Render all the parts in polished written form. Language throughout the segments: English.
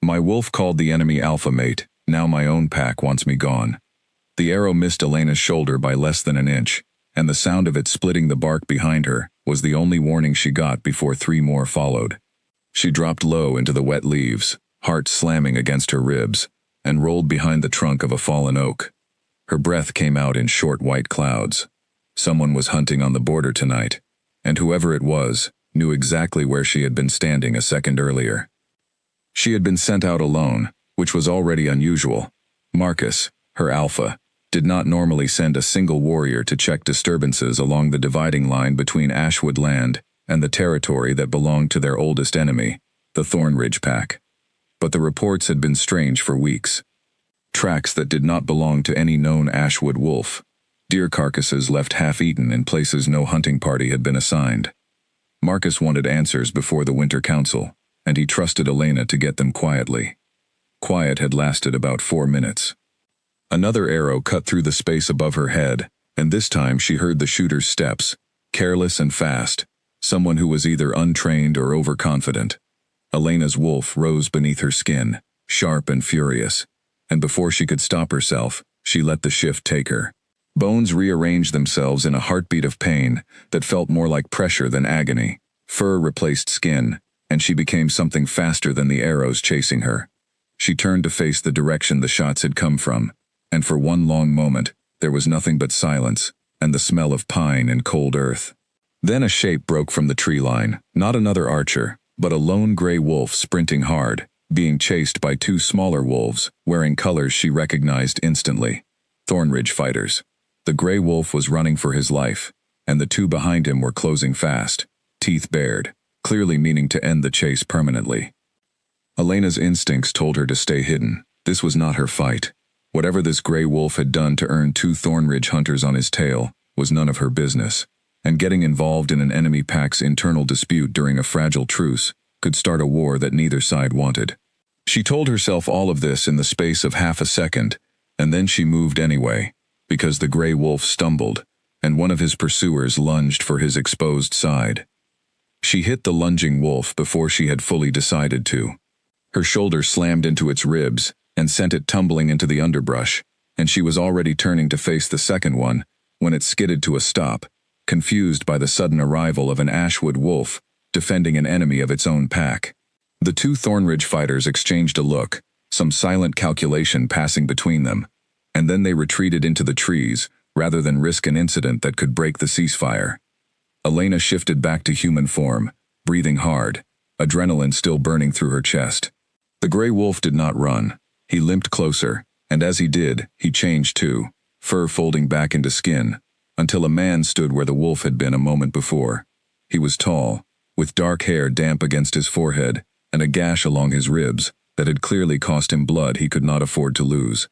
My wolf called the enemy alpha mate. Now my own pack wants me gone. The arrow missed Elena's shoulder by less than an inch, and the sound of it splitting the bark behind her was the only warning she got before 3 more followed. She dropped low into the wet leaves, heart slamming against her ribs, and rolled behind the trunk of a fallen oak. Her breath came out in short white clouds. Someone was hunting on the border tonight, and whoever it was knew exactly where she had been standing a second earlier. She had been sent out alone, which was already unusual. Marcus, her alpha, did not normally send a single warrior to check disturbances along the dividing line between Ashwood Land and the territory that belonged to their oldest enemy, the Thornridge Pack. But the reports had been strange for weeks. Tracks that did not belong to any known Ashwood wolf. Deer carcasses left half-eaten in places no hunting party had been assigned. Marcus wanted answers before the Winter Council, and he trusted Elena to get them quietly. Quiet had lasted about 4 minutes. Another arrow cut through the space above her head, and this time she heard the shooter's steps, careless and fast, someone who was either untrained or overconfident. Elena's wolf rose beneath her skin, sharp and furious, and before she could stop herself, she let the shift take her. Bones rearranged themselves in a heartbeat of pain that felt more like pressure than agony. Fur replaced skin, and she became something faster than the arrows chasing her. She turned to face the direction the shots had come from, and for one long moment, there was nothing but silence and the smell of pine and cold earth. Then a shape broke from the tree line, not another archer, but a lone gray wolf sprinting hard, being chased by 2 smaller wolves, wearing colors she recognized instantly. Thornridge fighters. The gray wolf was running for his life, and the 2 behind him were closing fast, teeth bared, clearly meaning to end the chase permanently. Elena's instincts told her to stay hidden. This was not her fight. Whatever this gray wolf had done to earn 2 Thornridge hunters on his tail was none of her business, and getting involved in an enemy pack's internal dispute during a fragile truce could start a war that neither side wanted. She told herself all of this in the space of half a second, and then she moved anyway, because the gray wolf stumbled, and one of his pursuers lunged for his exposed side. She hit the lunging wolf before she had fully decided to. Her shoulder slammed into its ribs and sent it tumbling into the underbrush, and she was already turning to face the second one when it skidded to a stop, confused by the sudden arrival of an Ashwood wolf defending an enemy of its own pack. The 2 Thornridge fighters exchanged a look, some silent calculation passing between them, and then they retreated into the trees rather than risk an incident that could break the ceasefire. Elena shifted back to human form, breathing hard, adrenaline still burning through her chest. The gray wolf did not run. He limped closer, and as he did, he changed too, fur folding back into skin, until a man stood where the wolf had been a moment before. He was tall, with dark hair damp against his forehead, and a gash along his ribs that had clearly cost him blood he could not afford to lose.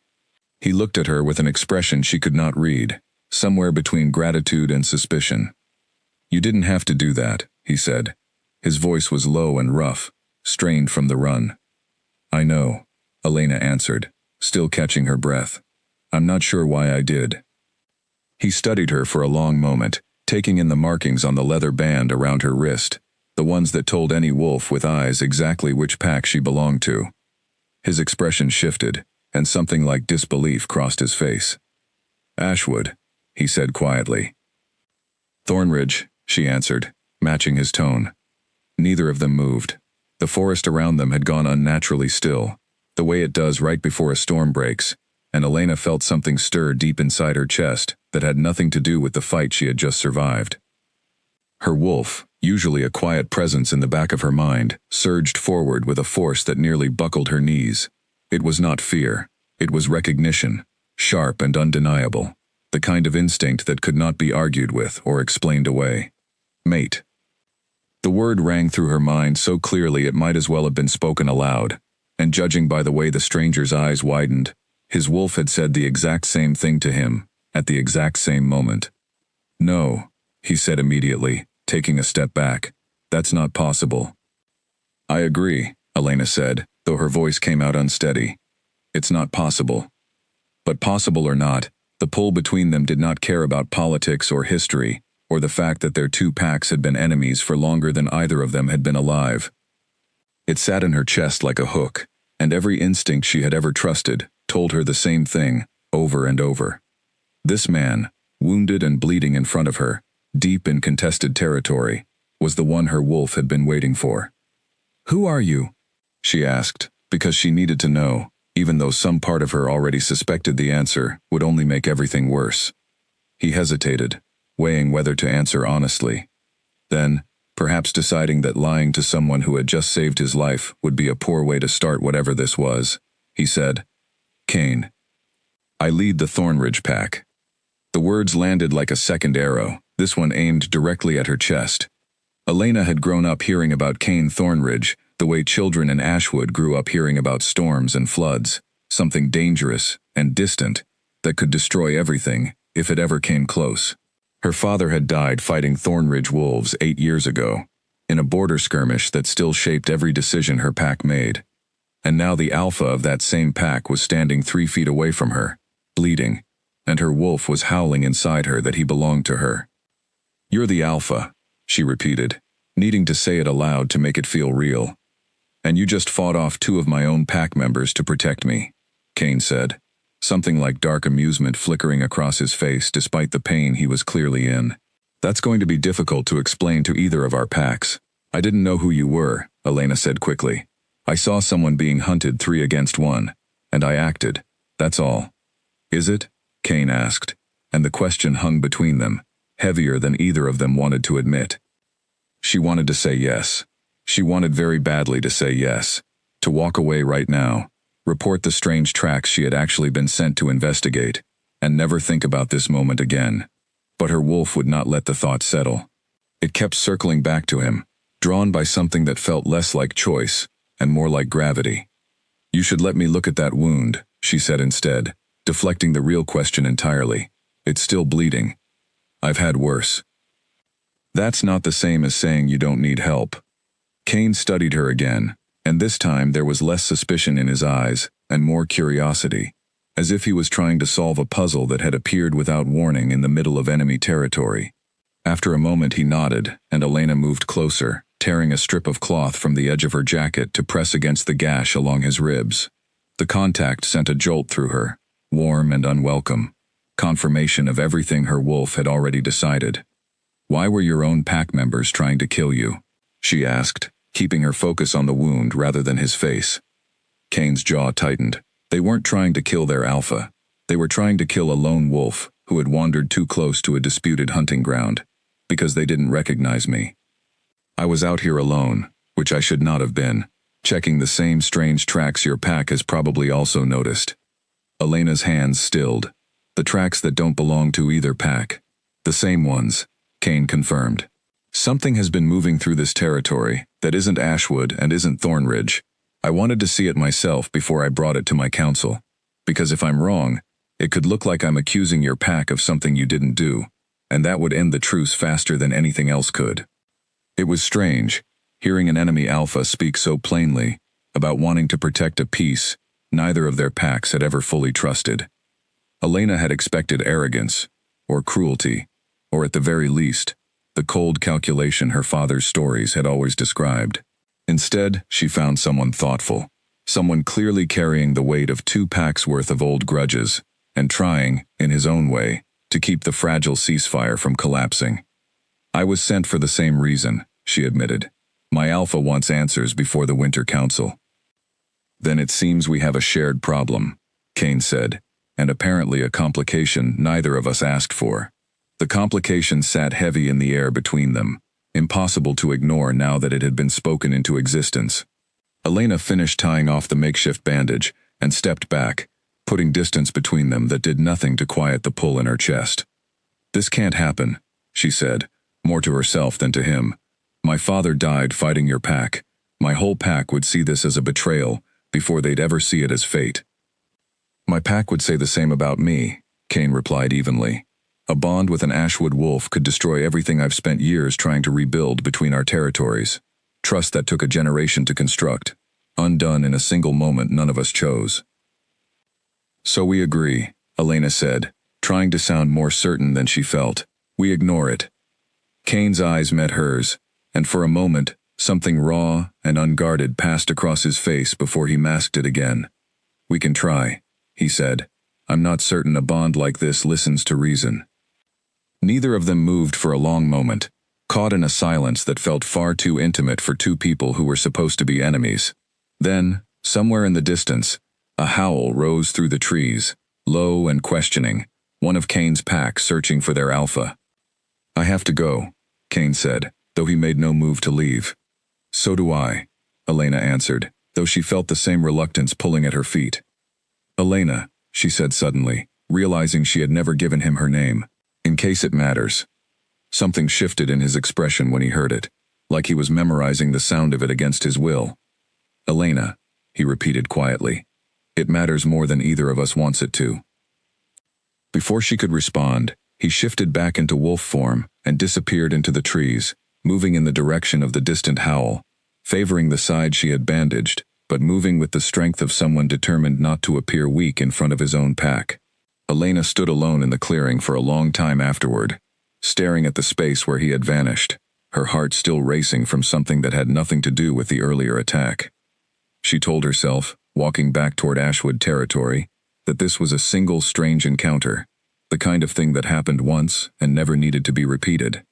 He looked at her with an expression she could not read, somewhere between gratitude and suspicion. "You didn't have to do that," he said. His voice was low and rough, strained from the run. "I know," Elena answered, still catching her breath. "I'm not sure why I did." He studied her for a long moment, taking in the markings on the leather band around her wrist, the ones that told any wolf with eyes exactly which pack she belonged to. His expression shifted, and something like disbelief crossed his face. "Ashwood," he said quietly. "Thornridge," she answered, matching his tone. Neither of them moved. The forest around them had gone unnaturally still, the way it does right before a storm breaks, and Elena felt something stir deep inside her chest that had nothing to do with the fight she had just survived. Her wolf, usually a quiet presence in the back of her mind, surged forward with a force that nearly buckled her knees. It was not fear. It was recognition, sharp and undeniable, the kind of instinct that could not be argued with or explained away. Mate. The word rang through her mind so clearly it might as well have been spoken aloud, and judging by the way the stranger's eyes widened, his wolf had said the exact same thing to him, at the exact same moment. "No," he said immediately, taking a step back. "That's not possible." "I agree," Elena said, though her voice came out unsteady. "It's not possible." But possible or not, the pull between them did not care about politics or history, or the fact that their 2 packs had been enemies for longer than either of them had been alive. It sat in her chest like a hook, and every instinct she had ever trusted told her the same thing, over and over. This man, wounded and bleeding in front of her, deep in contested territory, was the one her wolf had been waiting for. "Who are you?" she asked, because she needed to know, even though some part of her already suspected the answer would only make everything worse. He hesitated, weighing whether to answer honestly. Then, perhaps deciding that lying to someone who had just saved his life would be a poor way to start whatever this was, he said, "Cain. I lead the Thornridge pack." The words landed like a second arrow, this one aimed directly at her chest. Elena had grown up hearing about Cain Thornridge, the way children in Ashwood grew up hearing about storms and floods, something dangerous and distant that could destroy everything if it ever came close. Her father had died fighting Thornridge wolves 8 years ago, in a border skirmish that still shaped every decision her pack made. And now the alpha of that same pack was standing 3 feet away from her, bleeding, and her wolf was howling inside her that he belonged to her. "You're the alpha," she repeated, needing to say it aloud to make it feel real. "And you just fought off 2 of my own pack members to protect me," Cain said, something like dark amusement flickering across his face despite the pain he was clearly in. "That's going to be difficult to explain to either of our packs. I didn't know who you were," Elena said quickly. "I saw someone being hunted 3 against 1, and I acted. That's all." "Is it?" Cain asked, and the question hung between them, heavier than either of them wanted to admit. She wanted to say yes. She wanted very badly to say yes, to walk away right now, report the strange tracks she had actually been sent to investigate, and never think about this moment again. But her wolf would not let the thought settle. It kept circling back to him, drawn by something that felt less like choice and more like gravity. "You should let me look at that wound," she said instead, deflecting the real question entirely. "It's still bleeding. I've had worse." "That's not the same as saying you don't need help." Cain studied her again, and this time there was less suspicion in his eyes and more curiosity, as if he was trying to solve a puzzle that had appeared without warning in the middle of enemy territory. After a moment he nodded, and Elena moved closer, tearing a strip of cloth from the edge of her jacket to press against the gash along his ribs. The contact sent a jolt through her, warm and unwelcome, confirmation of everything her wolf had already decided. "Why were your own pack members trying to kill you?" she asked, keeping her focus on the wound rather than his face. Cain's jaw tightened. They weren't trying to kill their alpha. They were trying to kill a lone wolf who had wandered too close to a disputed hunting ground, because they didn't recognize me. I was out here alone, which I should not have been, checking the same strange tracks your pack has probably also noticed. Elena's hands stilled. The tracks that don't belong to either pack. The same ones, Cain confirmed. "Something has been moving through this territory that isn't Ashwood and isn't Thornridge. I wanted to see it myself before I brought it to my council, because if I'm wrong, it could look like I'm accusing your pack of something you didn't do, and that would end the truce faster than anything else could." It was strange, hearing an enemy alpha speak so plainly about wanting to protect a peace neither of their packs had ever fully trusted. Elena had expected arrogance, or cruelty, or at the very least, the cold calculation her father's stories had always described. Instead, she found someone thoughtful, someone clearly carrying the weight of 2 packs' worth of old grudges, and trying, in his own way, to keep the fragile ceasefire from collapsing. "I was sent for the same reason," she admitted. "My alpha wants answers before the Winter Council." "Then it seems we have a shared problem," Cain said, "and apparently a complication neither of us asked for." The complication sat heavy in the air between them, impossible to ignore now that it had been spoken into existence. Elena finished tying off the makeshift bandage and stepped back, putting distance between them that did nothing to quiet the pull in her chest. "This can't happen," she said, more to herself than to him. "My father died fighting your pack. My whole pack would see this as a betrayal before they'd ever see it as fate." "My pack would say the same about me," Cain replied evenly. "A bond with an Ashwood wolf could destroy everything I've spent years trying to rebuild between our territories. Trust that took a generation to construct, undone in a single moment none of us chose." "So we agree," Elena said, trying to sound more certain than she felt. "We ignore it." Cain's eyes met hers, and for a moment, something raw and unguarded passed across his face before he masked it again. "We can try," he said. "I'm not certain a bond like this listens to reason." Neither of them moved for a long moment, caught in a silence that felt far too intimate for two people who were supposed to be enemies. Then, somewhere in the distance, a howl rose through the trees, low and questioning, one of Kane's pack searching for their alpha. "I have to go," Kane said, though he made no move to leave. "So do I," Elena answered, though she felt the same reluctance pulling at her feet. "Elena," she said suddenly, realizing she had never given him her name, "in case it matters." Something shifted in his expression when he heard it, like he was memorizing the sound of it against his will. "Elena," he repeated quietly. "It matters more than either of us wants it to." Before she could respond, he shifted back into wolf form and disappeared into the trees, moving in the direction of the distant howl, favoring the side she had bandaged, but moving with the strength of someone determined not to appear weak in front of his own pack. Elena stood alone in the clearing for a long time afterward, staring at the space where he had vanished, her heart still racing from something that had nothing to do with the earlier attack. She told herself, walking back toward Ashwood territory, that this was a single strange encounter, the kind of thing that happened once and never needed to be repeated.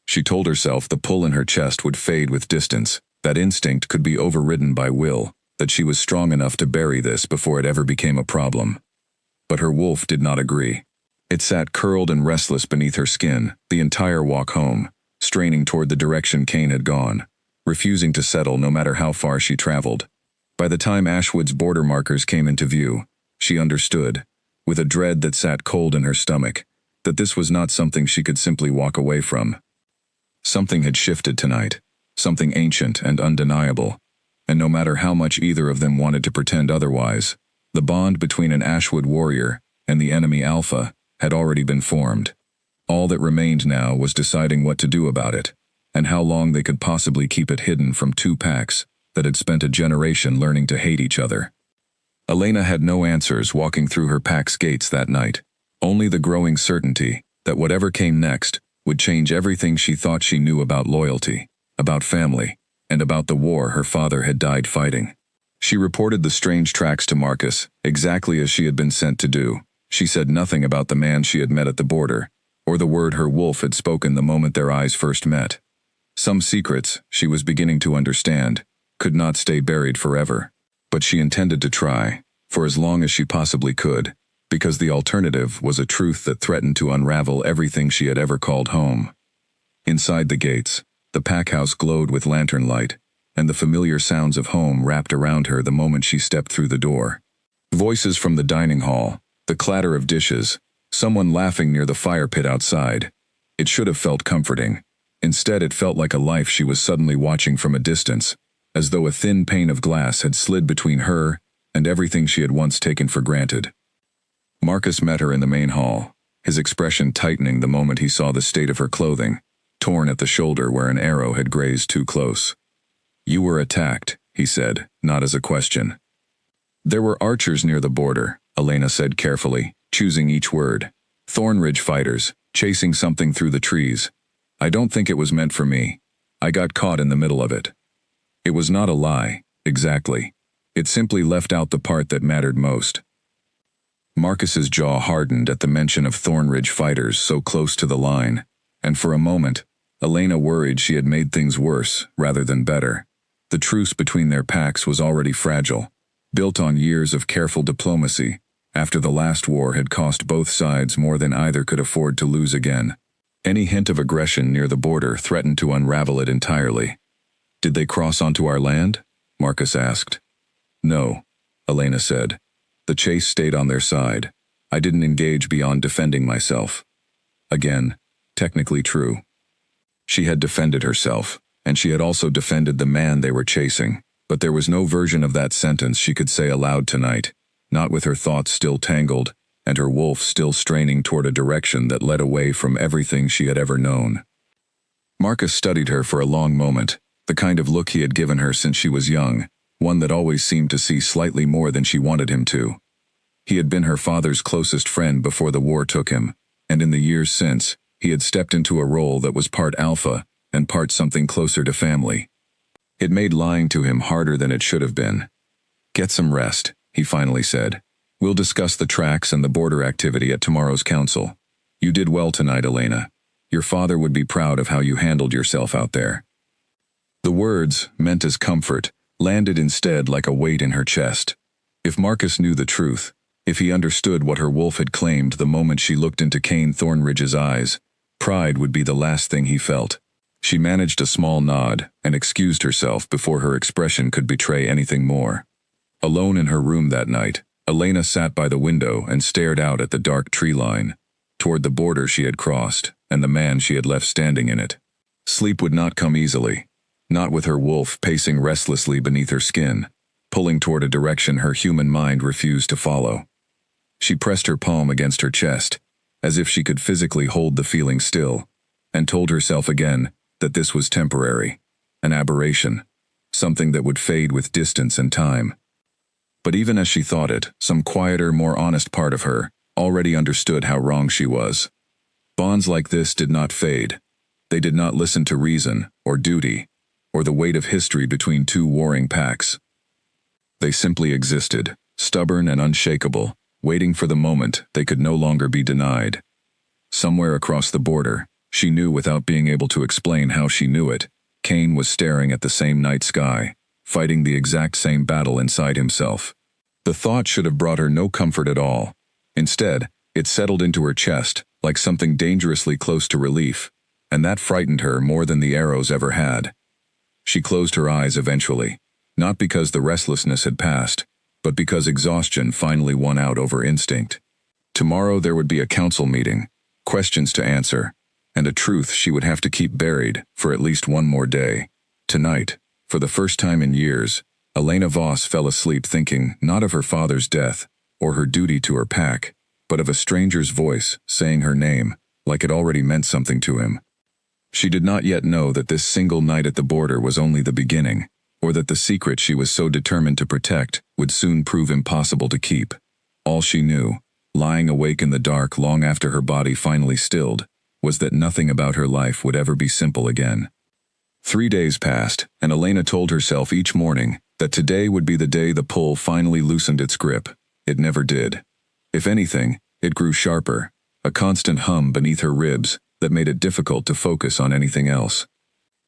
She told herself the pull in her chest would fade with distance, that instinct could be overridden by will, that she was strong enough to bury this before it ever became a problem. But her wolf did not agree. It sat curled and restless beneath her skin, the entire walk home, straining toward the direction Kane had gone, refusing to settle no matter how far she traveled. By the time Ashwood's border markers came into view, she understood, with a dread that sat cold in her stomach, that this was not something she could simply walk away from. Something had shifted tonight, something ancient and undeniable, and no matter how much either of them wanted to pretend otherwise, the bond between an Ashwood warrior and the enemy Alpha had already been formed. All that remained now was deciding what to do about it, and how long they could possibly keep it hidden from two packs that had spent a generation learning to hate each other. Elena had no answers walking through her pack's gates that night, only the growing certainty that whatever came next would change everything she thought she knew about loyalty, about family, and about the war her father had died fighting. She reported the strange tracks to Marcus, exactly as she had been sent to do. She said nothing about the man she had met at the border, or the word her wolf had spoken the moment their eyes first met. Some secrets, she was beginning to understand, could not stay buried forever. But she intended to try, for as long as she possibly could, because the alternative was a truth that threatened to unravel everything she had ever called home. Inside the gates, the pack house glowed with lantern light, and the familiar sounds of home wrapped around her the moment she stepped through the door. Voices from the dining hall, the clatter of dishes, someone laughing near the fire pit outside. It should have felt comforting. Instead, it felt like a life she was suddenly watching from a distance, as though a thin pane of glass had slid between her and everything she had once taken for granted. Marcus met her in the main hall, his expression tightening the moment he saw the state of her clothing, torn at the shoulder where an arrow had grazed too close. "You were attacked," he said, not as a question. "There were archers near the border," Elena said carefully, choosing each word. "Thornridge fighters, chasing something through the trees. I don't think it was meant for me. I got caught in the middle of it." It was not a lie, exactly. It simply left out the part that mattered most. Marcus's jaw hardened at the mention of Thornridge fighters so close to the line, and for a moment, Elena worried she had made things worse rather than better. The truce between their packs was already fragile, built on years of careful diplomacy, after the last war had cost both sides more than either could afford to lose again. Any hint of aggression near the border threatened to unravel it entirely. "Did they cross onto our land?" Marcus asked. "No," Elena said. "The chase stayed on their side. I didn't engage beyond defending myself." Again, technically true. She had defended herself, and she had also defended the man they were chasing, but there was no version of that sentence she could say aloud tonight, not with her thoughts still tangled, and her wolf still straining toward a direction that led away from everything she had ever known. Marcus studied her for a long moment, the kind of look he had given her since she was young, one that always seemed to see slightly more than she wanted him to. He had been her father's closest friend before the war took him, and in the years since, he had stepped into a role that was part alpha and part something closer to family. It made lying to him harder than it should have been. "Get some rest," he finally said. "We'll discuss the tracks and the border activity at tomorrow's council. You did well tonight, Elena. Your father would be proud of how you handled yourself out there." The words, meant as comfort, landed instead like a weight in her chest. If Marcus knew the truth, if he understood what her wolf had claimed the moment she looked into Kane Thornridge's eyes, pride would be the last thing he felt. She managed a small nod and excused herself before her expression could betray anything more. Alone in her room that night, Elena sat by the window and stared out at the dark tree line, toward the border she had crossed and the man she had left standing in it. Sleep would not come easily, not with her wolf pacing restlessly beneath her skin, pulling toward a direction her human mind refused to follow. She pressed her palm against her chest, as if she could physically hold the feeling still, and told herself again that this was temporary, an aberration, something that would fade with distance and time. But even as she thought it, some quieter, more honest part of her already understood how wrong she was. Bonds like this did not fade. They did not listen to reason, or duty, or the weight of history between two warring packs. They simply existed, stubborn and unshakable, waiting for the moment they could no longer be denied. Somewhere across the border, she knew without being able to explain how she knew it, Kane was staring at the same night sky, fighting the exact same battle inside himself. The thought should have brought her no comfort at all. Instead, it settled into her chest like something dangerously close to relief, and that frightened her more than the arrows ever had. She closed her eyes eventually, not because the restlessness had passed, but because exhaustion finally won out over instinct. Tomorrow there would be a council meeting, questions to answer, and a truth she would have to keep buried for at least one more day. Tonight, for the first time in years, Elena Voss fell asleep thinking not of her father's death or her duty to her pack, but of a stranger's voice saying her name, like it already meant something to him. She did not yet know that this single night at the border was only the beginning, or that the secret she was so determined to protect would soon prove impossible to keep. All she knew, lying awake in the dark long after her body finally stilled, was that nothing about her life would ever be simple again. 3 days passed, and Elena told herself each morning that today would be the day the pull finally loosened its grip. It never did. If anything, it grew sharper, a constant hum beneath her ribs that made it difficult to focus on anything else.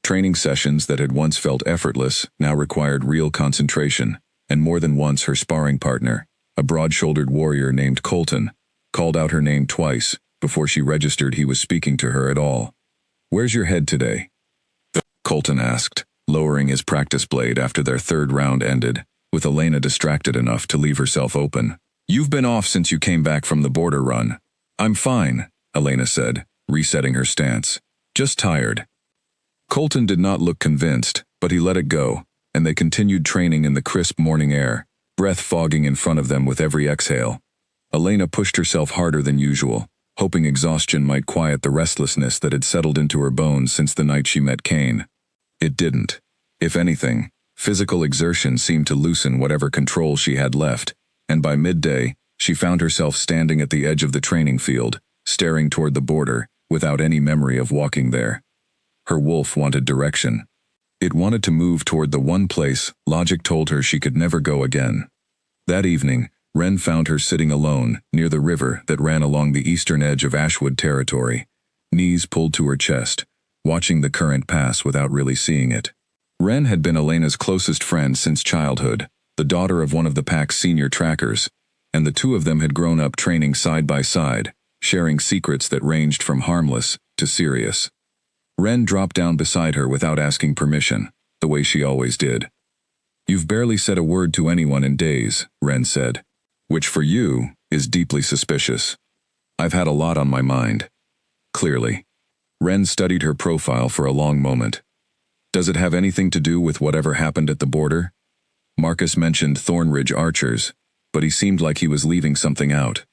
Training sessions that had once felt effortless now required real concentration, and more than once her sparring partner, a broad-shouldered warrior named Colton, called out her name twice before she registered he was speaking to her at all. "Where's your head today?" Colton asked, lowering his practice blade after their third round ended, with Elena distracted enough to leave herself open. "You've been off since you came back from the border run." "I'm fine," Elena said, resetting her stance. "Just tired." Colton did not look convinced, but he let it go, and they continued training in the crisp morning air, breath fogging in front of them with every exhale. Elena pushed herself harder than usual, hoping exhaustion might quiet the restlessness that had settled into her bones since the night she met Kane. It didn't. If anything, physical exertion seemed to loosen whatever control she had left, and by midday, she found herself standing at the edge of the training field, staring toward the border, without any memory of walking there. Her wolf wanted direction. It wanted to move toward the one place logic told her she could never go again. That evening, Wren found her sitting alone near the river that ran along the eastern edge of Ashwood territory, knees pulled to her chest, watching the current pass without really seeing it. Wren had been Elena's closest friend since childhood, the daughter of one of the pack's senior trackers, and the two of them had grown up training side by side, sharing secrets that ranged from harmless to serious. Wren dropped down beside her without asking permission, the way she always did. "You've barely said a word to anyone in days," Wren said. "Which for you is deeply suspicious. I've had a lot on my mind." Clearly. Wren studied her profile for a long moment. "Does it have anything to do with whatever happened at the border?" Marcus mentioned Thornridge archers, but he seemed like he was leaving something out.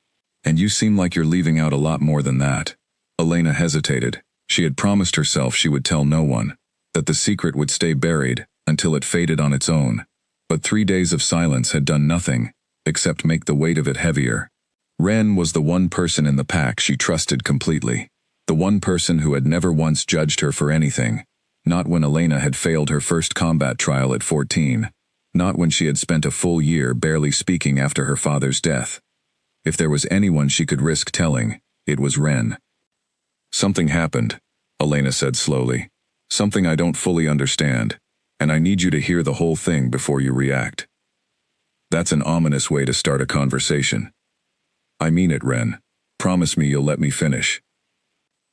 "And you seem like you're leaving out a lot more than that." Elena hesitated. She had promised herself she would tell no one, that the secret would stay buried until it faded on its own. But 3 days of silence had done nothing, except make the weight of it heavier. Wren was the one person in the pack she trusted completely, the one person who had never once judged her for anything, Not when Elena had failed her first combat trial at 14. Not when she had spent a full year barely speaking after her father's death. If there was anyone she could risk telling, it was Ren. "Something happened," Elena said slowly. "Something I don't fully understand, and I need you to hear the whole thing before you react." That's an ominous way to start a conversation. "I mean it, Ren. Promise me you'll let me finish."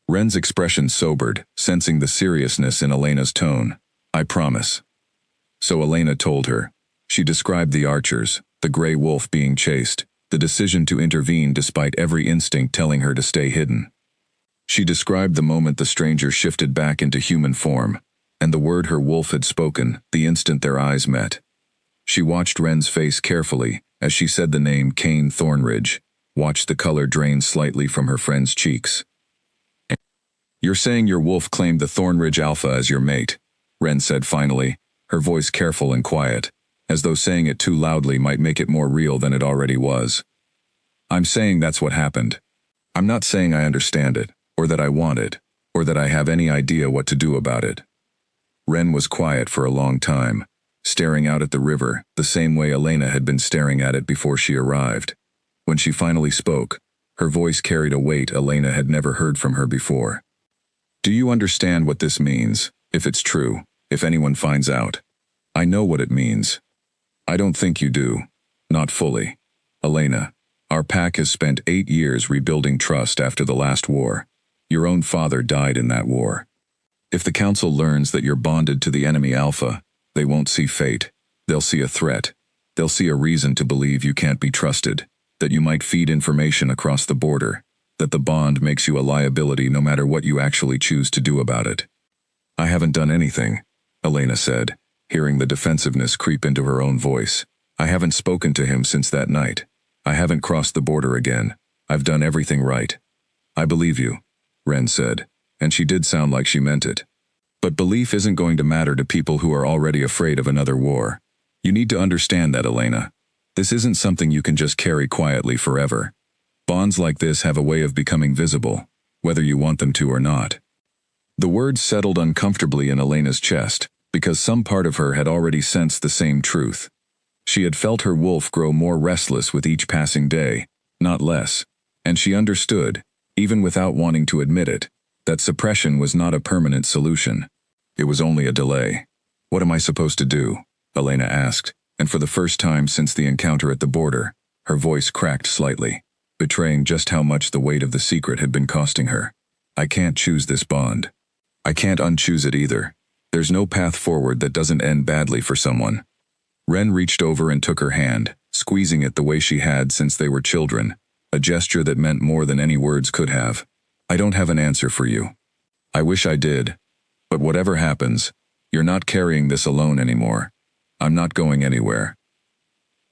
Ren's expression sobered, sensing the seriousness in Elena's tone. "I promise." So Elena told her. She described the archers, the gray wolf being chased, the decision to intervene despite every instinct telling her to stay hidden. She described the moment the stranger shifted back into human form, and the word her wolf had spoken the instant their eyes met. She watched Ren's face carefully as she said the name Kane Thornridge, watched the color drain slightly from her friend's cheeks. "You're saying your wolf claimed the Thornridge Alpha as your mate," Ren said finally, her voice careful and quiet, as though saying it too loudly might make it more real than it already was. "I'm saying that's what happened. I'm not saying I understand it, or that I want it, or that I have any idea what to do about it." Ren was quiet for a long time, staring out at the river the same way Elena had been staring at it before she arrived. When she finally spoke, her voice carried a weight Elena had never heard from her before. "Do you understand what this means, if it's true, if anyone finds out?" "I know what it means." "I don't think you do. Not fully. Elena, our pack has spent 8 years rebuilding trust after the last war. Your own father died in that war. If the Council learns that you're bonded to the enemy Alpha, they won't see fate. They'll see a threat. They'll see a reason to believe you can't be trusted, that you might feed information across the border, that the bond makes you a liability no matter what you actually choose to do about it." "I haven't done anything," Elena said, hearing the defensiveness creep into her own voice. "I haven't spoken to him since that night. I haven't crossed the border again. I've done everything right." "I believe you," Ren said, and she did sound like she meant it. "But belief isn't going to matter to people who are already afraid of another war. You need to understand that, Elena. This isn't something you can just carry quietly forever. Bonds like this have a way of becoming visible, whether you want them to or not." The words settled uncomfortably in Elena's chest, because some part of her had already sensed the same truth. She had felt her wolf grow more restless with each passing day, not less, and she understood, even without wanting to admit it, that suppression was not a permanent solution. It was only a delay. "What am I supposed to do?" Elena asked, and for the first time since the encounter at the border, her voice cracked slightly, betraying just how much the weight of the secret had been costing her. "I can't choose this bond. I can't unchoose it either. There's no path forward that doesn't end badly for someone." Ren reached over and took her hand, squeezing it the way she had since they were children, a gesture that meant more than any words could have. "I don't have an answer for you. I wish I did. But whatever happens, you're not carrying this alone anymore. I'm not going anywhere."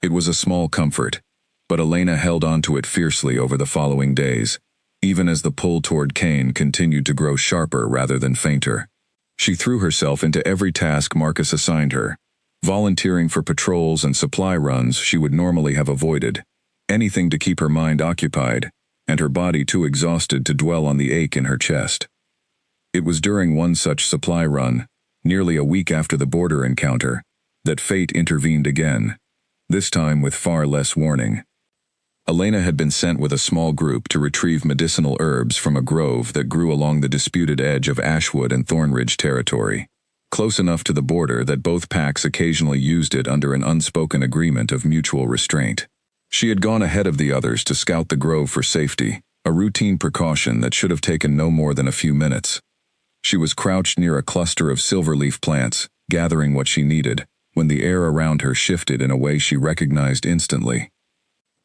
It was a small comfort, but Elena held on to it fiercely over the following days, even as the pull toward Kane continued to grow sharper rather than fainter. She threw herself into every task Marcus assigned her, volunteering for patrols and supply runs she would normally have avoided, anything to keep her mind occupied, and her body too exhausted to dwell on the ache in her chest. It was during one such supply run, nearly a week after the border encounter, that fate intervened again, this time with far less warning. Elena had been sent with a small group to retrieve medicinal herbs from a grove that grew along the disputed edge of Ashwood and Thornridge territory, close enough to the border that both packs occasionally used it under an unspoken agreement of mutual restraint. She had gone ahead of the others to scout the grove for safety, a routine precaution that should have taken no more than a few minutes. She was crouched near a cluster of silverleaf plants, gathering what she needed, when the air around her shifted in a way she recognized instantly.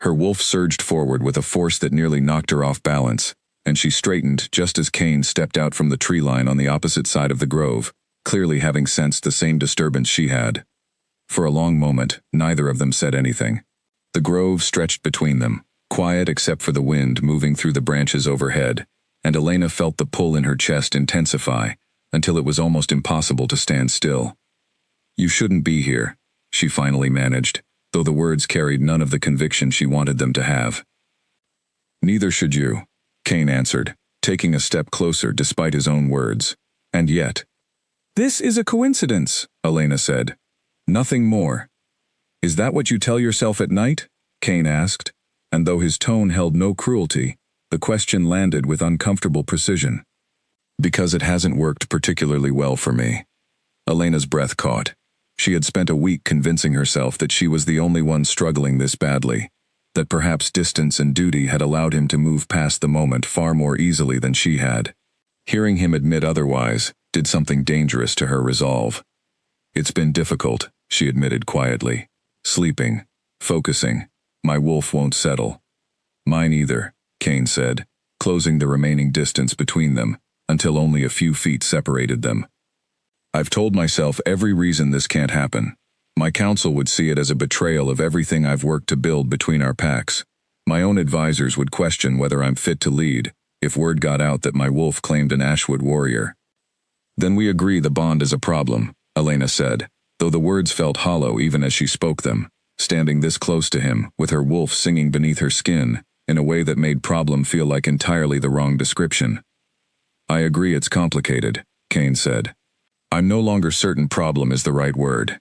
Her wolf surged forward with a force that nearly knocked her off balance, and she straightened just as Kane stepped out from the tree line on the opposite side of the grove, clearly having sensed the same disturbance she had. For a long moment, neither of them said anything. The grove stretched between them, quiet except for the wind moving through the branches overhead, and Elena felt the pull in her chest intensify, until it was almost impossible to stand still. "You shouldn't be here," she finally managed, though the words carried none of the conviction she wanted them to have. "Neither should you," Kane answered, taking a step closer despite his own words. "And yet." "This is a coincidence," Elena said. "Nothing more." "Is that what you tell yourself at night?" Kane asked, and though his tone held no cruelty, the question landed with uncomfortable precision. "Because it hasn't worked particularly well for me." Elena's breath caught. She had spent a week convincing herself that she was the only one struggling this badly, that perhaps distance and duty had allowed him to move past the moment far more easily than she had. Hearing him admit otherwise did something dangerous to her resolve. "It's been difficult," she admitted quietly. "Sleeping, focusing. My wolf won't settle." "Mine either," Kane said, closing the remaining distance between them until only a few feet separated them. "I've told myself every reason this can't happen. My council would see it as a betrayal of everything I've worked to build between our packs. My own advisors would question whether I'm fit to lead if word got out that my wolf claimed an Ashwood warrior." "Then we agree the bond is a problem," Elena said, though the words felt hollow even as she spoke them, standing this close to him, with her wolf singing beneath her skin, in a way that made problem feel like entirely the wrong description. "I agree it's complicated," Kane said. "I'm no longer certain problem is the right word."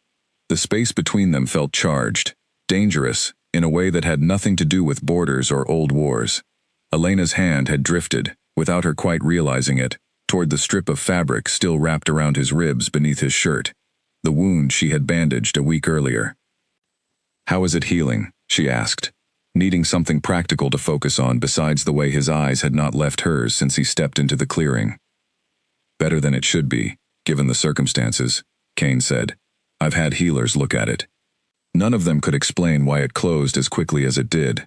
The space between them felt charged, dangerous, in a way that had nothing to do with borders or old wars. Elena's hand had drifted, without her quite realizing it, toward the strip of fabric still wrapped around his ribs beneath his shirt, the wound she had bandaged a week earlier. "How is it healing?" she asked, needing something practical to focus on besides the way his eyes had not left hers since he stepped into the clearing. "Better than it should be, given the circumstances," Kane said. "I've had healers look at it. None of them could explain why it closed as quickly as it did."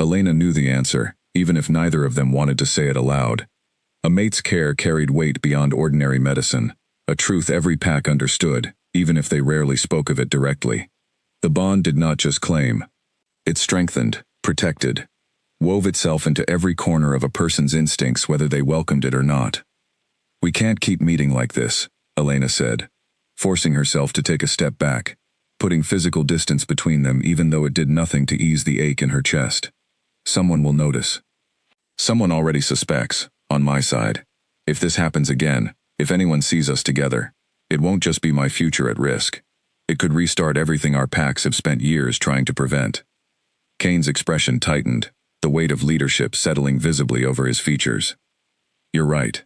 Elena knew the answer, even if neither of them wanted to say it aloud. A mate's care carried weight beyond ordinary medicine, a truth every pack understood, even if they rarely spoke of it directly. The bond did not just claim. It strengthened, protected, wove itself into every corner of a person's instincts whether they welcomed it or not. "We can't keep meeting like this," Elena said, forcing herself to take a step back, putting physical distance between them even though it did nothing to ease the ache in her chest. "Someone will notice. Someone already suspects, on my side. If this happens again, if anyone sees us together, it won't just be my future at risk. It could restart everything our packs have spent years trying to prevent." Kane's expression tightened, the weight of leadership settling visibly over his features. "You're right.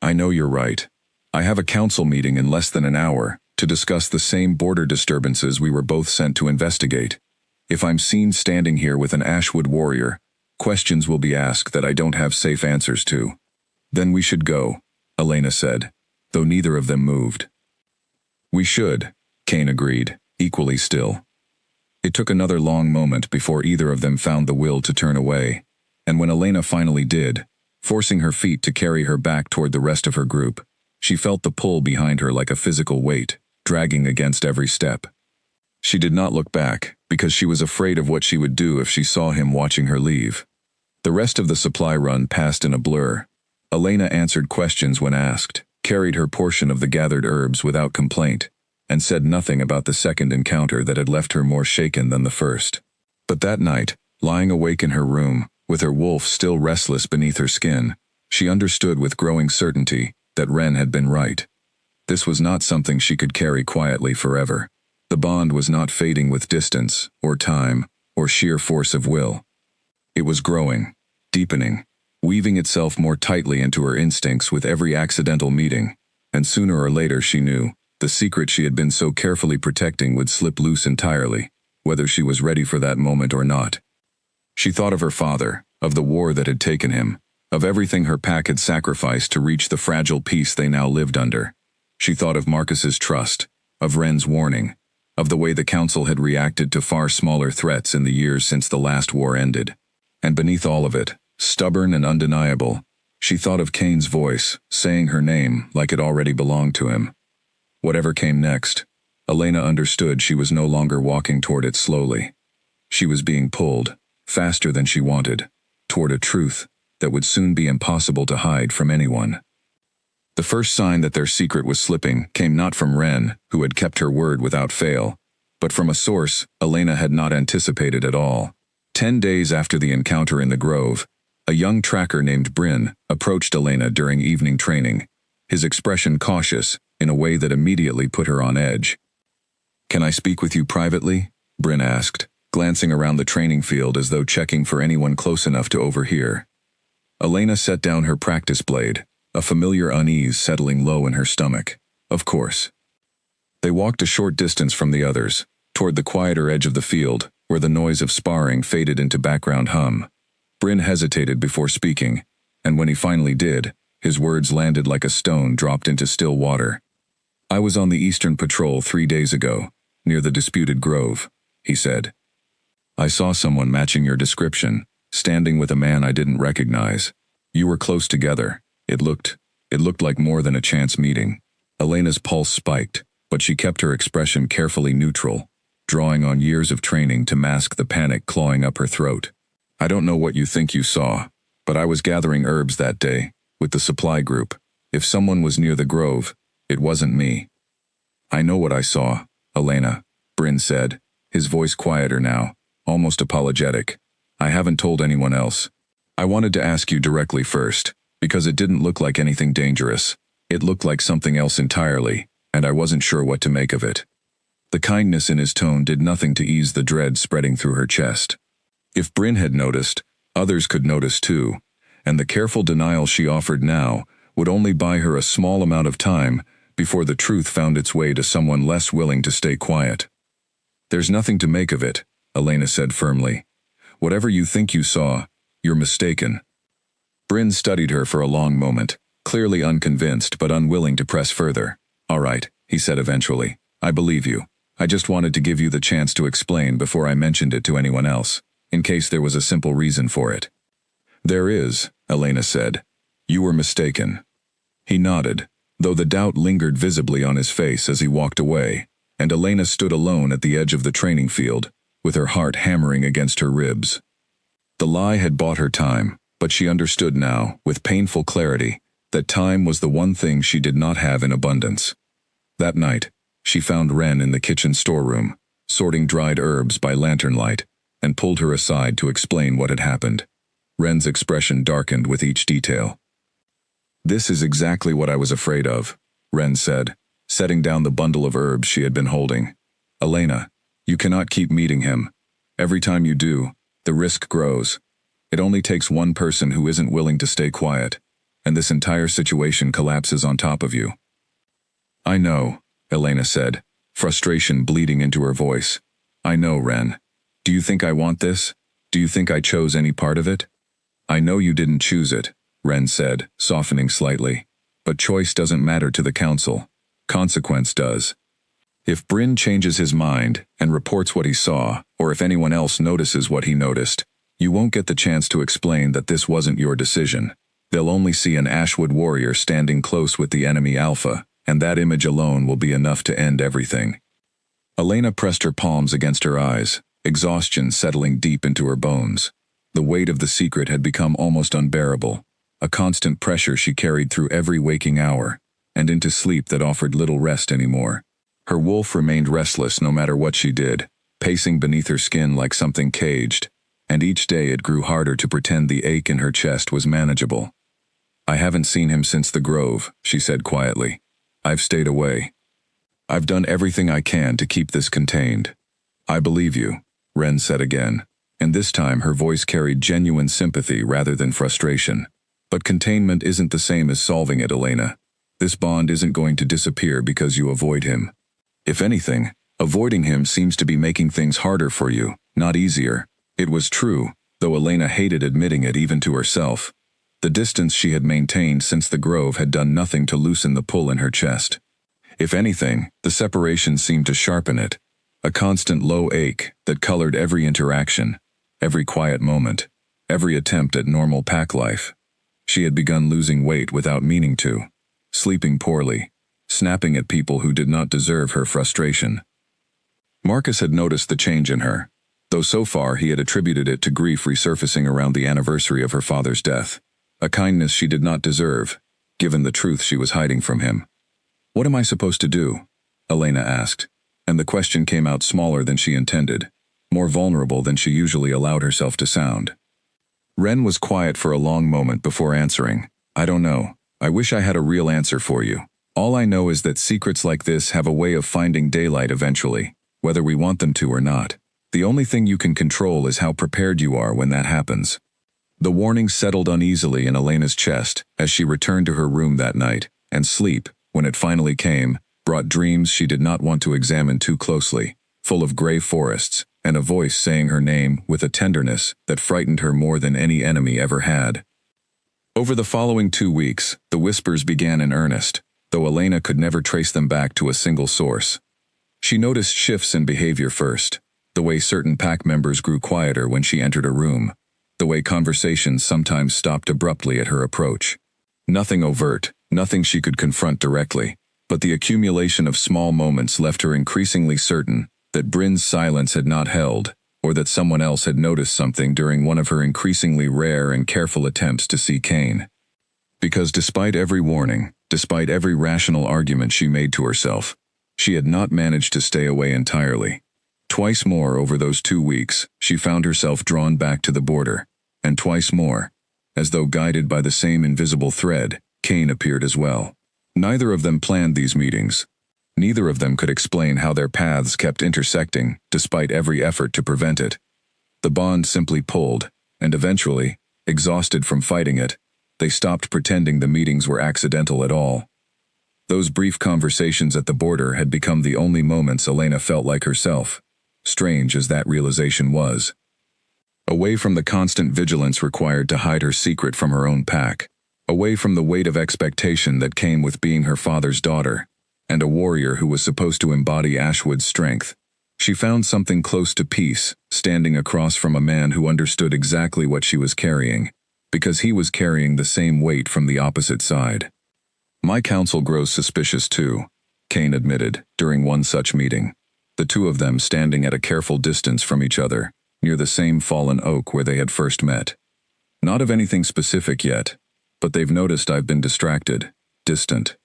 I know you're right. I have a council meeting in less than an hour to discuss the same border disturbances we were both sent to investigate. If I'm seen standing here with an Ashwood warrior, questions will be asked that I don't have safe answers to." "Then we should go," Elena said, though neither of them moved. "We should," Kane agreed, equally still. It took another long moment before either of them found the will to turn away, and when Elena finally did, forcing her feet to carry her back toward the rest of her group, she felt the pull behind her like a physical weight, dragging against every step. She did not look back, because she was afraid of what she would do if she saw him watching her leave. The rest of the supply run passed in a blur. Elena answered questions when asked, carried her portion of the gathered herbs without complaint, and said nothing about the second encounter that had left her more shaken than the first. But that night, lying awake in her room, with her wolf still restless beneath her skin, she understood with growing certainty that Ren had been right. This was not something she could carry quietly forever. The bond was not fading with distance, or time, or sheer force of will. It was growing, deepening, weaving itself more tightly into her instincts with every accidental meeting, and sooner or later she knew, the secret she had been so carefully protecting would slip loose entirely, whether she was ready for that moment or not. She thought of her father, of the war that had taken him, of everything her pack had sacrificed to reach the fragile peace they now lived under. She thought of Marcus's trust, of Ren's warning, of the way the council had reacted to far smaller threats in the years since the last war ended. And beneath all of it, stubborn and undeniable, she thought of Kane's voice, saying her name like it already belonged to him. Whatever came next, Elena understood she was no longer walking toward it slowly. She was being pulled, faster than she wanted, toward a truth that would soon be impossible to hide from anyone. The first sign that their secret was slipping came not from Ren, who had kept her word without fail, but from a source Elena had not anticipated at all. 10 days after the encounter in the grove, a young tracker named Bryn approached Elena during evening training, his expression cautious, in a way that immediately put her on edge. "Can I speak with you privately?" Bryn asked, glancing around the training field as though checking for anyone close enough to overhear. Elena set down her practice blade, a familiar unease settling low in her stomach. Of course. They walked a short distance from the others, toward the quieter edge of the field, where the noise of sparring faded into background hum. Bryn hesitated before speaking, and when he finally did, his words landed like a stone dropped into still water. "I was on the Eastern Patrol 3 days ago, near the disputed grove," he said. "I saw someone matching your description, standing with a man I didn't recognize. You were close together. It looked like more than a chance meeting." Elena's pulse spiked, but she kept her expression carefully neutral, drawing on years of training to mask the panic clawing up her throat. "I don't know what you think you saw, but I was gathering herbs that day, with the supply group. If someone was near the grove, it wasn't me." "I know what I saw, Elena," Bryn said, his voice quieter now, almost apologetic. "I haven't told anyone else. I wanted to ask you directly first, because it didn't look like anything dangerous. It looked like something else entirely, and I wasn't sure what to make of it." The kindness in his tone did nothing to ease the dread spreading through her chest. If Bryn had noticed, others could notice too, and the careful denial she offered now would only buy her a small amount of time before the truth found its way to someone less willing to stay quiet. "There's nothing to make of it," Elena said firmly. "Whatever you think you saw, you're mistaken." Bryn studied her for a long moment, clearly unconvinced but unwilling to press further. "All right," he said eventually. "I believe you. I just wanted to give you the chance to explain before I mentioned it to anyone else, in case there was a simple reason for it." "There is," Elena said. "You were mistaken." He nodded, though the doubt lingered visibly on his face as he walked away, and Elena stood alone at the edge of the training field, with her heart hammering against her ribs. The lie had bought her time, but she understood now, with painful clarity, that time was the one thing she did not have in abundance. That night, she found Wren in the kitchen storeroom, sorting dried herbs by lantern light, and pulled her aside to explain what had happened. Wren's expression darkened with each detail. "This is exactly what I was afraid of," Wren said, setting down the bundle of herbs she had been holding. "Elena, you cannot keep meeting him. Every time you do, the risk grows. It only takes one person who isn't willing to stay quiet, and this entire situation collapses on top of you." "I know," Elena said, frustration bleeding into her voice. "I know, Wren. Do you think I want this? Do you think I chose any part of it?" "I know you didn't choose it," Wren said, softening slightly. "But choice doesn't matter to the council. Consequence does. If Bryn changes his mind and reports what he saw, or if anyone else notices what he noticed, you won't get the chance to explain that this wasn't your decision. They'll only see an Ashwood warrior standing close with the enemy Alpha, and that image alone will be enough to end everything." Elena pressed her palms against her eyes, exhaustion settling deep into her bones. The weight of the secret had become almost unbearable, a constant pressure she carried through every waking hour, and into sleep that offered little rest anymore. Her wolf remained restless no matter what she did, pacing beneath her skin like something caged, and each day it grew harder to pretend the ache in her chest was manageable. "I haven't seen him since the grove," she said quietly. "I've stayed away. I've done everything I can to keep this contained." "I believe you," Wren said again, and this time her voice carried genuine sympathy rather than frustration. "But containment isn't the same as solving it, Elena. This bond isn't going to disappear because you avoid him. If anything, avoiding him seems to be making things harder for you, not easier." It was true, though Elena hated admitting it even to herself. The distance she had maintained since the grove had done nothing to loosen the pull in her chest. If anything, the separation seemed to sharpen it, a constant low ache that colored every interaction, every quiet moment, every attempt at normal pack life. She had begun losing weight without meaning to, sleeping poorly, snapping at people who did not deserve her frustration. Marcus had noticed the change in her, though so far he had attributed it to grief resurfacing around the anniversary of her father's death, a kindness she did not deserve, given the truth she was hiding from him. "What am I supposed to do?" Elena asked, and the question came out smaller than she intended, more vulnerable than she usually allowed herself to sound. Wren was quiet for a long moment before answering. "I don't know. I wish I had a real answer for you. All I know is that secrets like this have a way of finding daylight eventually, whether we want them to or not. The only thing you can control is how prepared you are when that happens." The warning settled uneasily in Elena's chest as she returned to her room that night, and sleep, when it finally came, brought dreams she did not want to examine too closely, full of gray forests, and a voice saying her name with a tenderness that frightened her more than any enemy ever had. Over the following 2 weeks, the whispers began in earnest, though Elena could never trace them back to a single source. She noticed shifts in behavior first, the way certain pack members grew quieter when she entered a room, the way conversations sometimes stopped abruptly at her approach. Nothing overt, nothing she could confront directly, but the accumulation of small moments left her increasingly certain that Bryn's silence had not held, or that someone else had noticed something during one of her increasingly rare and careful attempts to see Kane. Because despite every warning, despite every rational argument she made to herself, she had not managed to stay away entirely. Twice more over those 2 weeks, she found herself drawn back to the border, and twice more, as though guided by the same invisible thread, Kane appeared as well. Neither of them planned these meetings. Neither of them could explain how their paths kept intersecting, despite every effort to prevent it. The bond simply pulled, and eventually, exhausted from fighting it, they stopped pretending the meetings were accidental at all. Those brief conversations at the border had become the only moments Elena felt like herself, strange as that realization was. Away from the constant vigilance required to hide her secret from her own pack, away from the weight of expectation that came with being her father's daughter, and a warrior who was supposed to embody Ashwood's strength, she found something close to peace, standing across from a man who understood exactly what she was carrying, because he was carrying the same weight from the opposite side. "My counsel grows suspicious too," Kane admitted, during one such meeting, the two of them standing at a careful distance from each other, near the same fallen oak where they had first met. "Not of anything specific yet, but they've noticed I've been distracted, distant.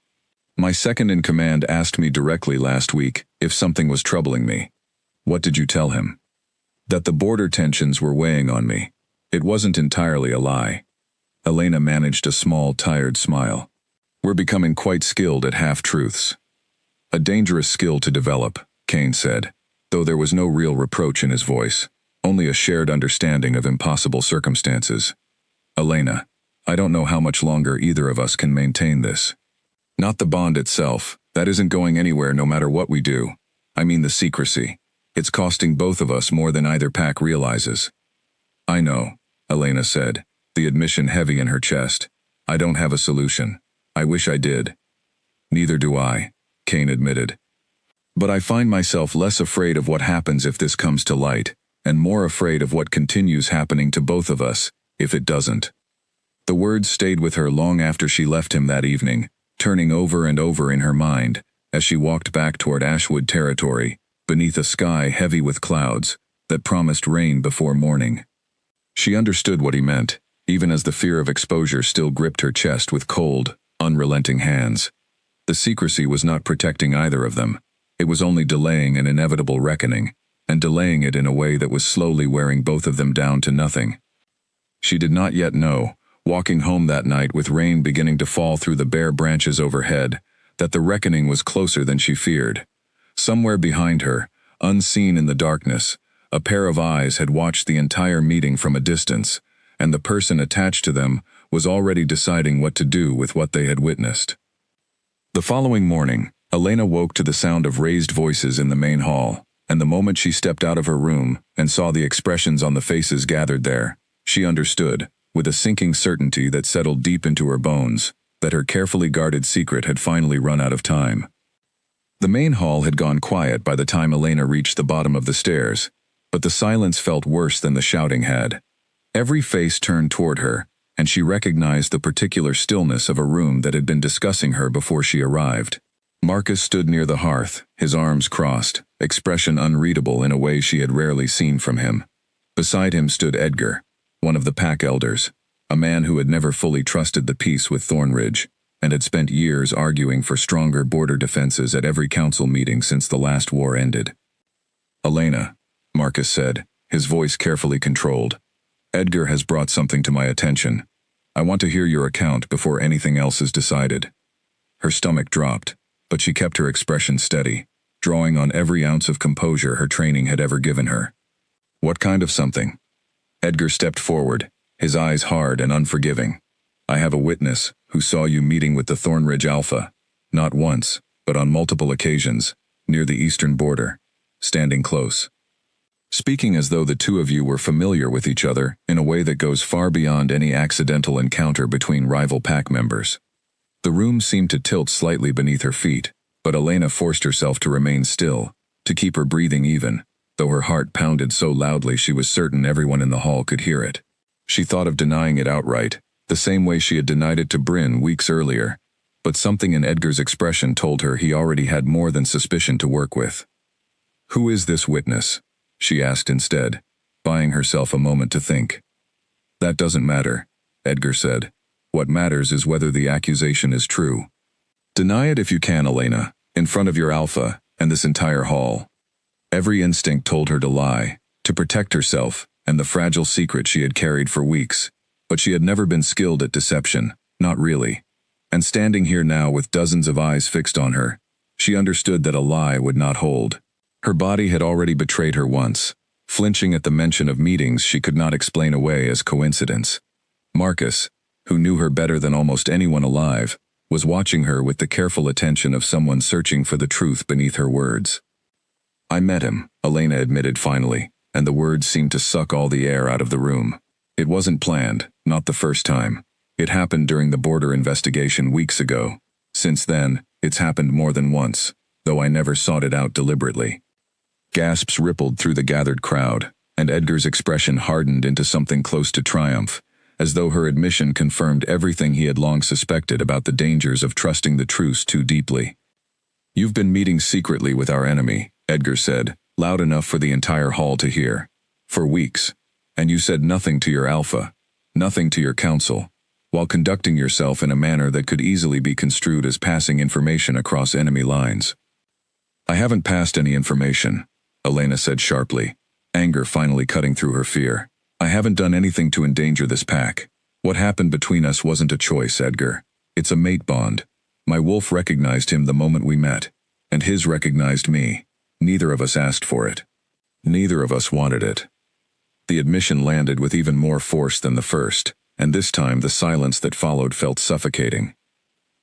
My second-in-command asked me directly last week if something was troubling me." "What did you tell him?" "That the border tensions were weighing on me. It wasn't entirely a lie." Elena managed a small, tired smile. "We're becoming quite skilled at half-truths." "A dangerous skill to develop," Kane said, though there was no real reproach in his voice, only a shared understanding of impossible circumstances. "Elena, I don't know how much longer either of us can maintain this. Not the bond itself, that isn't going anywhere no matter what we do. I mean the secrecy. It's costing both of us more than either pack realizes." "I know," Elena said, the admission heavy in her chest. "I don't have a solution. I wish I did." "Neither do I," Kane admitted. "But I find myself less afraid of what happens if this comes to light, and more afraid of what continues happening to both of us, if it doesn't." The words stayed with her long after she left him that evening, turning over and over in her mind, as she walked back toward Ashwood territory, beneath a sky heavy with clouds, that promised rain before morning. She understood what he meant, even as the fear of exposure still gripped her chest with cold, unrelenting hands. The secrecy was not protecting either of them. It was only delaying an inevitable reckoning, and delaying it in a way that was slowly wearing both of them down to nothing. She did not yet know, walking home that night with rain beginning to fall through the bare branches overhead, that the reckoning was closer than she feared. Somewhere behind her, unseen in the darkness, a pair of eyes had watched the entire meeting from a distance, and the person attached to them was already deciding what to do with what they had witnessed. The following morning, Elena woke to the sound of raised voices in the main hall, and the moment she stepped out of her room and saw the expressions on the faces gathered there, she understood, with a sinking certainty that settled deep into her bones, that her carefully guarded secret had finally run out of time. The main hall had gone quiet by the time Elena reached the bottom of the stairs, but the silence felt worse than the shouting had. Every face turned toward her, and she recognized the particular stillness of a room that had been discussing her before she arrived. Marcus stood near the hearth, his arms crossed, expression unreadable in a way she had rarely seen from him. Beside him stood Edgar, one of the pack elders, a man who had never fully trusted the peace with Thornridge, and had spent years arguing for stronger border defenses at every council meeting since the last war ended. "Elena," Marcus said, his voice carefully controlled, "Edgar has brought something to my attention. I want to hear your account before anything else is decided." Her stomach dropped, but she kept her expression steady, drawing on every ounce of composure her training had ever given her. What kind of something? Edgar stepped forward, his eyes hard and unforgiving. I have a witness who saw you meeting with the Thornridge Alpha, not once, but on multiple occasions, near the eastern border, standing close. Speaking as though the two of you were familiar with each other in a way that goes far beyond any accidental encounter between rival pack members. The room seemed to tilt slightly beneath her feet, but Elena forced herself to remain still, to keep her breathing even, though her heart pounded so loudly she was certain everyone in the hall could hear it. She thought of denying it outright, the same way she had denied it to Bryn weeks earlier, but something in Edgar's expression told her he already had more than suspicion to work with. Who is this witness? She asked instead, buying herself a moment to think. That doesn't matter, Edgar said. What matters is whether the accusation is true. Deny it if you can, Elena, in front of your Alpha and this entire hall. Every instinct told her to lie, to protect herself and the fragile secret she had carried for weeks, but she had never been skilled at deception, not really. And standing here now with dozens of eyes fixed on her, she understood that a lie would not hold. Her body had already betrayed her once, flinching at the mention of meetings she could not explain away as coincidence. Marcus, who knew her better than almost anyone alive, was watching her with the careful attention of someone searching for the truth beneath her words. I met him, Elena admitted finally, and the words seemed to suck all the air out of the room. It wasn't planned, not the first time. It happened during the border investigation weeks ago. Since then, it's happened more than once, though I never sought it out deliberately. Gasps rippled through the gathered crowd, and Edgar's expression hardened into something close to triumph, as though her admission confirmed everything he had long suspected about the dangers of trusting the truce too deeply. You've been meeting secretly with our enemy, Edgar said, loud enough for the entire hall to hear. For weeks. And you said nothing to your Alpha, nothing to your council, while conducting yourself in a manner that could easily be construed as passing information across enemy lines. I haven't passed any information, Elena said sharply, anger finally cutting through her fear. I haven't done anything to endanger this pack. What happened between us wasn't a choice, Edgar. It's a mate bond. My wolf recognized him the moment we met, and his recognized me. Neither of us asked for it. Neither of us wanted it. The admission landed with even more force than the first, and this time the silence that followed felt suffocating.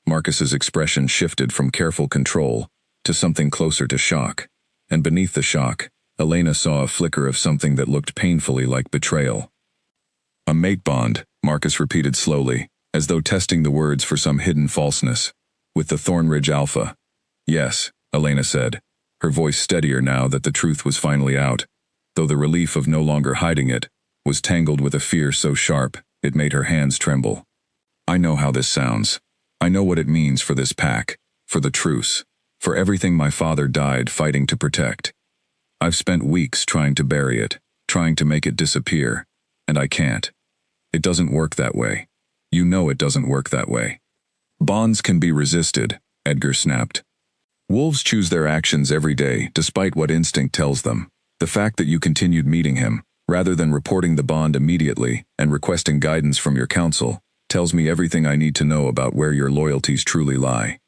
Marcus's expression shifted from careful control to something closer to shock, and beneath the shock, Elena saw a flicker of something that looked painfully like betrayal. A mate bond, Marcus repeated slowly, as though testing the words for some hidden falseness. With the Thornridge Alpha. Yes, Elena said, her voice steadier now that the truth was finally out, though the relief of no longer hiding it was tangled with a fear so sharp it made her hands tremble. I know how this sounds. I know what it means for this pack, for the truce, for everything my father died fighting to protect. I've spent weeks trying to bury it, trying to make it disappear, and I can't. It doesn't work that way. You know it doesn't work that way. Bonds can be resisted, Edgar snapped. Wolves choose their actions every day, despite what instinct tells them. The fact that you continued meeting him, rather than reporting the bond immediately and requesting guidance from your council, tells me everything I need to know about where your loyalties truly lie.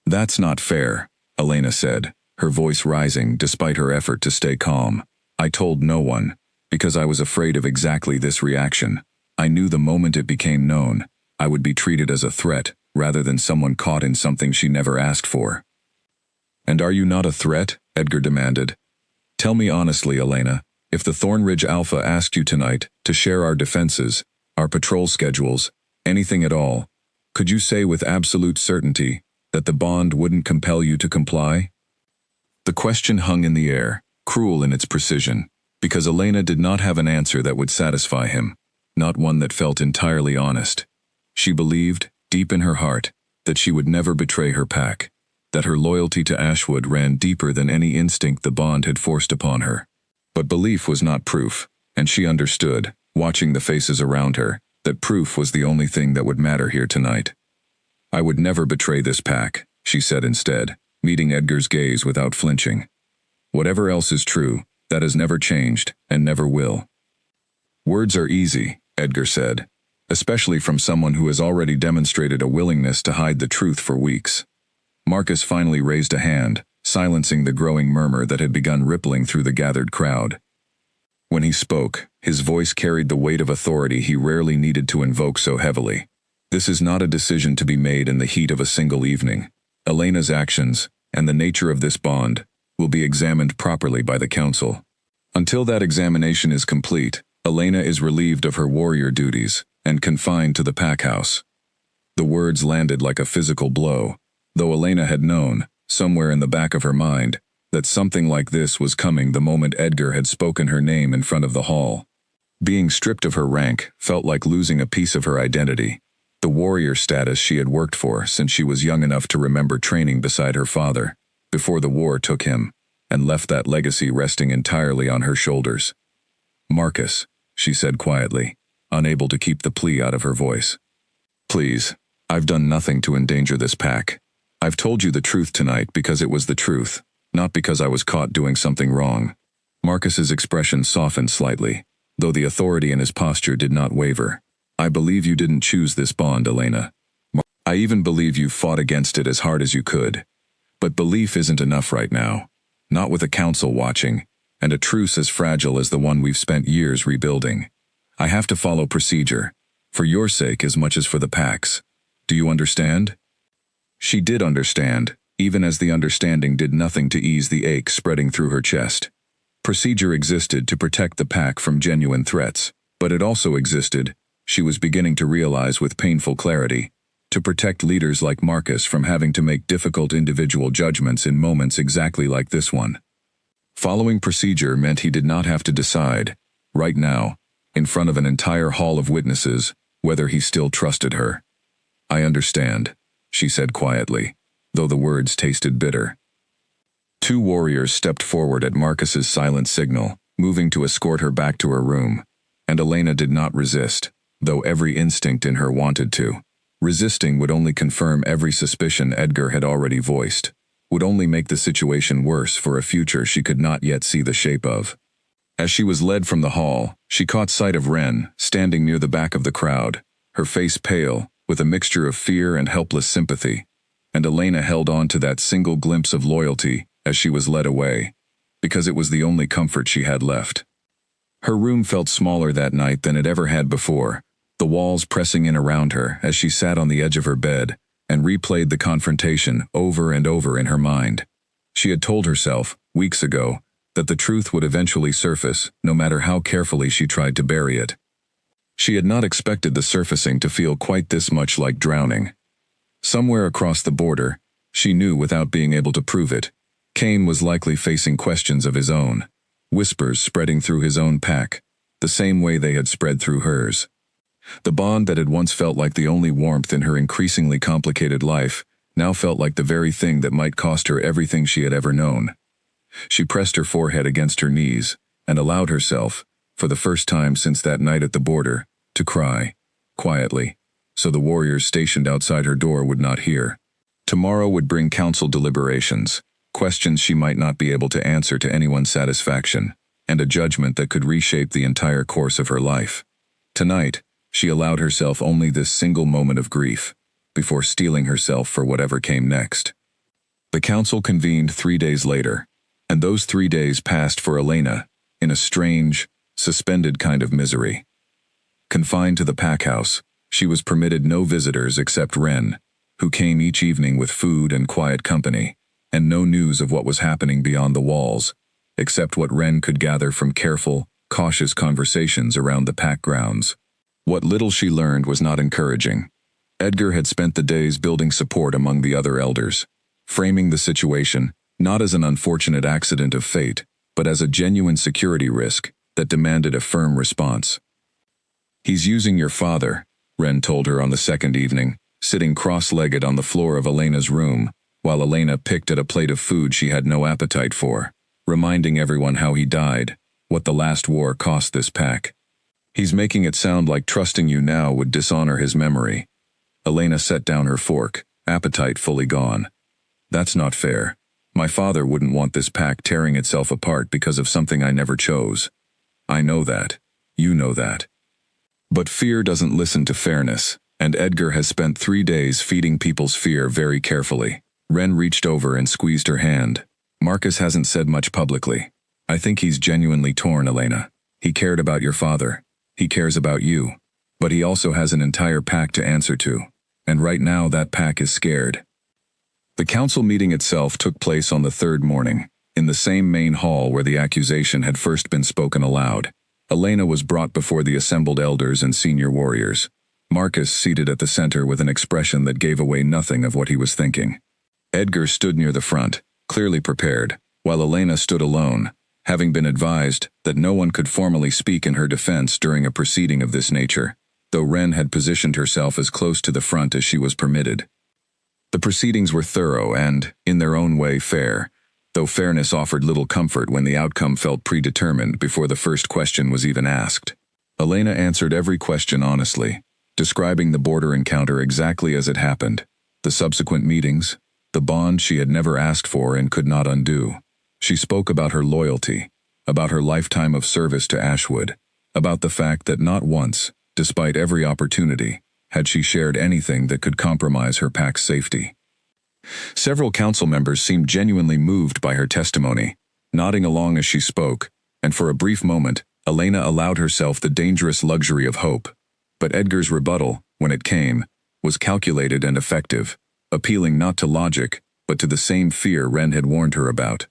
That's not fair, Elena said, her voice rising despite her effort to stay calm. I told no one, because I was afraid of exactly this reaction. I knew the moment it became known, I would be treated as a threat rather than someone caught in something she never asked for. And are you not a threat? Edgar demanded. Tell me honestly, Elena, if the Thornridge Alpha asked you tonight to share our defenses, our patrol schedules, anything at all, could you say with absolute certainty that the bond wouldn't compel you to comply? The question hung in the air, cruel in its precision, because Elena did not have an answer that would satisfy him, not one that felt entirely honest. She believed, deep in her heart, that she would never betray her pack, that her loyalty to Ashwood ran deeper than any instinct the bond had forced upon her. But belief was not proof, and she understood, watching the faces around her, that proof was the only thing that would matter here tonight. I would never betray this pack, she said instead, meeting Edgar's gaze without flinching. Whatever else is true, that has never changed, and never will. Words are easy, Edgar said, especially from someone who has already demonstrated a willingness to hide the truth for weeks. Marcus finally raised a hand, silencing the growing murmur that had begun rippling through the gathered crowd. When he spoke, his voice carried the weight of authority he rarely needed to invoke so heavily. This is not a decision to be made in the heat of a single evening. Elena's actions, and the nature of this bond, will be examined properly by the council. Until that examination is complete, Elena is relieved of her warrior duties and confined to the pack house. The words landed like a physical blow, though Elena had known, somewhere in the back of her mind, that something like this was coming the moment Edgar had spoken her name in front of the hall. Being stripped of her rank felt like losing a piece of her identity, the warrior status she had worked for since she was young enough to remember training beside her father, before the war took him, and left that legacy resting entirely on her shoulders. "Marcus," she said quietly, unable to keep the plea out of her voice. "Please, I've done nothing to endanger this pack. I've told you the truth tonight because it was the truth, not because I was caught doing something wrong." Marcus's expression softened slightly, though the authority in his posture did not waver. "I believe you didn't choose this bond, Elena. I even believe you fought against it as hard as you could. But belief isn't enough right now. Not with a council watching, and a truce as fragile as the one we've spent years rebuilding. I have to follow procedure, for your sake as much as for the pack's. Do you understand?" She did understand, even as the understanding did nothing to ease the ache spreading through her chest. Procedure existed to protect the pack from genuine threats, but it also existed, she was beginning to realize with painful clarity, to protect leaders like Marcus from having to make difficult individual judgments in moments exactly like this one. Following procedure meant he did not have to decide, right now, in front of an entire hall of witnesses, whether he still trusted her. "I understand," she said quietly, though the words tasted bitter. Two warriors stepped forward at Marcus's silent signal, moving to escort her back to her room, and Elena did not resist, though every instinct in her wanted to. Resisting would only confirm every suspicion Edgar had already voiced, would only make the situation worse for a future she could not yet see the shape of. As she was led from the hall, she caught sight of Ren, standing near the back of the crowd, her face pale, with a mixture of fear and helpless sympathy, and Elena held on to that single glimpse of loyalty as she was led away, because it was the only comfort she had left. Her room felt smaller that night than it ever had before, the walls pressing in around her as she sat on the edge of her bed and replayed the confrontation over and over in her mind. She had told herself, weeks ago, that the truth would eventually surface, no matter how carefully she tried to bury it. She had not expected the surfacing to feel quite this much like drowning. Somewhere across the border, she knew without being able to prove it, Cain was likely facing questions of his own, whispers spreading through his own pack, the same way they had spread through hers. The bond that had once felt like the only warmth in her increasingly complicated life now felt like the very thing that might cost her everything she had ever known. She pressed her forehead against her knees and allowed herself, for the first time since that night at the border, to cry, quietly, so the warriors stationed outside her door would not hear. Tomorrow would bring council deliberations, questions she might not be able to answer to anyone's satisfaction, and a judgment that could reshape the entire course of her life. Tonight, she allowed herself only this single moment of grief, before steeling herself for whatever came next. The council convened 3 days later, and those 3 days passed for Elena in a strange, suspended kind of misery. Confined to the pack house, she was permitted no visitors except Ren, who came each evening with food and quiet company, and no news of what was happening beyond the walls, except what Ren could gather from careful, cautious conversations around the pack grounds. What little she learned was not encouraging. Edgar had spent the days building support among the other elders, framing the situation not as an unfortunate accident of fate, but as a genuine security risk that demanded a firm response. "He's using your father," Ren told her on the second evening, sitting cross-legged on the floor of Elena's room, while Elena picked at a plate of food she had no appetite for, reminding everyone how he died, what the last war cost this pack. "He's making it sound like trusting you now would dishonor his memory." Elena set down her fork, appetite fully gone. "That's not fair. My father wouldn't want this pack tearing itself apart because of something I never chose. I know that. You know that." But fear doesn't listen to fairness, and Edgar has spent 3 days feeding people's fear very carefully. Ren reached over and squeezed her hand. Marcus hasn't said much publicly. I think he's genuinely torn, Elena. He cared about your father. He cares about you. But he also has an entire pack to answer to. And right now that pack is scared. The council meeting itself took place on the third morning, in the same main hall where the accusation had first been spoken aloud. Elena was brought before the assembled elders and senior warriors. Marcus seated at the center with an expression that gave away nothing of what he was thinking. Edgar stood near the front, clearly prepared, while Elena stood alone, having been advised that no one could formally speak in her defense during a proceeding of this nature, though Ren had positioned herself as close to the front as she was permitted. The proceedings were thorough and, in their own way, fair, though fairness offered little comfort when the outcome felt predetermined before the first question was even asked. Elena answered every question honestly, describing the border encounter exactly as it happened, the subsequent meetings, the bond she had never asked for and could not undo. She spoke about her loyalty, about her lifetime of service to Ashwood, about the fact that not once, despite every opportunity, had she shared anything that could compromise her pack's safety. Several council members seemed genuinely moved by her testimony, nodding along as she spoke, and for a brief moment, Elena allowed herself the dangerous luxury of hope. But Edgar's rebuttal, when it came, was calculated and effective, appealing not to logic, but to the same fear Ren had warned her about.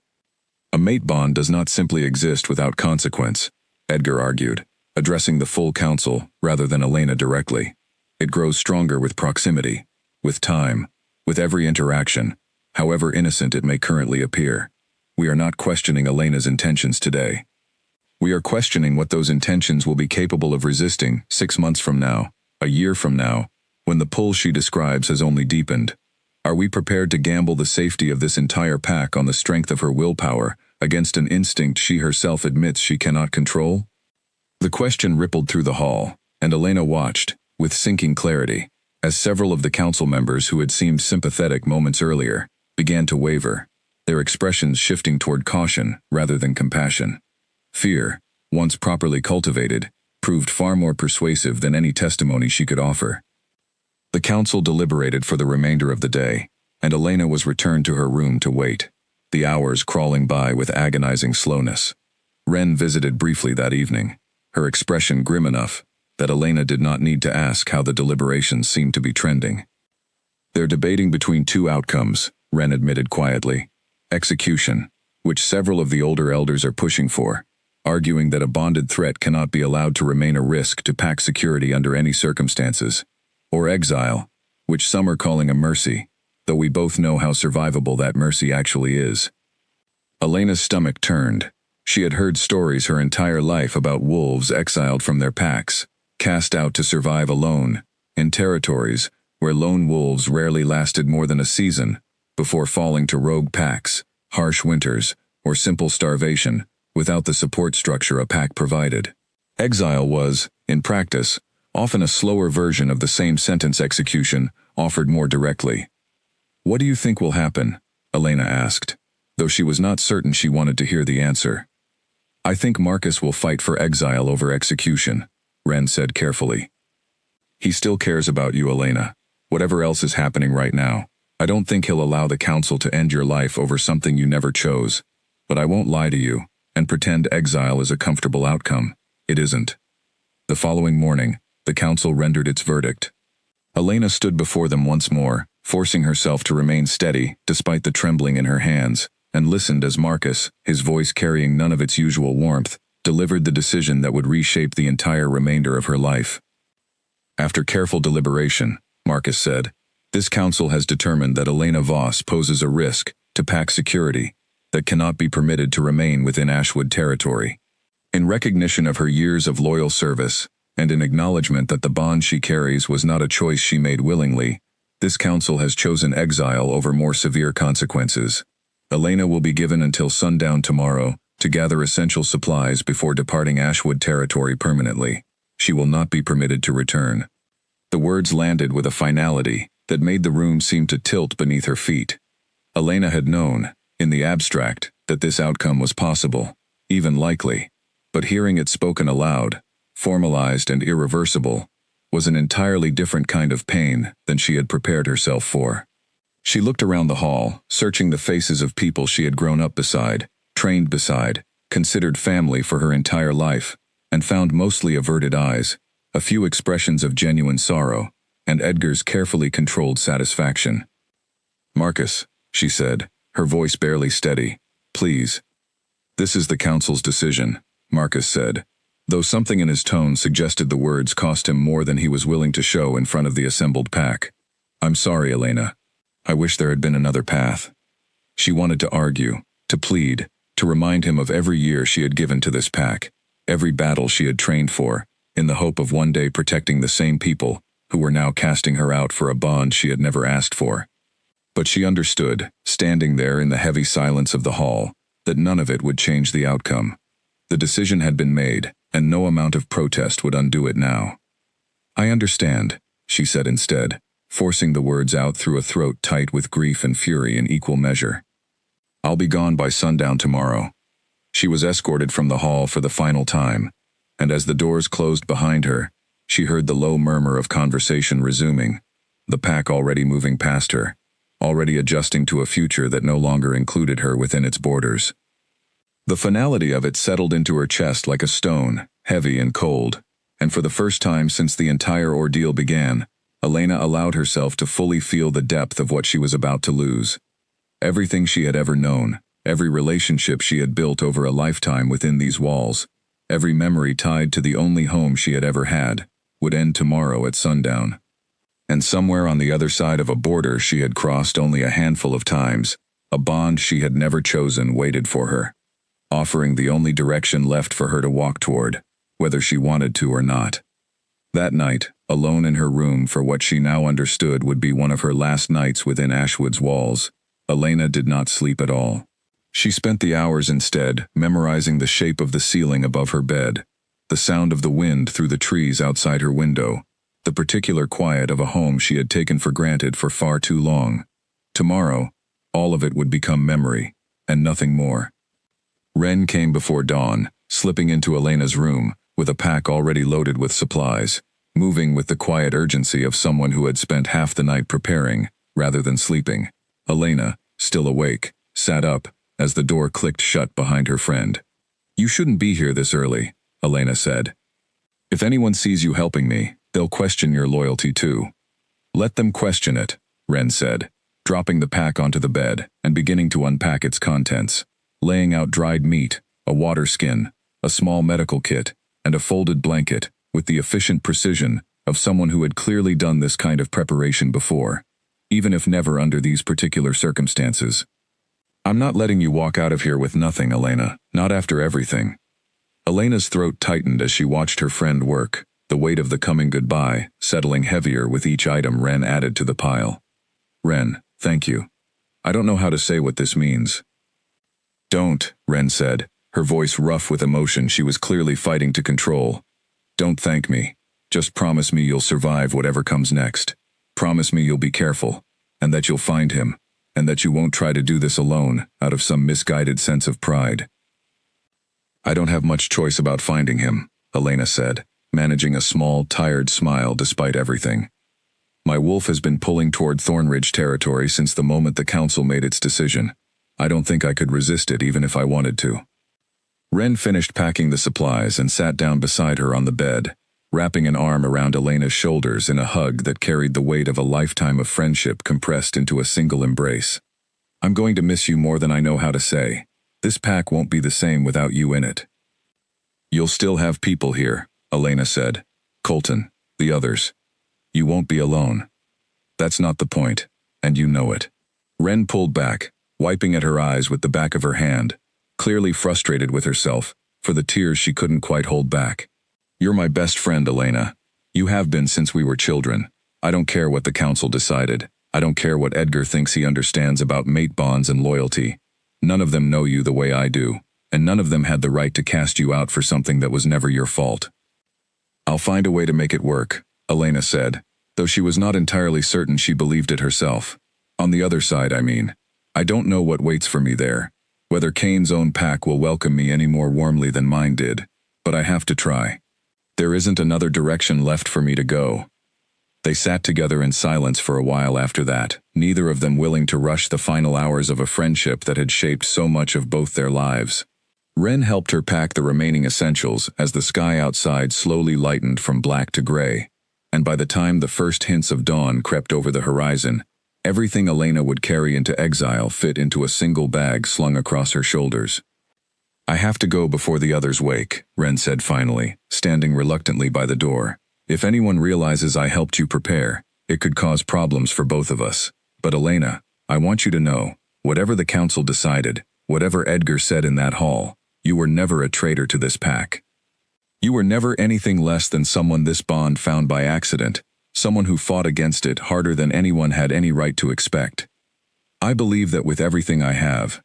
A mate bond does not simply exist without consequence, Edgar argued, addressing the full council rather than Elena directly. It grows stronger with proximity, with time, with every interaction, however innocent it may currently appear. We are not questioning Elena's intentions today. We are questioning what those intentions will be capable of resisting 6 months from now, a year from now, when the pull she describes has only deepened. Are we prepared to gamble the safety of this entire pack on the strength of her willpower against an instinct she herself admits she cannot control? The question rippled through the hall, and Elena watched, with sinking clarity, as several of the council members who had seemed sympathetic moments earlier began to waver, their expressions shifting toward caution rather than compassion. Fear, once properly cultivated, proved far more persuasive than any testimony she could offer. The council deliberated for the remainder of the day, and Elena was returned to her room to wait, the hours crawling by with agonizing slowness. Ren visited briefly that evening, her expression grim enough that Elena did not need to ask how the deliberations seemed to be trending. They're debating between two outcomes, Ren admitted quietly. Execution, which several of the older elders are pushing for, arguing that a bonded threat cannot be allowed to remain a risk to pack security under any circumstances, or exile, which some are calling a mercy, though we both know how survivable that mercy actually is. Elena's stomach turned. She had heard stories her entire life about wolves exiled from their packs, cast out to survive alone, in territories where lone wolves rarely lasted more than a season, before falling to rogue packs, harsh winters, or simple starvation, without the support structure a pack provided. Exile was, in practice, often a slower version of the same sentence execution, offered more directly. What do you think will happen? Elena asked, though she was not certain she wanted to hear the answer. I think Marcus will fight for exile over execution, Ren said carefully. He still cares about you, Elena. Whatever else is happening right now, I don't think he'll allow the council to end your life over something you never chose. But I won't lie to you and pretend exile is a comfortable outcome. It isn't. The following morning, the council rendered its verdict. Elena stood before them once more, forcing herself to remain steady despite the trembling in her hands, and listened as Marcus, his voice carrying none of its usual warmth, delivered the decision that would reshape the entire remainder of her life. After careful deliberation, Marcus said, this council has determined that Elena Voss poses a risk to pack security that cannot be permitted to remain within Ashwood territory. In recognition of her years of loyal service, and in acknowledgement that the bond she carries was not a choice she made willingly, this council has chosen exile over more severe consequences. Elena will be given until sundown tomorrow to gather essential supplies before departing Ashwood territory permanently. She will not be permitted to return. The words landed with a finality that made the room seem to tilt beneath her feet. Elena had known, in the abstract, that this outcome was possible, even likely, but hearing it spoken aloud, formalized and irreversible, was an entirely different kind of pain than she had prepared herself for. She looked around the hall, searching the faces of people she had grown up beside, trained beside, considered family for her entire life, and found mostly averted eyes, a few expressions of genuine sorrow, and Edgar's carefully controlled satisfaction. "Marcus," she said, her voice barely steady, "please." "This is the council's decision," Marcus said, though something in his tone suggested the words cost him more than he was willing to show in front of the assembled pack. "I'm sorry, Elena. I wish there had been another path." She wanted to argue, to plead, to remind him of every year she had given to this pack, every battle she had trained for, in the hope of one day protecting the same people who were now casting her out for a bond she had never asked for. But she understood, standing there in the heavy silence of the hall, that none of it would change the outcome. The decision had been made, and no amount of protest would undo it now. "I understand," she said instead, forcing the words out through a throat tight with grief and fury in equal measure. "I'll be gone by sundown tomorrow." She was escorted from the hall for the final time, and as the doors closed behind her, she heard the low murmur of conversation resuming, the pack already moving past her, already adjusting to a future that no longer included her within its borders. The finality of it settled into her chest like a stone, heavy and cold, and for the first time since the entire ordeal began, Elena allowed herself to fully feel the depth of what she was about to lose. Everything she had ever known, every relationship she had built over a lifetime within these walls, every memory tied to the only home she had ever had, would end tomorrow at sundown. And somewhere on the other side of a border she had crossed only a handful of times, a bond she had never chosen waited for her, offering the only direction left for her to walk toward, whether she wanted to or not. That night, alone in her room for what she now understood would be one of her last nights within Ashwood's walls, Elena did not sleep at all. She spent the hours instead memorizing the shape of the ceiling above her bed, the sound of the wind through the trees outside her window, the particular quiet of a home she had taken for granted for far too long. Tomorrow, all of it would become memory, and nothing more. Ren came before dawn, slipping into Elena's room, with a pack already loaded with supplies, moving with the quiet urgency of someone who had spent half the night preparing, rather than sleeping. Elena, still awake, sat up, as the door clicked shut behind her friend. "You shouldn't be here this early," Elena said. "If anyone sees you helping me, they'll question your loyalty too." "Let them question it," Ren said, dropping the pack onto the bed and beginning to unpack its contents, laying out dried meat, a water skin, a small medical kit, and a folded blanket, with the efficient precision of someone who had clearly done this kind of preparation before, even if never under these particular circumstances. "I'm not letting you walk out of here with nothing, Elena, not after everything." Elena's throat tightened as she watched her friend work, the weight of the coming goodbye settling heavier with each item Ren added to the pile. "Ren, thank you. I don't know how to say what this means." "Don't," Ren said, her voice rough with emotion she was clearly fighting to control. "Don't thank me. Just promise me you'll survive whatever comes next. Promise me you'll be careful, and that you'll find him, and that you won't try to do this alone out of some misguided sense of pride." "I don't have much choice about finding him," Elena said, managing a small, tired smile despite everything. "My wolf has been pulling toward Thornridge territory since the moment the council made its decision. I don't think I could resist it even if I wanted to." Ren finished packing the supplies and sat down beside her on the bed, wrapping an arm around Elena's shoulders in a hug that carried the weight of a lifetime of friendship compressed into a single embrace. "I'm going to miss you more than I know how to say. This pack won't be the same without you in it." "You'll still have people here," Elena said. "Colton, the others. You won't be alone. That's not the point, and you know it." Ren pulled back, wiping at her eyes with the back of her hand, clearly frustrated with herself for the tears she couldn't quite hold back. "You're my best friend, Elena. You have been since we were children. I don't care what the council decided. I don't care what Edgar thinks he understands about mate bonds and loyalty. None of them know you the way I do, and none of them had the right to cast you out for something that was never your fault." "I'll find a way to make it work," Elena said, though she was not entirely certain she believed it herself. "On the other side, I mean. I don't know what waits for me there, whether Kane's own pack will welcome me any more warmly than mine did, but I have to try." There isn't another direction left for me to go. They sat together in silence for a while after that, neither of them willing to rush the final hours of a friendship that had shaped so much of both their lives. Ren helped her pack the remaining essentials as the sky outside slowly lightened from black to gray, and by the time the first hints of dawn crept over the horizon, everything Elena would carry into exile fit into a single bag slung across her shoulders. I have to go before the others wake, Ren said finally, standing reluctantly by the door. If anyone realizes I helped you prepare, it could cause problems for both of us. But Elena, I want you to know, whatever the council decided, whatever Edgar said in that hall, you were never a traitor to this pack. You were never anything less than someone this bond found by accident, someone who fought against it harder than anyone had any right to expect. I believe that with everything I have.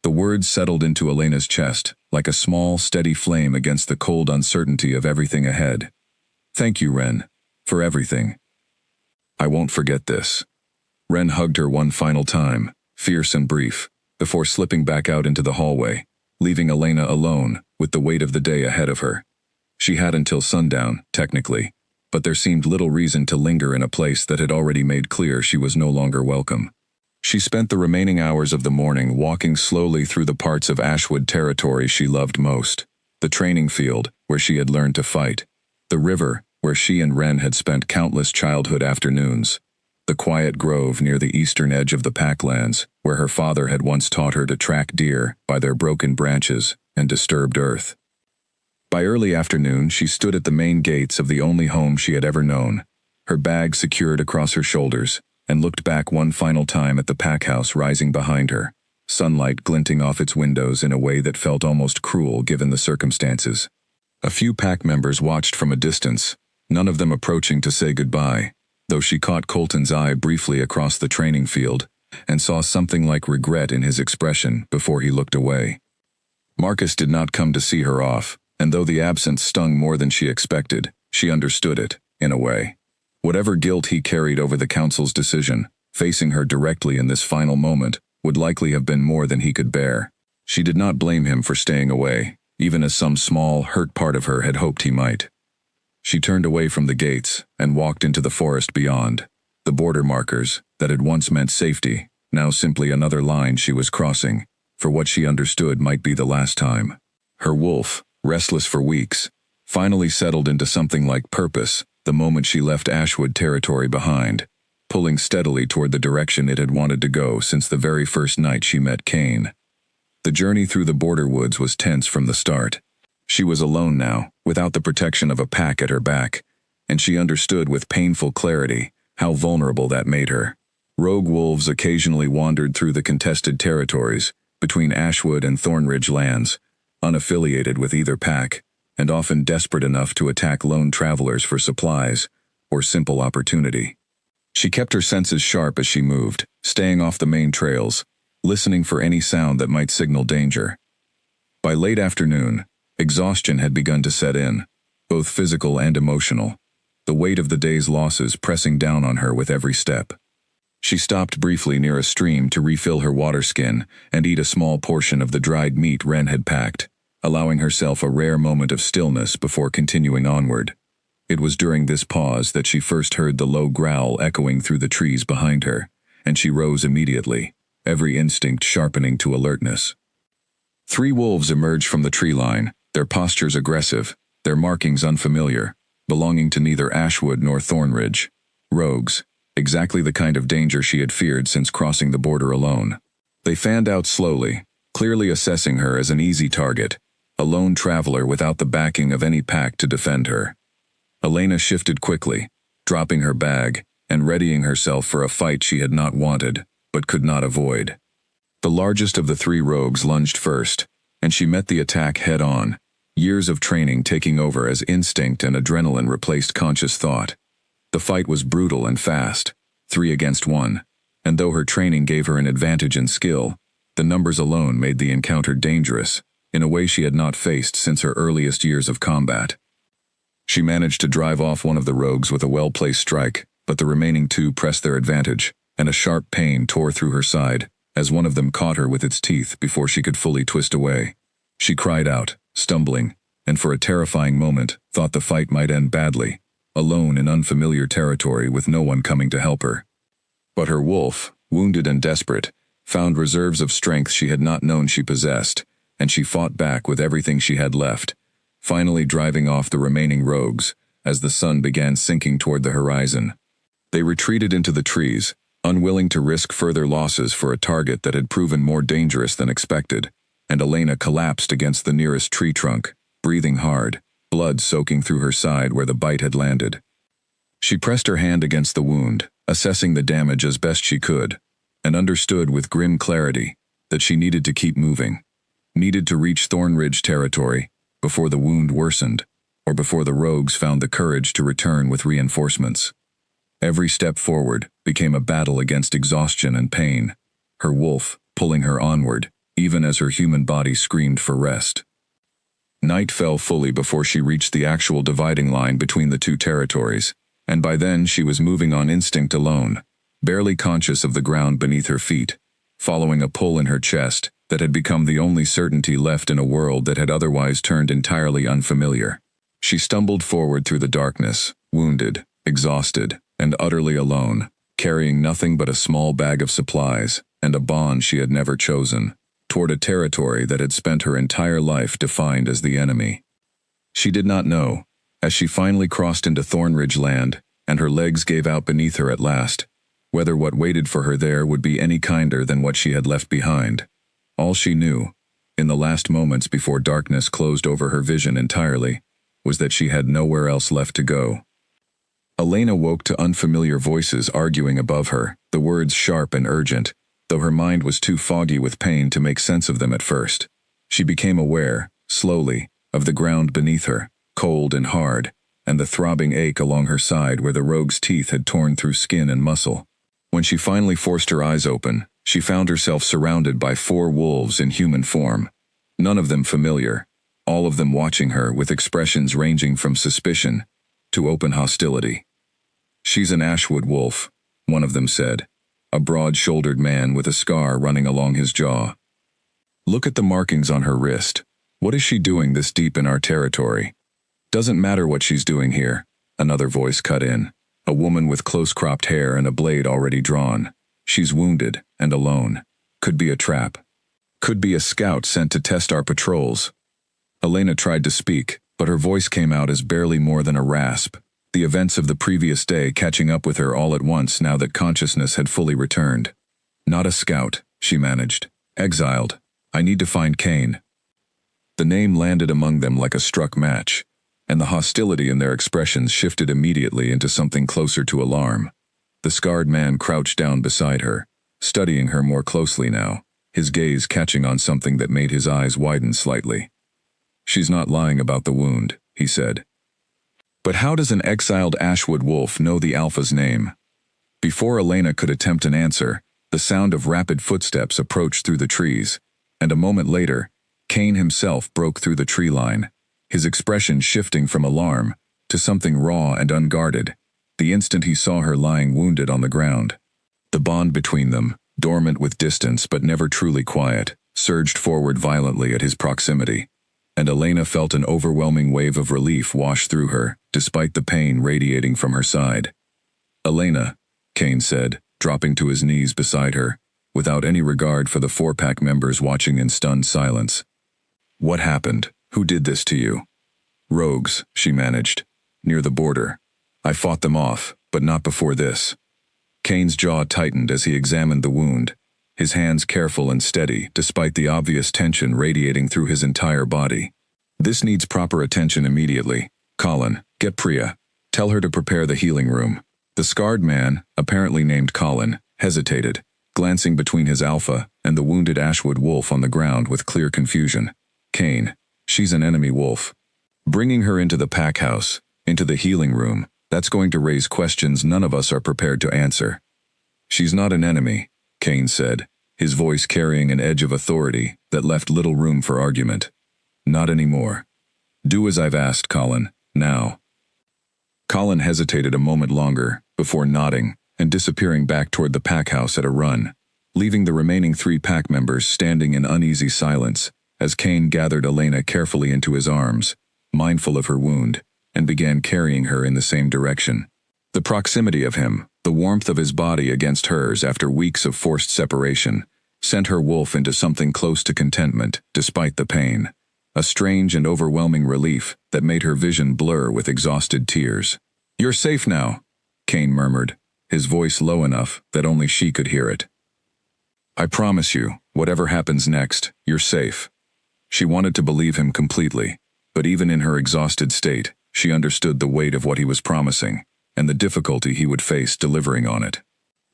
The words settled into Elena's chest, like a small, steady flame against the cold uncertainty of everything ahead. Thank you, Ren, for everything. I won't forget this. Ren hugged her one final time, fierce and brief, before slipping back out into the hallway, leaving Elena alone with the weight of the day ahead of her. She had until sundown, technically, but there seemed little reason to linger in a place that had already made clear she was no longer welcome. She spent the remaining hours of the morning walking slowly through the parts of Ashwood territory she loved most, the training field, where she had learned to fight, the river, where she and Ren had spent countless childhood afternoons, the quiet grove near the eastern edge of the Packlands, where her father had once taught her to track deer by their broken branches and disturbed earth. By early afternoon, she stood at the main gates of the only home she had ever known, her bag secured across her shoulders, and looked back one final time at the pack house rising behind her, sunlight glinting off its windows in a way that felt almost cruel given the circumstances. A few pack members watched from a distance, none of them approaching to say goodbye, though she caught Colton's eye briefly across the training field and saw something like regret in his expression before he looked away. Marcus did not come to see her off, and though the absence stung more than she expected, she understood it, in a way. Whatever guilt he carried over the council's decision, facing her directly in this final moment would likely have been more than he could bear. She did not blame him for staying away, even as some small, hurt part of her had hoped he might. She turned away from the gates and walked into the forest beyond, the border markers that had once meant safety, now simply another line she was crossing, for what she understood might be the last time. Her wolf, restless for weeks, finally settled into something like purpose the moment she left Ashwood territory behind, pulling steadily toward the direction it had wanted to go since the very first night she met Kane. The journey through the border woods was tense from the start. She was alone now, without the protection of a pack at her back, and she understood with painful clarity how vulnerable that made her. Rogue wolves occasionally wandered through the contested territories between Ashwood and Thornridge lands, unaffiliated with either pack, and often desperate enough to attack lone travelers for supplies or simple opportunity. She kept her senses sharp as she moved, staying off the main trails, listening for any sound that might signal danger. By late afternoon, exhaustion had begun to set in, both physical and emotional, the weight of the day's losses pressing down on her with every step. She stopped briefly near a stream to refill her water skin and eat a small portion of the dried meat Ren had packed, allowing herself a rare moment of stillness before continuing onward. It was during this pause that she first heard the low growl echoing through the trees behind her, and she rose immediately, every instinct sharpening to alertness. 3 wolves emerged from the tree line, their postures aggressive, their markings unfamiliar, belonging to neither Ashwood nor Thornridge. Rogues, exactly the kind of danger she had feared since crossing the border alone. They fanned out slowly, clearly assessing her as an easy target, a lone traveler without the backing of any pack to defend her. Elena shifted quickly, dropping her bag and readying herself for a fight she had not wanted, but could not avoid. The largest of the 3 rogues lunged first, and she met the attack head-on, years of training taking over as instinct and adrenaline replaced conscious thought. The fight was brutal and fast, 3 against 1, and though her training gave her an advantage in skill, the numbers alone made the encounter dangerous, in a way she had not faced since her earliest years of combat. She managed to drive off one of the rogues with a well-placed strike, but the remaining 2 pressed their advantage, and a sharp pain tore through her side, as one of them caught her with its teeth before she could fully twist away. She cried out, stumbling, and for a terrifying moment thought the fight might end badly, alone in unfamiliar territory with no one coming to help her. But her wolf, wounded and desperate, found reserves of strength she had not known she possessed, and she fought back with everything she had left, finally driving off the remaining rogues as the sun began sinking toward the horizon. They retreated into the trees, unwilling to risk further losses for a target that had proven more dangerous than expected, and Elena collapsed against the nearest tree trunk, breathing hard, blood soaking through her side where the bite had landed. She pressed her hand against the wound, assessing the damage as best she could, and understood with grim clarity that she needed to keep moving, needed to reach Thornridge territory before the wound worsened, or before the rogues found the courage to return with reinforcements. Every step forward became a battle against exhaustion and pain, her wolf pulling her onward, even as her human body screamed for rest. Night fell fully before she reached the actual dividing line between the two territories, and by then she was moving on instinct alone, barely conscious of the ground beneath her feet, following a pull in her chest that had become the only certainty left in a world that had otherwise turned entirely unfamiliar. She stumbled forward through the darkness, wounded, exhausted, and utterly alone, carrying nothing but a small bag of supplies and a bond she had never chosen, toward a territory that had spent her entire life defined as the enemy. She did not know, as she finally crossed into Thornridge land and her legs gave out beneath her at last, whether what waited for her there would be any kinder than what she had left behind. All she knew, in the last moments before darkness closed over her vision entirely, was that she had nowhere else left to go. Elena woke to unfamiliar voices arguing above her, the words sharp and urgent, though her mind was too foggy with pain to make sense of them at first. She became aware, slowly, of the ground beneath her, cold and hard, and the throbbing ache along her side where the rogue's teeth had torn through skin and muscle. When she finally forced her eyes open, she found herself surrounded by 4 wolves in human form, none of them familiar, all of them watching her with expressions ranging from suspicion to open hostility. "She's an Ashwood wolf," one of them said, a broad-shouldered man with a scar running along his jaw. "Look at the markings on her wrist. What is she doing this deep in our territory?" "Doesn't matter what she's doing here," another voice cut in, a woman with close-cropped hair and a blade already drawn. "She's wounded and alone. Could be a trap. Could be a scout sent to test our patrols." Elena tried to speak, but her voice came out as barely more than a rasp, the events of the previous day catching up with her all at once now that consciousness had fully returned. "Not a scout," she managed. "Exiled. I need to find Kane." The name landed among them like a struck match, and the hostility in their expressions shifted immediately into something closer to alarm. The scarred man crouched down beside her, studying her more closely now, his gaze catching on something that made his eyes widen slightly. "She's not lying about the wound," he said. "But how does an exiled Ashwood wolf know the Alpha's name?" Before Elena could attempt an answer, the sound of rapid footsteps approached through the trees, and a moment later, Kane himself broke through the tree line, his expression shifting from alarm to something raw and unguarded, the instant he saw her lying wounded on the ground. The bond between them, dormant with distance but never truly quiet, surged forward violently at his proximity, and Elena felt an overwhelming wave of relief wash through her, despite the pain radiating from her side. "Elena," Kane said, dropping to his knees beside her, without any regard for the 4-pack members watching in stunned silence. "What happened? Who did this to you?" "Rogues," she managed. "Near the border. I fought them off, but not before this." Kane's jaw tightened as he examined the wound, his hands careful and steady despite the obvious tension radiating through his entire body. "This needs proper attention immediately. Colin, get Priya. Tell her to prepare the healing room." The scarred man, apparently named Colin, hesitated, glancing between his alpha and the wounded Ashwood wolf on the ground with clear confusion. "Kane, she's an enemy wolf. Bringing her into the pack house, into the healing room, that's going to raise questions none of us are prepared to answer." "She's not an enemy," Kane said, his voice carrying an edge of authority that left little room for argument. "Not anymore. Do as I've asked, Colin, now." Colin hesitated a moment longer before nodding and disappearing back toward the pack house at a run, leaving the remaining 3 pack members standing in uneasy silence as Kane gathered Elena carefully into his arms, mindful of her wound, and began carrying her in the same direction. The proximity of him, the warmth of his body against hers after weeks of forced separation, sent her wolf into something close to contentment, despite the pain. A strange and overwhelming relief that made her vision blur with exhausted tears. "You're safe now," Kane murmured, his voice low enough that only she could hear it. "I promise you, whatever happens next, you're safe." She wanted to believe him completely, but even in her exhausted state, she understood the weight of what he was promising, and the difficulty he would face delivering on it.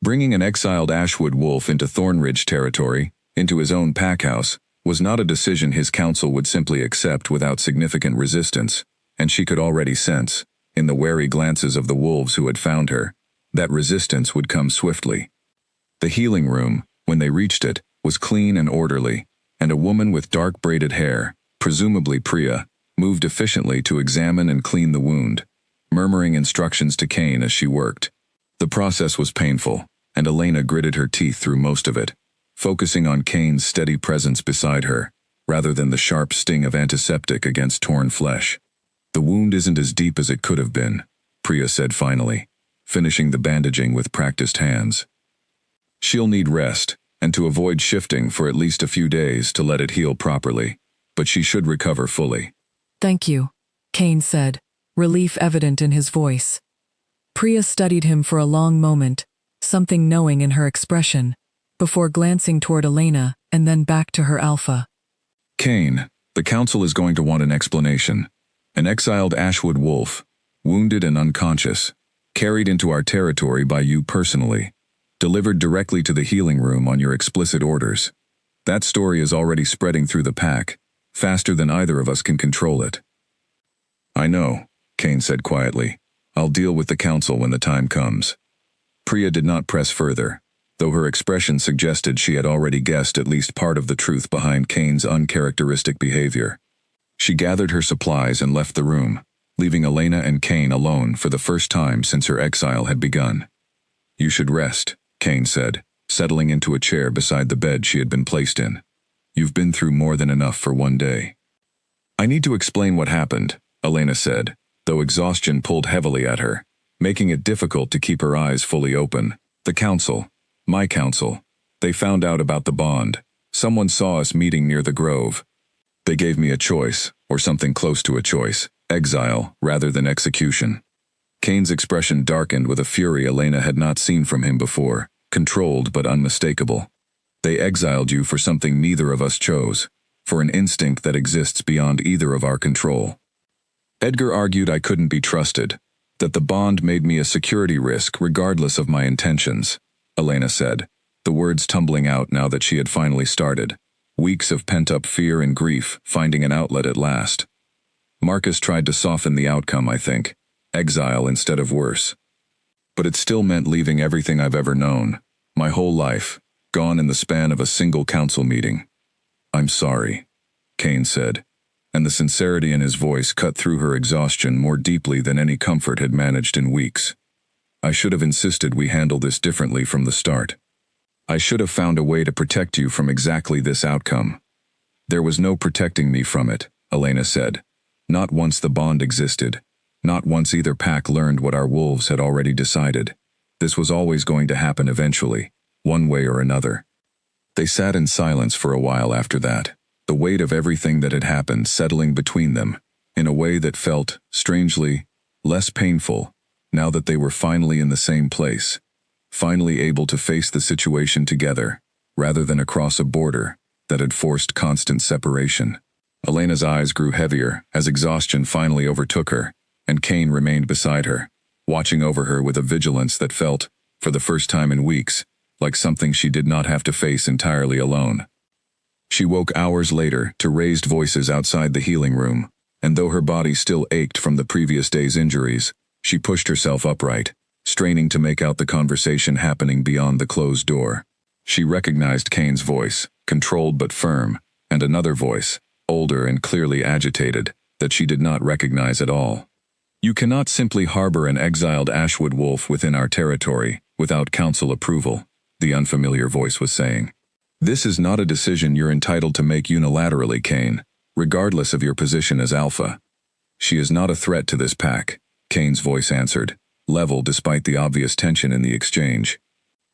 Bringing an exiled Ashwood wolf into Thornridge territory, into his own packhouse, was not a decision his council would simply accept without significant resistance, and she could already sense, in the wary glances of the wolves who had found her, that resistance would come swiftly. The healing room, when they reached it, was clean and orderly, and a woman with dark braided hair, presumably Priya, moved efficiently to examine and clean the wound, murmuring instructions to Kane as she worked. The process was painful, and Elena gritted her teeth through most of it, focusing on Kane's steady presence beside her, rather than the sharp sting of antiseptic against torn flesh. "The wound isn't as deep as it could have been," Priya said finally, finishing the bandaging with practiced hands. "She'll need rest, and to avoid shifting for at least a few days to let it heal properly, but she should recover fully." "Thank you," Kane said, relief evident in his voice. Priya studied him for a long moment, something knowing in her expression, before glancing toward Elena and then back to her Alpha. "Kane, the council is going to want an explanation. An exiled Ashwood wolf, wounded and unconscious, carried into our territory by you personally, delivered directly to the healing room on your explicit orders. That story is already spreading through the pack, faster than either of us can control it." "I know," Kane said quietly. "I'll deal with the council when the time comes." Priya did not press further, though her expression suggested she had already guessed at least part of the truth behind Kane's uncharacteristic behavior. She gathered her supplies and left the room, leaving Elena and Kane alone for the first time since her exile had begun. "You should rest," Kane said, settling into a chair beside the bed she had been placed in. "You've been through more than enough for one day." "I need to explain what happened," Elena said, though exhaustion pulled heavily at her, making it difficult to keep her eyes fully open. "The council, my council, they found out about the bond. Someone saw us meeting near the grove. They gave me a choice, or something close to a choice, exile rather than execution." Kane's expression darkened with a fury Elena had not seen from him before, controlled but unmistakable. "They exiled you for something neither of us chose, for an instinct that exists beyond either of our control. Edgar argued I couldn't be trusted, that the bond made me a security risk regardless of my intentions," Elena said, the words tumbling out now that she had finally started. Weeks of pent-up fear and grief finding an outlet at last. "Marcus tried to soften the outcome, I think. Exile instead of worse. But it still meant leaving everything I've ever known, my whole life, gone in the span of a single council meeting. I'm sorry," Kane said, and the sincerity in his voice cut through her exhaustion more deeply than any comfort had managed in weeks. "I should have insisted we handle this differently from the start. I should have found a way to protect you from exactly this outcome." "There was no protecting me from it," Elena said. "Not once the bond existed. Not once either pack learned what our wolves had already decided. This was always going to happen eventually, one way or another." They sat in silence for a while after that, the weight of everything that had happened settling between them, in a way that felt, strangely, less painful, now that they were finally in the same place, finally able to face the situation together, rather than across a border that had forced constant separation. Elena's eyes grew heavier as exhaustion finally overtook her, and Kane remained beside her, watching over her with a vigilance that felt, for the first time in weeks, like something she did not have to face entirely alone. She woke hours later to raised voices outside the healing room, and though her body still ached from the previous day's injuries, she pushed herself upright, straining to make out the conversation happening beyond the closed door. She recognized Kane's voice, controlled but firm, and another voice, older and clearly agitated, that she did not recognize at all. "You cannot simply harbor an exiled Ashwood wolf within our territory without council approval," the unfamiliar voice was saying. "This is not a decision you're entitled to make unilaterally, Kane, regardless of your position as Alpha." She is not a threat to this pack, Kane's voice answered, level despite the obvious tension in the exchange.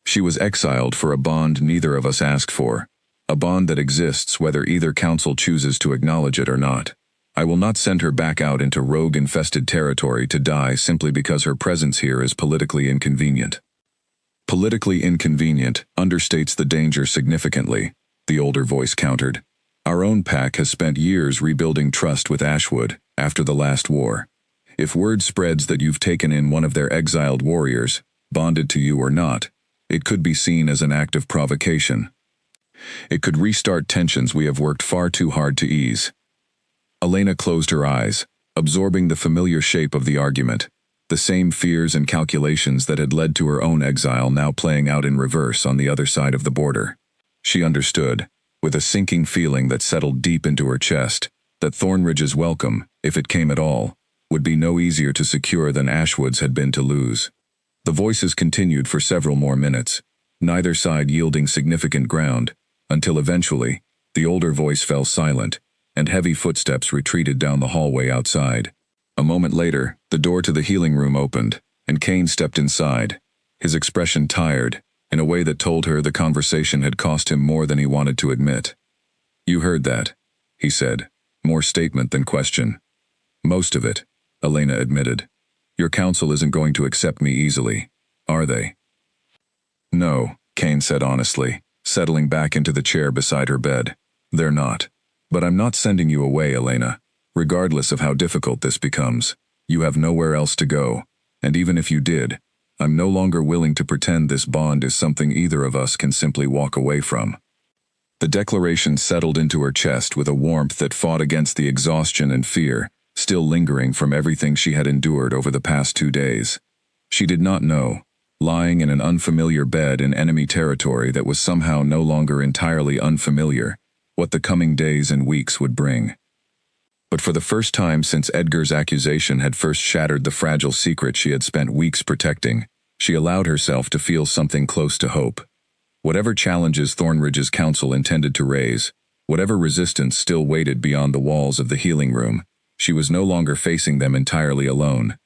She was exiled for a bond neither of us asked for, a bond that exists whether either council chooses to acknowledge it or not. I will not send her back out into rogue-infested territory to die simply because her presence here is politically inconvenient. Politically inconvenient understates the danger significantly, the older voice countered. Our own pack has spent years rebuilding trust with Ashwood after the last war. If word spreads that you've taken in one of their exiled warriors, bonded to you or not, it could be seen as an act of provocation. It could restart tensions we have worked far too hard to ease. Elena closed her eyes, absorbing the familiar shape of the argument, the same fears and calculations that had led to her own exile now playing out in reverse on the other side of the border. She understood, with a sinking feeling that settled deep into her chest, that Thornridge's welcome, if it came at all, would be no easier to secure than Ashwood's had been to lose. The voices continued for several more minutes, neither side yielding significant ground, until eventually, the older voice fell silent, and heavy footsteps retreated down the hallway outside. A moment later, the door to the healing room opened, and Kane stepped inside, his expression tired, in a way that told her the conversation had cost him more than he wanted to admit. "You heard that," he said, more statement than question. "Most of it," Elena admitted. "Your council isn't going to accept me easily, are they?" "No," Kane said honestly, settling back into the chair beside her bed. "They're not. But I'm not sending you away, Elena. Regardless of how difficult this becomes, you have nowhere else to go, and even if you did, I'm no longer willing to pretend this bond is something either of us can simply walk away from." The declaration settled into her chest with a warmth that fought against the exhaustion and fear, still lingering from everything she had endured over the past 2 days. She did not know, lying in an unfamiliar bed in enemy territory that was somehow no longer entirely unfamiliar, what the coming days and weeks would bring. But for the first time since Edgar's accusation had first shattered the fragile secret she had spent weeks protecting, she allowed herself to feel something close to hope. Whatever challenges Thornridge's council intended to raise, whatever resistance still waited beyond the walls of the healing room, she was no longer facing them entirely alone.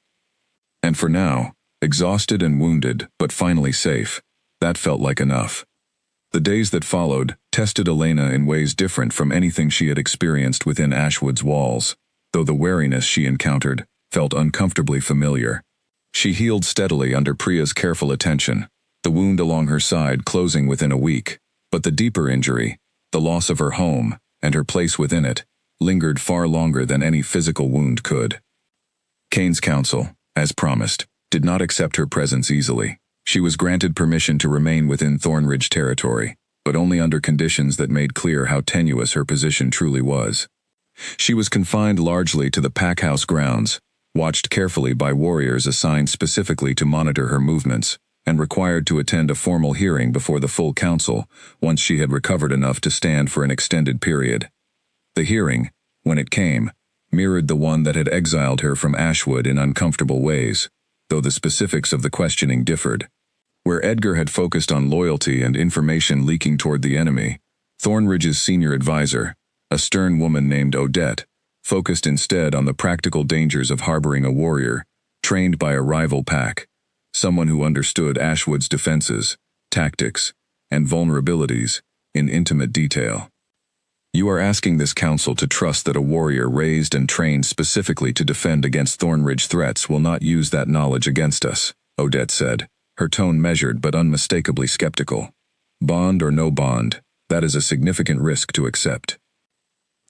And for now, exhausted and wounded, but finally safe, that felt like enough. The days that followed tested Elena in ways different from anything she had experienced within Ashwood's walls, though the wariness she encountered felt uncomfortably familiar. She healed steadily under Priya's careful attention, the wound along her side closing within a week, but the deeper injury, the loss of her home and her place within it, lingered far longer than any physical wound could. Kane's council, as promised, did not accept her presence easily. She was granted permission to remain within Thornridge territory, but only under conditions that made clear how tenuous her position truly was. She was confined largely to the packhouse grounds, watched carefully by warriors assigned specifically to monitor her movements, and required to attend a formal hearing before the full council once she had recovered enough to stand for an extended period. The hearing, when it came, mirrored the one that had exiled her from Ashwood in uncomfortable ways, though the specifics of the questioning differed. Where Edgar had focused on loyalty and information leaking toward the enemy, Thornridge's senior advisor, a stern woman named Odette, focused instead on the practical dangers of harboring a warrior, trained by a rival pack, someone who understood Ashwood's defenses, tactics, and vulnerabilities in intimate detail. "You are asking this council to trust that a warrior raised and trained specifically to defend against Thornridge threats will not use that knowledge against us," Odette said, her tone measured but unmistakably skeptical. "Bond or no bond, that is a significant risk to accept."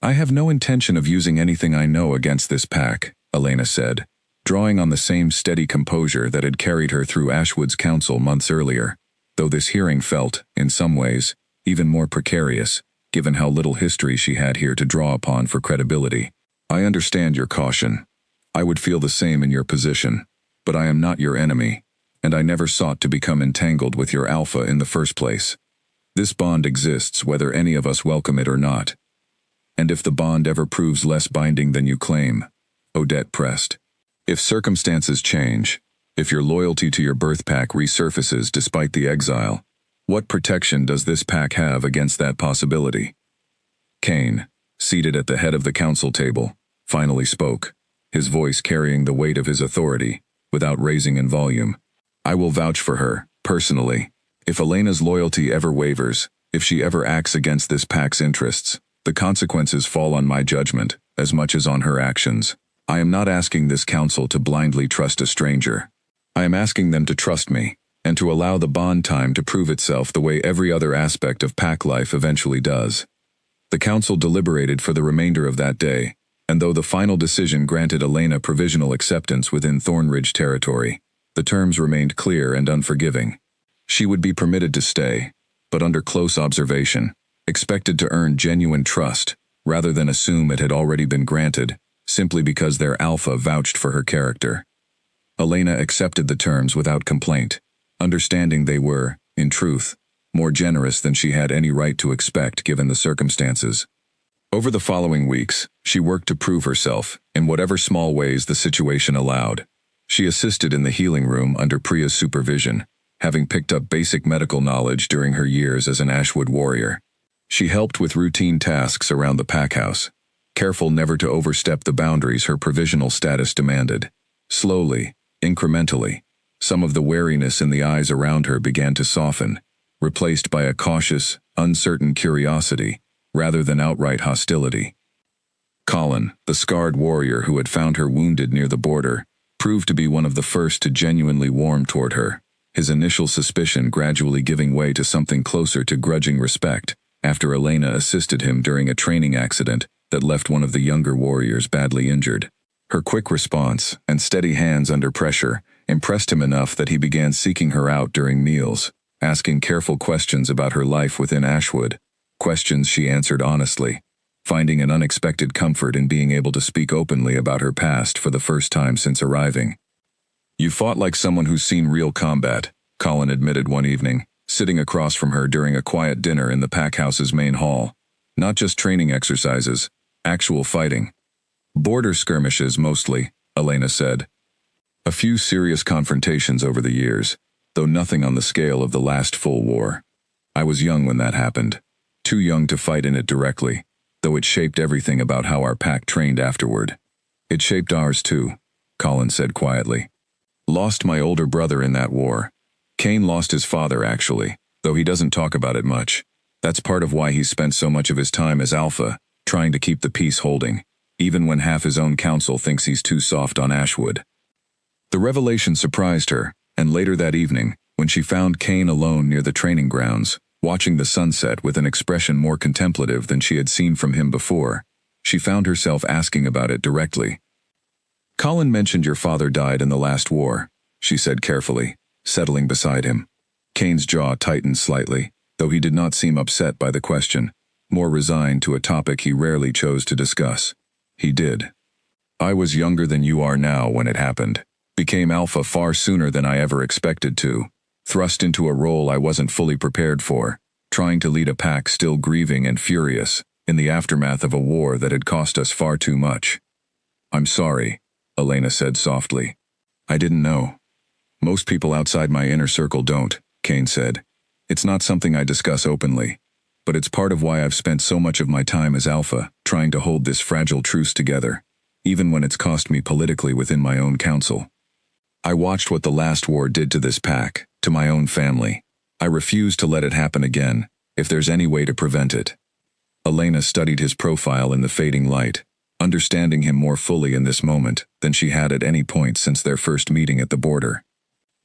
"I have no intention of using anything I know against this pack," Elena said, drawing on the same steady composure that had carried her through Ashwood's council months earlier, though this hearing felt, in some ways, even more precarious, given how little history she had here to draw upon for credibility. "I understand your caution. I would feel the same in your position, but I am not your enemy, and I never sought to become entangled with your alpha in the first place. This bond exists whether any of us welcome it or not. And if the bond ever proves less binding than you claim," Odette pressed, "if circumstances change, if your loyalty to your birth pack resurfaces despite the exile, what protection does this pack have against that possibility?" Kane, seated at the head of the council table, finally spoke, his voice carrying the weight of his authority, without raising in volume. I will vouch for her, personally. If Elena's loyalty ever wavers, if she ever acts against this pack's interests, the consequences fall on my judgment, as much as on her actions. I am not asking this council to blindly trust a stranger. I am asking them to trust me, and to allow the bond time to prove itself the way every other aspect of pack life eventually does. The council deliberated for the remainder of that day, and though the final decision granted Elena provisional acceptance within Thornridge territory, the terms remained clear and unforgiving. She would be permitted to stay, but under close observation, expected to earn genuine trust, rather than assume it had already been granted, simply because their alpha vouched for her character. Elena accepted the terms without complaint, understanding they were, in truth, more generous than she had any right to expect given the circumstances. Over the following weeks, she worked to prove herself, in whatever small ways the situation allowed. She assisted in the healing room under Priya's supervision, having picked up basic medical knowledge during her years as an Ashwood warrior. She helped with routine tasks around the pack house, careful never to overstep the boundaries her provisional status demanded. Slowly, incrementally, some of the wariness in the eyes around her began to soften, replaced by a cautious, uncertain curiosity, rather than outright hostility. Colin, the scarred warrior who had found her wounded near the border, proved to be one of the first to genuinely warm toward her, his initial suspicion gradually giving way to something closer to grudging respect, after Elena assisted him during a training accident that left one of the younger warriors badly injured. Her quick response and steady hands under pressure impressed him enough that he began seeking her out during meals, asking careful questions about her life within Ashwood, questions she answered honestly, finding an unexpected comfort in being able to speak openly about her past for the first time since arriving. "You fought like someone who's seen real combat," Colin admitted one evening, sitting across from her during a quiet dinner in the pack house's main hall. "Not just training exercises, actual fighting." "Border skirmishes mostly," Elena said. "A few serious confrontations over the years, though nothing on the scale of the last full war. I was young when that happened, too young to fight in it directly, though it shaped everything about how our pack trained afterward." "It shaped ours too," Colin said quietly. "Lost my older brother in that war. Kane lost his father actually, though he doesn't talk about it much. That's part of why he spent so much of his time as Alpha, trying to keep the peace holding, even when half his own council thinks he's too soft on Ashwood." The revelation surprised her, and later that evening, when she found Kane alone near the training grounds, watching the sunset with an expression more contemplative than she had seen from him before, she found herself asking about it directly. "Colin mentioned your father died in the last war," she said carefully, settling beside him. Kane's jaw tightened slightly, though he did not seem upset by the question, more resigned to a topic he rarely chose to discuss. "He did. I was younger than you are now when it happened. Became Alpha far sooner than I ever expected to. Thrust into a role I wasn't fully prepared for, trying to lead a pack still grieving and furious, in the aftermath of a war that had cost us far too much." "I'm sorry," Elena said softly. "I didn't know. Most people outside my inner circle don't," Kane said. "It's not something I discuss openly, but it's part of why I've spent so much of my time as Alpha, trying to hold this fragile truce together, even when it's cost me politically within my own council. I watched what the last war did to this pack, to my own family. I refuse to let it happen again, if there's any way to prevent it." Elena studied his profile in the fading light, understanding him more fully in this moment than she had at any point since their first meeting at the border.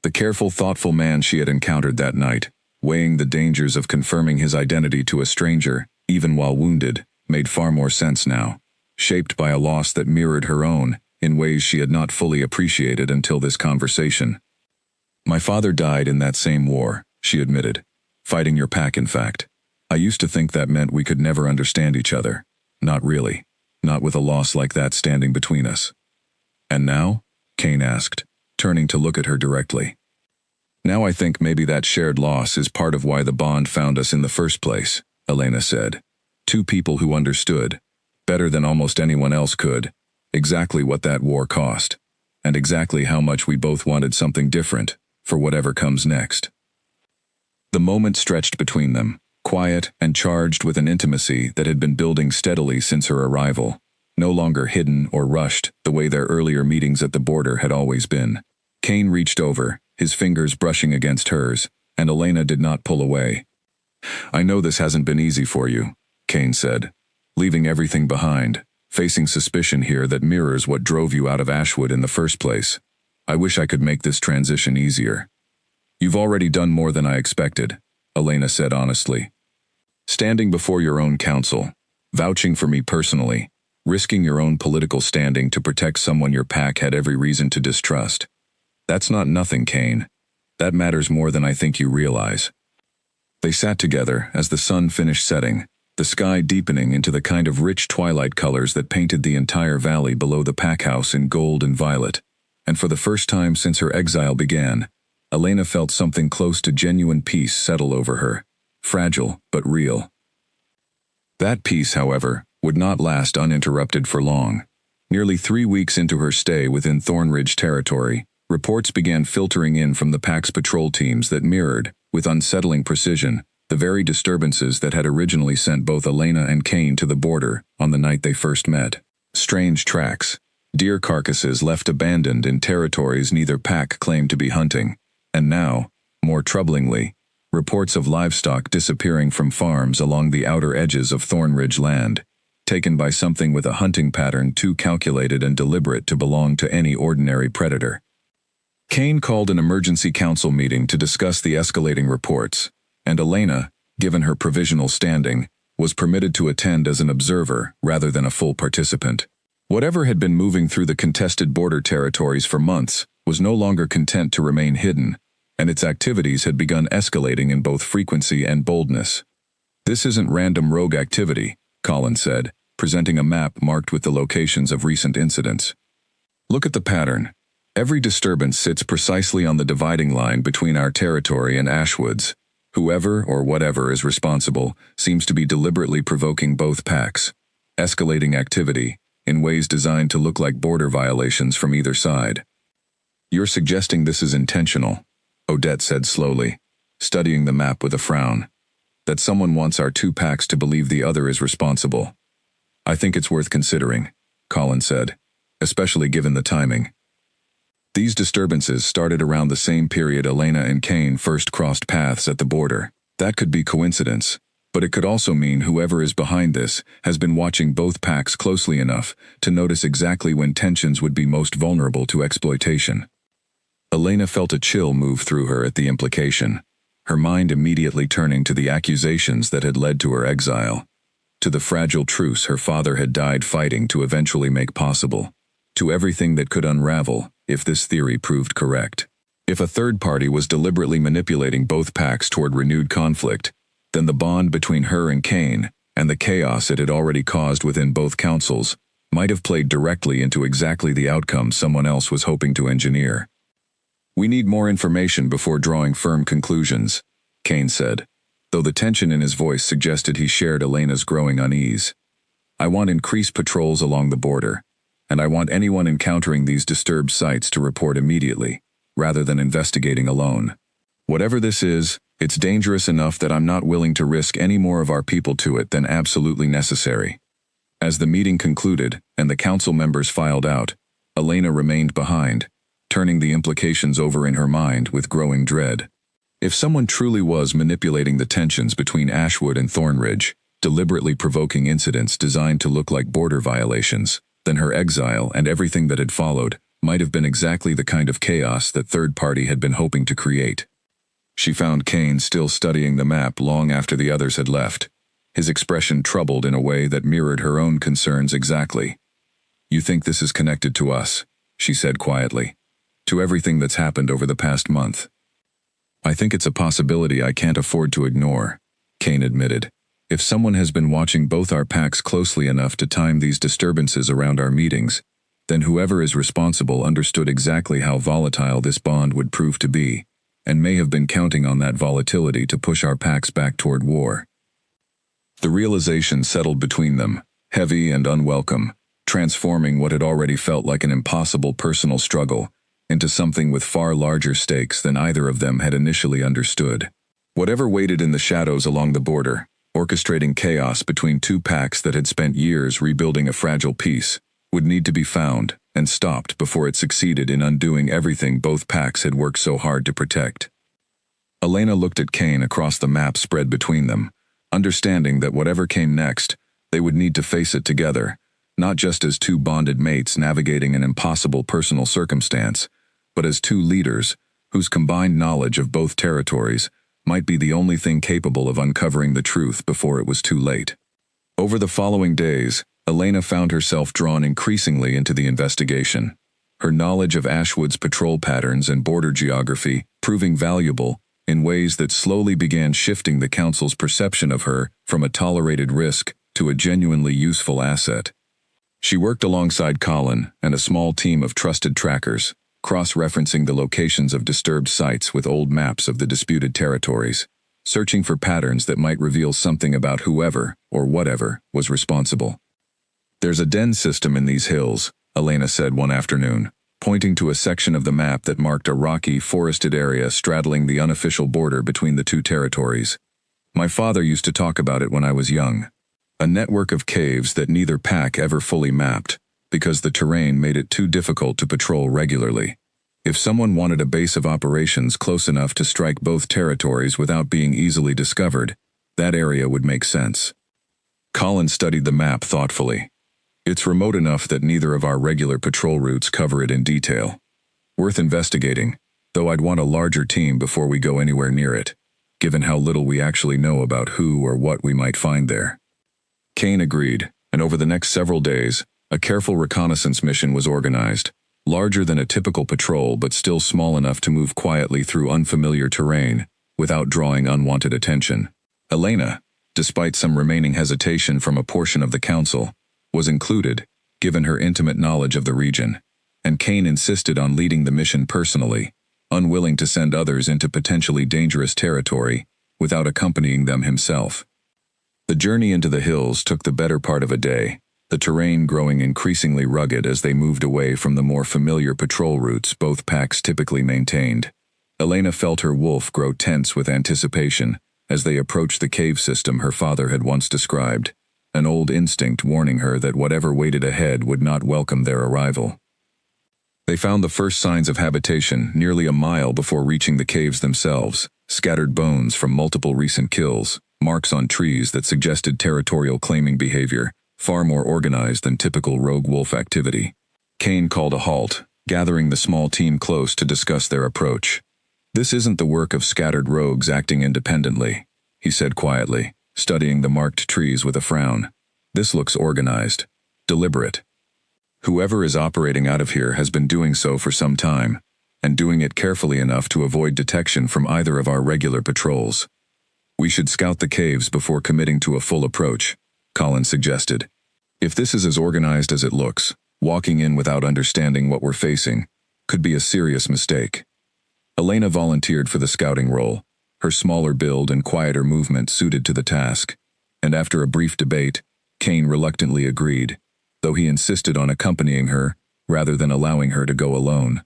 The careful, thoughtful man she had encountered that night, weighing the dangers of confirming his identity to a stranger, even while wounded, made far more sense now, shaped by a loss that mirrored her own, in ways she had not fully appreciated until this conversation. "My father died in that same war," she admitted. "Fighting your pack, in fact. I used to think that meant we could never understand each other. Not really. Not with a loss like that standing between us." "And now?" Kane asked, turning to look at her directly. "Now I think maybe that shared loss is part of why the bond found us in the first place," Elena said. "Two people who understood, better than almost anyone else could, exactly what that war cost, and exactly how much we both wanted something different, for whatever comes next." The moment stretched between them, quiet and charged with an intimacy that had been building steadily since her arrival. no longer hidden or rushed the way their earlier meetings at the border had always been. Kane reached over, his fingers brushing against hers, and Elena did not pull away. "I know this hasn't been easy for you," Kane said. "Leaving everything behind, facing suspicion here that mirrors what drove you out of Ashwood in the first place. I wish I could make this transition easier." "You've already done more than I expected," Elena said honestly. "Standing before your own counsel, vouching for me personally, risking your own political standing to protect someone your pack had every reason to distrust. That's not nothing, Kane. That matters more than I think you realize." They sat together as the sun finished setting, the sky deepening into the kind of rich twilight colors that painted the entire valley below the pack house in gold and violet. And for the first time since her exile began, Elena felt something close to genuine peace settle over her, fragile but real. That peace, however, would not last uninterrupted for long. Nearly 3 weeks into her stay within Thornridge territory, reports began filtering in from the pack's patrol teams that mirrored, with unsettling precision, the very disturbances that had originally sent both Elena and Kane to the border on the night they first met. Strange tracks, deer carcasses left abandoned in territories neither pack claimed to be hunting, and now, more troublingly, reports of livestock disappearing from farms along the outer edges of Thornridge land, taken by something with a hunting pattern too calculated and deliberate to belong to any ordinary predator. Kane called an emergency council meeting to discuss the escalating reports, and Elena, given her provisional standing, was permitted to attend as an observer rather than a full participant. Whatever had been moving through the contested border territories for months was no longer content to remain hidden, and its activities had begun escalating in both frequency and boldness. "This isn't random rogue activity," Colin said, presenting a map marked with the locations of recent incidents. "Look at the pattern. Every disturbance sits precisely on the dividing line between our territory and Ashwood's. Whoever or whatever is responsible seems to be deliberately provoking both packs, escalating activity in ways designed to look like border violations from either side." "You're suggesting this is intentional," Odette said slowly, studying the map with a frown. "That someone wants our two packs to believe the other is responsible." "I think it's worth considering," Colin said, "especially given the timing. These disturbances started around the same period Elena and Kane first crossed paths at the border. That could be coincidence, but it could also mean whoever is behind this has been watching both packs closely enough to notice exactly when tensions would be most vulnerable to exploitation." Elena felt a chill move through her at the implication, her mind immediately turning to the accusations that had led to her exile, to the fragile truce her father had died fighting to eventually make possible, to everything that could unravel if this theory proved correct. If a third party was deliberately manipulating both packs toward renewed conflict, then the bond between her and Kane, and the chaos it had already caused within both councils, might have played directly into exactly the outcome someone else was hoping to engineer. "We need more information before drawing firm conclusions," Kane said, though the tension in his voice suggested he shared Elena's growing unease. "I want increased patrols along the border, and I want anyone encountering these disturbed sites to report immediately, rather than investigating alone. Whatever this is, it's dangerous enough that I'm not willing to risk any more of our people to it than absolutely necessary." As the meeting concluded and the council members filed out, Elena remained behind, turning the implications over in her mind with growing dread. If someone truly was manipulating the tensions between Ashwood and Thornridge, deliberately provoking incidents designed to look like border violations, then her exile and everything that had followed might have been exactly the kind of chaos that third party had been hoping to create. She found Kane still studying the map long after the others had left, his expression troubled in a way that mirrored her own concerns exactly. "You think this is connected to us," she said quietly, "to everything that's happened over the past month." "I think it's a possibility I can't afford to ignore," Kane admitted. "If someone has been watching both our packs closely enough to time these disturbances around our meetings, then whoever is responsible understood exactly how volatile this bond would prove to be, and may have been counting on that volatility to push our packs back toward war." The realization settled between them, heavy and unwelcome, transforming what had already felt like an impossible personal struggle into something with far larger stakes than either of them had initially understood. Whatever waited in the shadows along the border, orchestrating chaos between two packs that had spent years rebuilding a fragile peace, would need to be found and stopped before it succeeded in undoing everything both packs had worked so hard to protect. Elena looked at Kane across the map spread between them, understanding that whatever came next, they would need to face it together, not just as two bonded mates navigating an impossible personal circumstance, but as two leaders whose combined knowledge of both territories might be the only thing capable of uncovering the truth before it was too late. Over the following days, Elena found herself drawn increasingly into the investigation, her knowledge of Ashwood's patrol patterns and border geography proving valuable in ways that slowly began shifting the Council's perception of her from a tolerated risk to a genuinely useful asset. She worked alongside Colin and a small team of trusted trackers, cross-referencing the locations of disturbed sites with old maps of the disputed territories, searching for patterns that might reveal something about whoever, or whatever, was responsible. "There's a den system in these hills," Elena said one afternoon, pointing to a section of the map that marked a rocky, forested area straddling the unofficial border between the two territories. "My father used to talk about it when I was young. A network of caves that neither pack ever fully mapped, because the terrain made it too difficult to patrol regularly. If someone wanted a base of operations close enough to strike both territories without being easily discovered, that area would make sense." Colin studied the map thoughtfully. "It's remote enough that neither of our regular patrol routes cover it in detail. Worth investigating, though I'd want a larger team before we go anywhere near it, given how little we actually know about who or what we might find there." Kane agreed, and over the next several days, a careful reconnaissance mission was organized, larger than a typical patrol but still small enough to move quietly through unfamiliar terrain without drawing unwanted attention. Elena, despite some remaining hesitation from a portion of the Council, was included, given her intimate knowledge of the region, and Kane insisted on leading the mission personally, unwilling to send others into potentially dangerous territory without accompanying them himself. The journey into the hills took the better part of a day, the terrain growing increasingly rugged as they moved away from the more familiar patrol routes both packs typically maintained. Elena felt her wolf grow tense with anticipation as they approached the cave system her father had once described, an old instinct warning her that whatever waited ahead would not welcome their arrival. They found the first signs of habitation nearly a mile before reaching the caves themselves, scattered bones from multiple recent kills, marks on trees that suggested territorial claiming behavior, far more organized than typical rogue wolf activity. Kane called a halt, gathering the small team close to discuss their approach. "This isn't the work of scattered rogues acting independently," he said quietly, studying the marked trees with a frown. "This looks organized, deliberate. Whoever is operating out of here has been doing so for some time, and doing it carefully enough to avoid detection from either of our regular patrols. We should scout the caves before committing to a full approach," Colin suggested. "If this is as organized as it looks, walking in without understanding what we're facing could be a serious mistake." Elena volunteered for the scouting role, her smaller build and quieter movement suited to the task, and after a brief debate, Kane reluctantly agreed, though he insisted on accompanying her rather than allowing her to go alone.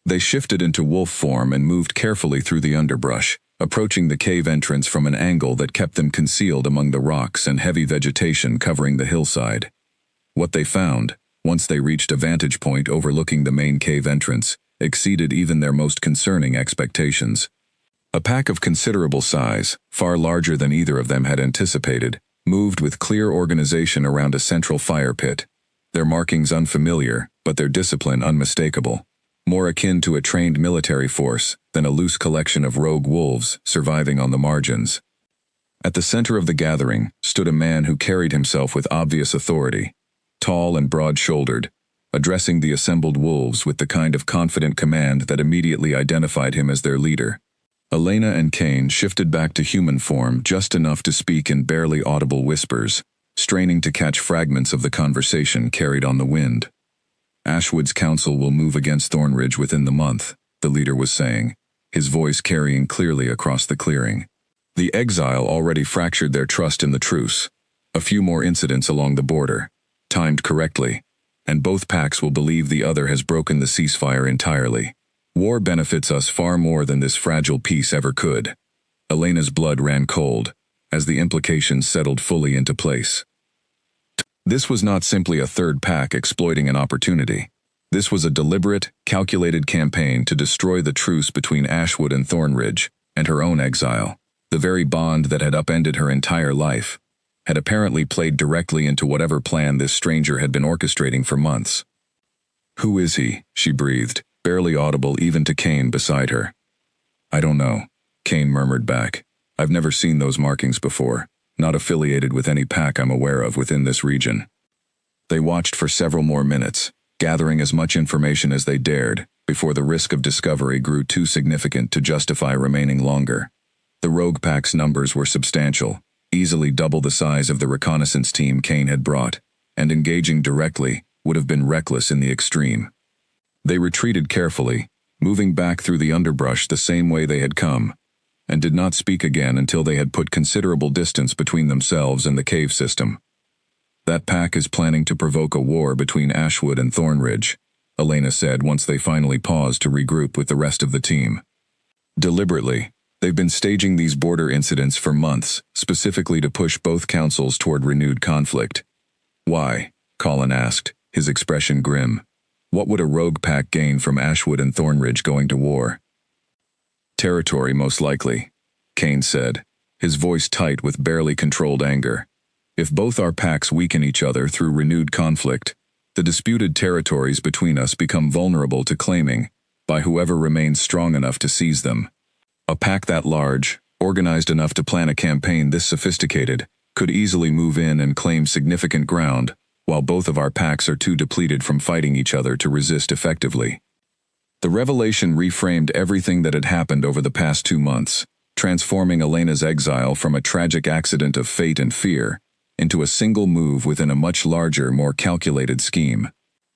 They shifted into wolf form and moved carefully through the underbrush, approaching the cave entrance from an angle that kept them concealed among the rocks and heavy vegetation covering the hillside. What they found, once they reached a vantage point overlooking the main cave entrance, exceeded even their most concerning expectations. A pack of considerable size, far larger than either of them had anticipated, moved with clear organization around a central fire pit, their markings unfamiliar, but their discipline unmistakable, more akin to a trained military force than a loose collection of rogue wolves surviving on the margins. At the center of the gathering stood a man who carried himself with obvious authority, tall and broad-shouldered, addressing the assembled wolves with the kind of confident command that immediately identified him as their leader. Elena and Kane shifted back to human form just enough to speak in barely audible whispers, straining to catch fragments of the conversation carried on the wind. "Ashwood's council will move against Thornridge within the month," the leader was saying, his voice carrying clearly across the clearing. "The exile already fractured their trust in the truce. A few more incidents along the border, timed correctly, and both packs will believe the other has broken the ceasefire entirely. War benefits us far more than this fragile peace ever could." Elena's blood ran cold, as the implications settled fully into place. This was not simply a third pack exploiting an opportunity. This was a deliberate, calculated campaign to destroy the truce between Ashwood and Thornridge, and her own exile. The very bond that had upended her entire life had apparently played directly into whatever plan this stranger had been orchestrating for months. "Who is he?" she breathed, barely audible even to Kane beside her. "I don't know," Kane murmured back. "I've never seen those markings before, not affiliated with any pack I'm aware of within this region." They watched for several more minutes, gathering as much information as they dared, before the risk of discovery grew too significant to justify remaining longer. The rogue pack's numbers were substantial, easily double the size of the reconnaissance team Kane had brought, and engaging directly would have been reckless in the extreme. They retreated carefully, moving back through the underbrush the same way they had come, and did not speak again until they had put considerable distance between themselves and the cave system. "That pack is planning to provoke a war between Ashwood and Thornridge," Elena said once they finally paused to regroup with the rest of the team. "Deliberately, they've been staging these border incidents for months, specifically to push both councils toward renewed conflict." "Why?" Colin asked, his expression grim. "What would a rogue pack gain from Ashwood and Thornridge going to war?" "Territory, most likely," Kane said, his voice tight with barely controlled anger. "If both our packs weaken each other through renewed conflict, the disputed territories between us become vulnerable to claiming by whoever remains strong enough to seize them. A pack that large, organized enough to plan a campaign this sophisticated, could easily move in and claim significant ground, while both of our packs are too depleted from fighting each other to resist effectively." The revelation reframed everything that had happened over the past 2 months, transforming Elena's exile from a tragic accident of fate and fear into a single move within a much larger, more calculated scheme.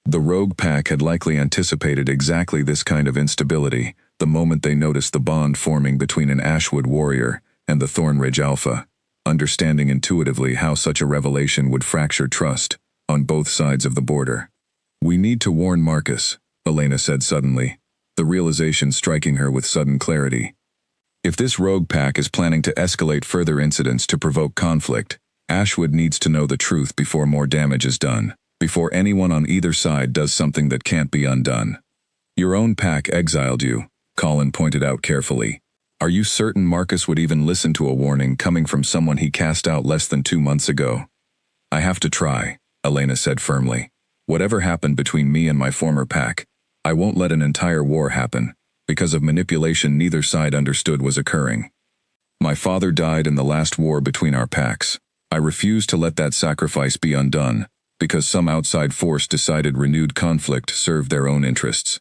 The rogue pack had likely anticipated exactly this kind of instability the moment they noticed the bond forming between an Ashwood warrior and the Thornridge Alpha, understanding intuitively how such a revelation would fracture trust on both sides of the border. "We need to warn Marcus," Elena said suddenly, the realization striking her with sudden clarity. "If this rogue pack is planning to escalate further incidents to provoke conflict, Ashwood needs to know the truth before more damage is done, before anyone on either side does something that can't be undone." "Your own pack exiled you," Colin pointed out carefully. "Are you certain Marcus would even listen to a warning coming from someone he cast out less than 2 months ago?" "I have to try," Elena said firmly. "Whatever happened between me and my former pack, I won't let an entire war happen, because of manipulation neither side understood was occurring. My father died in the last war between our packs. I refuse to let that sacrifice be undone, because some outside force decided renewed conflict served their own interests."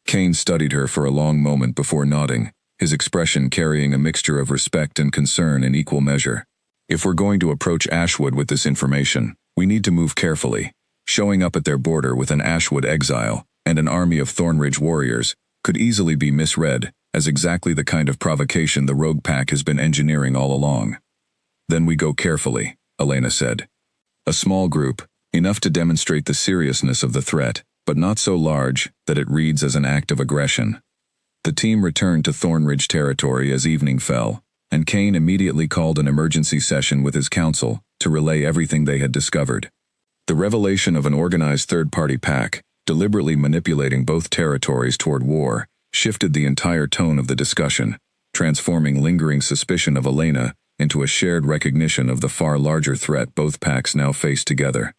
Kane studied her for a long moment before nodding, his expression carrying a mixture of respect and concern in equal measure. "If we're going to approach Ashwood with this information, we need to move carefully. Showing up at their border with an Ashwood exile and an army of Thornridge warriors could easily be misread as exactly the kind of provocation the rogue pack has been engineering all along." "Then we go carefully," Elena said. "A small group, enough to demonstrate the seriousness of the threat, but not so large that it reads as an act of aggression." The team returned to Thornridge territory as evening fell, and Kane immediately called an emergency session with his council to relay everything they had discovered. The revelation of an organized third-party pack, deliberately manipulating both territories toward war, shifted the entire tone of the discussion, transforming lingering suspicion of Elena into a shared recognition of the far larger threat both packs now faced together.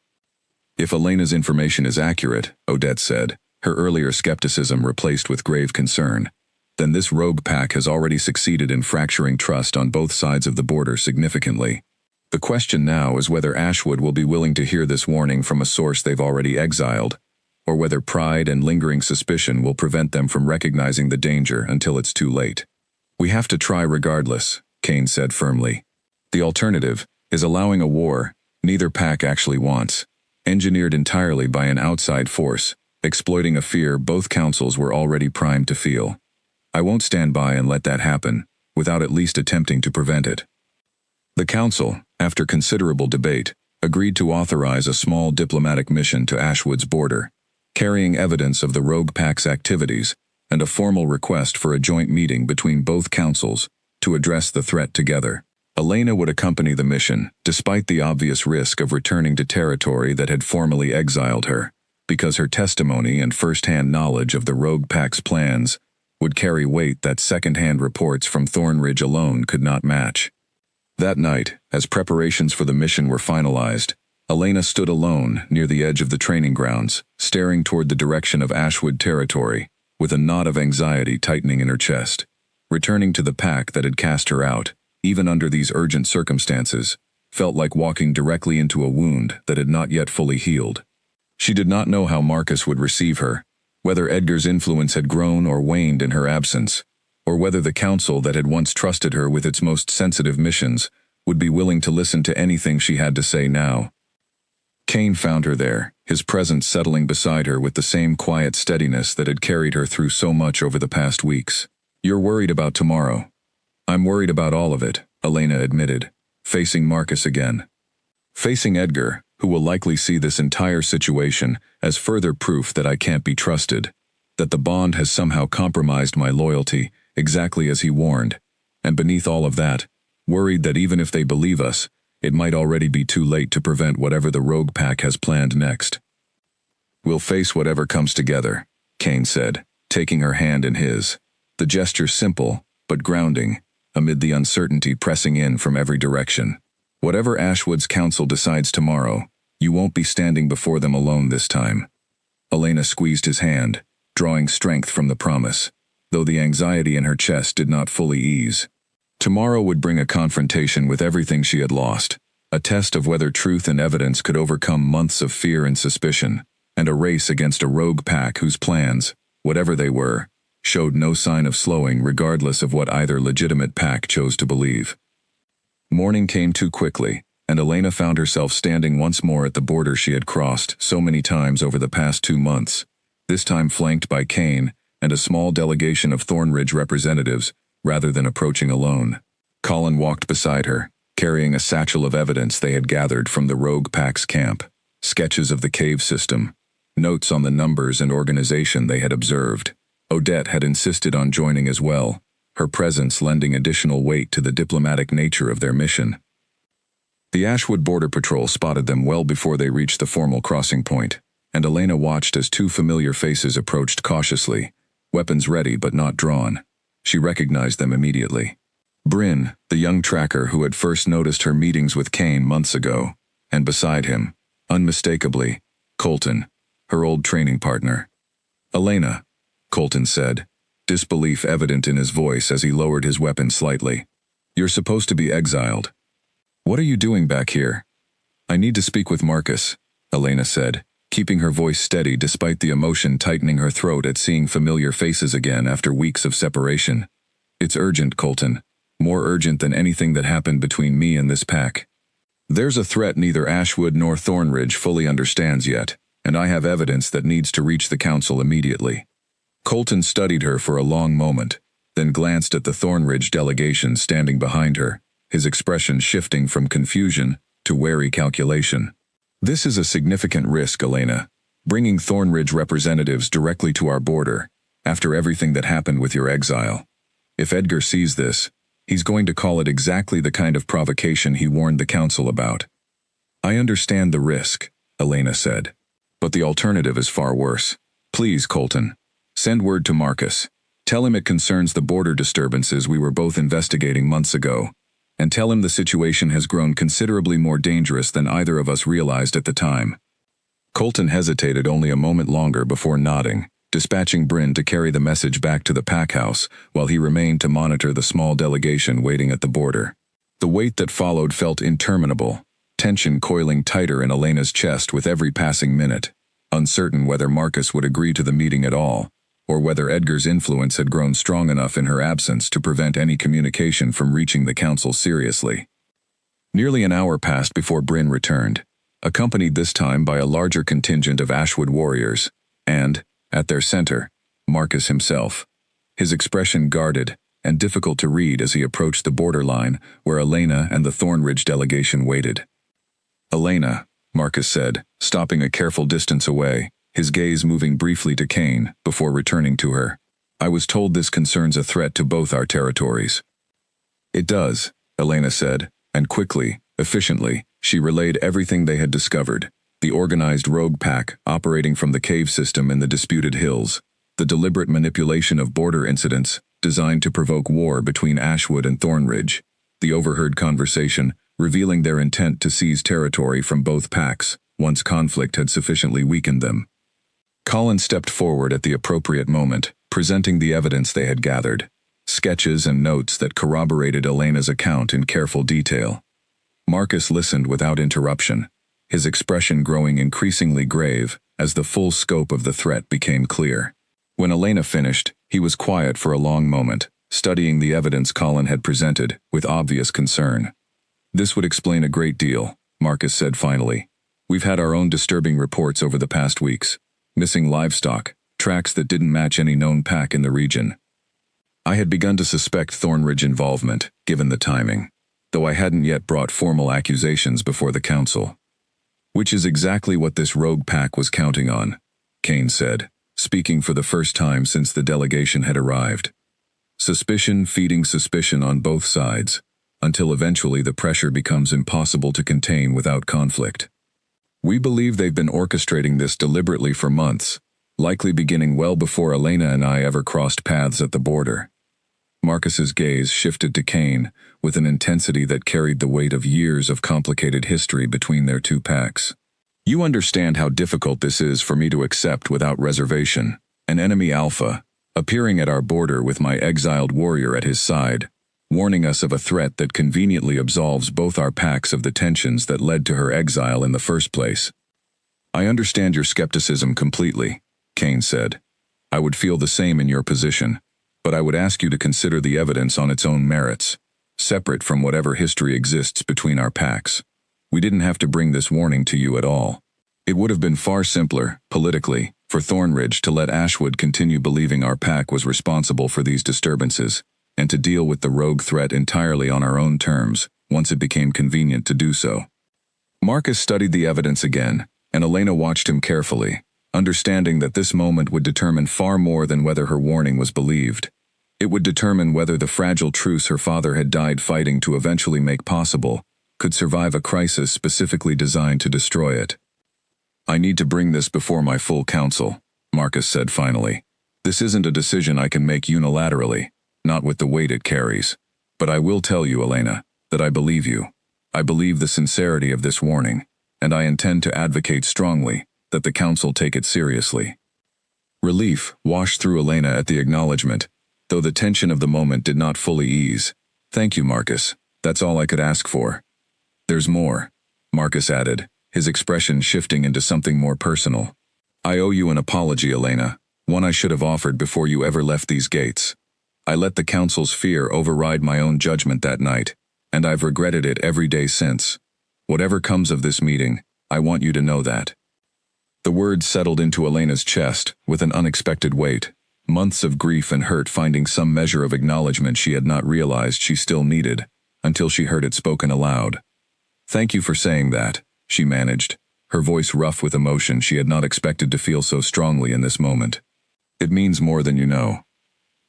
"If Elena's information is accurate," Odette said, her earlier skepticism replaced with grave concern, "then this rogue pack has already succeeded in fracturing trust on both sides of the border significantly. The question now is whether Ashwood will be willing to hear this warning from a source they've already exiled, or whether pride and lingering suspicion will prevent them from recognizing the danger until it's too late. We have to try regardless," Kane said firmly. "The alternative is allowing a war neither pack actually wants, engineered entirely by an outside force, exploiting a fear both councils were already primed to feel. I won't stand by and let that happen, without at least attempting to prevent it." The council, after considerable debate, agreed to authorize a small diplomatic mission to Ashwood's border, carrying evidence of the rogue pack's activities and a formal request for a joint meeting between both councils to address the threat together. Elena would accompany the mission, despite the obvious risk of returning to territory that had formally exiled her, because her testimony and first-hand knowledge of the Rogue Pack's plans would carry weight that second-hand reports from Thornridge alone could not match. That night, as preparations for the mission were finalized, Elena stood alone near the edge of the training grounds, staring toward the direction of Ashwood territory, with a knot of anxiety tightening in her chest. Returning to the pack that had cast her out, even under these urgent circumstances, felt like walking directly into a wound that had not yet fully healed. She did not know how Marcus would receive her, whether Edgar's influence had grown or waned in her absence, or whether the council that had once trusted her with its most sensitive missions would be willing to listen to anything she had to say now. Kane found her there, his presence settling beside her with the same quiet steadiness that had carried her through so much over the past weeks. "You're worried about tomorrow." "I'm worried about all of it," Elena admitted, facing Marcus again. "Facing Edgar, who will likely see this entire situation as further proof that I can't be trusted, that the bond has somehow compromised my loyalty, exactly as he warned, and beneath all of that, worried that even if they believe us, it might already be too late to prevent whatever the Rogue Pack has planned next." "We'll face whatever comes together," Kane said, taking her hand in his, the gesture simple, but grounding, amid the uncertainty pressing in from every direction. "Whatever Ashwood's council decides tomorrow, you won't be standing before them alone this time." Elena squeezed his hand, drawing strength from the promise, though the anxiety in her chest did not fully ease. Tomorrow would bring a confrontation with everything she had lost, a test of whether truth and evidence could overcome months of fear and suspicion, and a race against a rogue pack whose plans, whatever they were, showed no sign of slowing regardless of what either legitimate pack chose to believe. Morning came too quickly, and Elena found herself standing once more at the border she had crossed so many times over the past 2 months, this time flanked by Kane and a small delegation of Thornridge representatives, rather than approaching alone. Colin walked beside her, carrying a satchel of evidence they had gathered from the Rogue Pack's camp, sketches of the cave system, notes on the numbers and organization they had observed. Odette had insisted on joining as well, her presence lending additional weight to the diplomatic nature of their mission. The Ashwood Border Patrol spotted them well before they reached the formal crossing point, and Elena watched as 2 familiar faces approached cautiously, weapons ready but not drawn. She recognized them immediately. Bryn, the young tracker who had first noticed her meetings with Kane months ago, and beside him, unmistakably, Colton, her old training partner. "Elena," Colton said, disbelief evident in his voice as he lowered his weapon slightly. "You're supposed to be exiled. What are you doing back here?" "I need to speak with Marcus," Elena said, keeping her voice steady despite the emotion tightening her throat at seeing familiar faces again after weeks of separation. "It's urgent, Colton. More urgent than anything that happened between me and this pack. There's a threat neither Ashwood nor Thornridge fully understands yet, and I have evidence that needs to reach the council immediately." Colton studied her for a long moment, then glanced at the Thornridge delegation standing behind her, his expression shifting from confusion to wary calculation. "This is a significant risk, Elena, bringing Thornridge representatives directly to our border, after everything that happened with your exile. If Edgar sees this, he's going to call it exactly the kind of provocation he warned the council about." "I understand the risk," Elena said, "but the alternative is far worse. Please, Colton, send word to Marcus. Tell him it concerns the border disturbances we were both investigating months ago, and tell him the situation has grown considerably more dangerous than either of us realized at the time." Colton hesitated only a moment longer before nodding, dispatching Bryn to carry the message back to the pack house while he remained to monitor the small delegation waiting at the border. The wait that followed felt interminable, tension coiling tighter in Elena's chest with every passing minute, uncertain whether Marcus would agree to the meeting at all, or whether Edgar's influence had grown strong enough in her absence to prevent any communication from reaching the council seriously. Nearly an hour passed before Bryn returned, accompanied this time by a larger contingent of Ashwood warriors, and, at their center, Marcus himself, his expression guarded and difficult to read as he approached the borderline where Elena and the Thornridge delegation waited. "Elena," Marcus said, stopping a careful distance away, his gaze moving briefly to Kane before returning to her. "I was told this concerns a threat to both our territories." "It does," Elena said, and quickly, efficiently, she relayed everything they had discovered. The organized rogue pack operating from the cave system in the disputed hills, the deliberate manipulation of border incidents designed to provoke war between Ashwood and Thornridge, the overheard conversation revealing their intent to seize territory from both packs once conflict had sufficiently weakened them. Colin stepped forward at the appropriate moment, presenting the evidence they had gathered, sketches and notes that corroborated Elena's account in careful detail. Marcus listened without interruption, his expression growing increasingly grave as the full scope of the threat became clear. When Elena finished, he was quiet for a long moment, studying the evidence Colin had presented with obvious concern. "This would explain a great deal," Marcus said finally. "We've had our own disturbing reports over the past weeks. Missing livestock, tracks that didn't match any known pack in the region. I had begun to suspect Thornridge involvement, given the timing, though I hadn't yet brought formal accusations before the council. Which is exactly what this rogue pack was counting on," Kane said, speaking for the first time since the delegation had arrived. "Suspicion feeding suspicion on both sides, until eventually the pressure becomes impossible to contain without conflict. We believe they've been orchestrating this deliberately for months, likely beginning well before Elena and I ever crossed paths at the border." Marcus's gaze shifted to Kane with an intensity that carried the weight of years of complicated history between their two packs. "You understand how difficult this is for me to accept without reservation. An enemy Alpha, appearing at our border with my exiled warrior at his side, warning us of a threat that conveniently absolves both our packs of the tensions that led to her exile in the first place. I understand your skepticism completely," Kane said. "I would feel the same in your position, but I would ask you to consider the evidence on its own merits, separate from whatever history exists between our packs. We didn't have to bring this warning to you at all. It would have been far simpler, politically, for Thornridge to let Ashwood continue believing our pack was responsible for these disturbances, and to deal with the rogue threat entirely on our own terms, once it became convenient to do so." Marcus studied the evidence again, and Elena watched him carefully, understanding that this moment would determine far more than whether her warning was believed. It would determine whether the fragile truce her father had died fighting to eventually make possible could survive a crisis specifically designed to destroy it. "I need to bring this before my full council," Marcus said finally. "This isn't a decision I can make unilaterally, not with the weight it carries. But I will tell you, Elena, that I believe you. I believe the sincerity of this warning, and I intend to advocate strongly that the council take it seriously." Relief washed through Elena at the acknowledgement, though the tension of the moment did not fully ease. "Thank you, Marcus. That's all I could ask for." "There's more," Marcus added, his expression shifting into something more personal. "I owe you an apology, Elena, one I should have offered before you ever left these gates. I let the council's fear override my own judgment that night, and I've regretted it every day since. Whatever comes of this meeting, I want you to know that." The words settled into Elena's chest with an unexpected weight, months of grief and hurt finding some measure of acknowledgement she had not realized she still needed, until she heard it spoken aloud. "Thank you for saying that," she managed, her voice rough with emotion she had not expected to feel so strongly in this moment. "It means more than you know."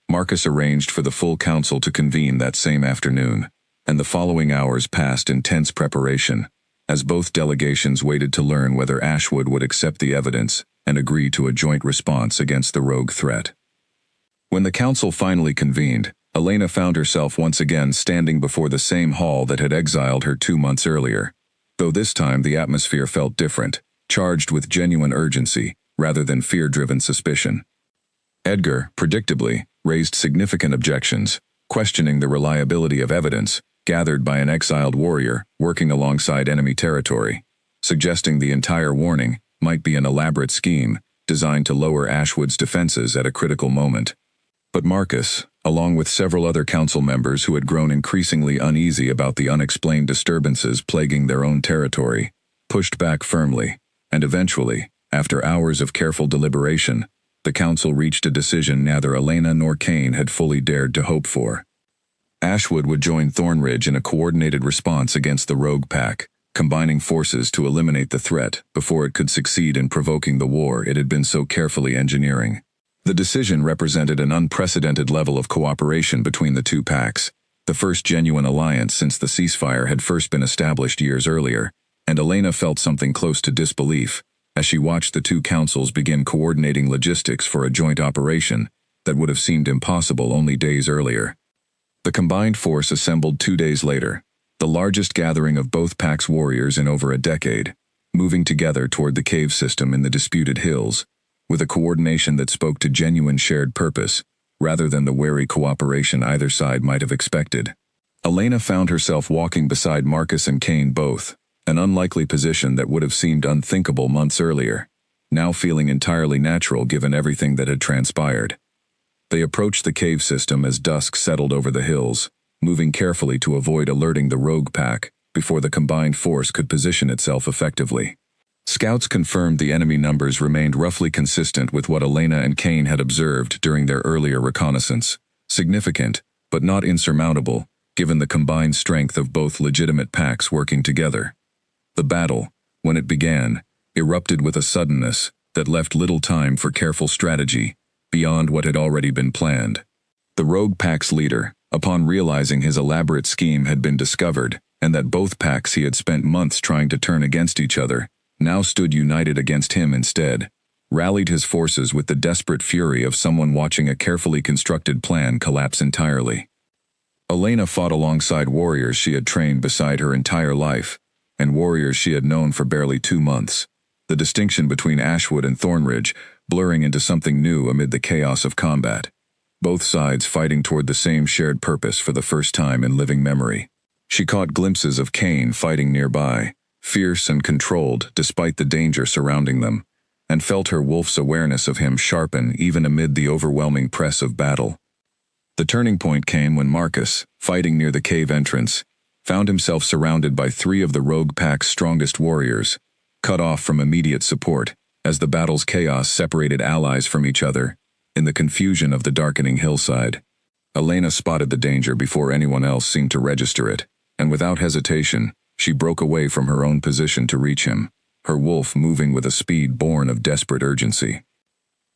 Marcus arranged for the full council to convene that same afternoon, and the following hours passed in tense preparation, as both delegations waited to learn whether Ashwood would accept the evidence and agree to a joint response against the rogue threat. When the council finally convened, Elena found herself once again standing before the same hall that had exiled her 2 months earlier, though this time the atmosphere felt different, charged with genuine urgency rather than fear-driven suspicion. Edgar, predictably, raised significant objections, questioning the reliability of evidence gathered by an exiled warrior working alongside enemy territory, suggesting the entire warning might be an elaborate scheme designed to lower Ashwood's defenses at a critical moment. But Marcus, along with several other council members who had grown increasingly uneasy about the unexplained disturbances plaguing their own territory, pushed back firmly, and eventually, after hours of careful deliberation, the council reached a decision neither Elena nor Kane had fully dared to hope for. Ashwood would join Thornridge in a coordinated response against the rogue pack, combining forces to eliminate the threat before it could succeed in provoking the war it had been so carefully engineering. The decision represented an unprecedented level of cooperation between the two packs, The first genuine alliance since the ceasefire had first been established years earlier, and Elena felt something close to disbelief as she watched the two councils begin coordinating logistics for a joint operation that would have seemed impossible only days earlier. The combined force assembled 2 days later, the largest gathering of both packs' warriors in over a decade, moving together toward the cave system in the disputed hills, with a coordination that spoke to genuine shared purpose, rather than the wary cooperation either side might have expected. Elena found herself walking beside Marcus and Kane both, an unlikely position that would have seemed unthinkable months earlier, now feeling entirely natural given everything that had transpired. They approached the cave system as dusk settled over the hills, moving carefully to avoid alerting the rogue pack before the combined force could position itself effectively. Scouts confirmed the enemy numbers remained roughly consistent with what Elena and Kane had observed during their earlier reconnaissance, significant, but not insurmountable, given the combined strength of both legitimate packs working together. The battle, when it began, erupted with a suddenness that left little time for careful strategy, beyond what had already been planned. The rogue pack's leader, upon realizing his elaborate scheme had been discovered, and that both packs he had spent months trying to turn against each other, now stood united against him instead, rallied his forces with the desperate fury of someone watching a carefully constructed plan collapse entirely. Elena fought alongside warriors she had trained beside her entire life, and warriors she had known for barely 2 months, the distinction between Ashwood and Thornridge blurring into something new amid the chaos of combat, both sides fighting toward the same shared purpose for the first time in living memory. She caught glimpses of Kane fighting nearby, fierce and controlled despite the danger surrounding them, and felt her wolf's awareness of him sharpen even amid the overwhelming press of battle. The turning point came when Marcus, fighting near the cave entrance, found himself surrounded by 3 of the rogue pack's strongest warriors, cut off from immediate support as the battle's chaos separated allies from each other in the confusion of the darkening hillside. Elena spotted the danger before anyone else seemed to register it, and without hesitation, she broke away from her own position to reach him, her wolf moving with a speed born of desperate urgency.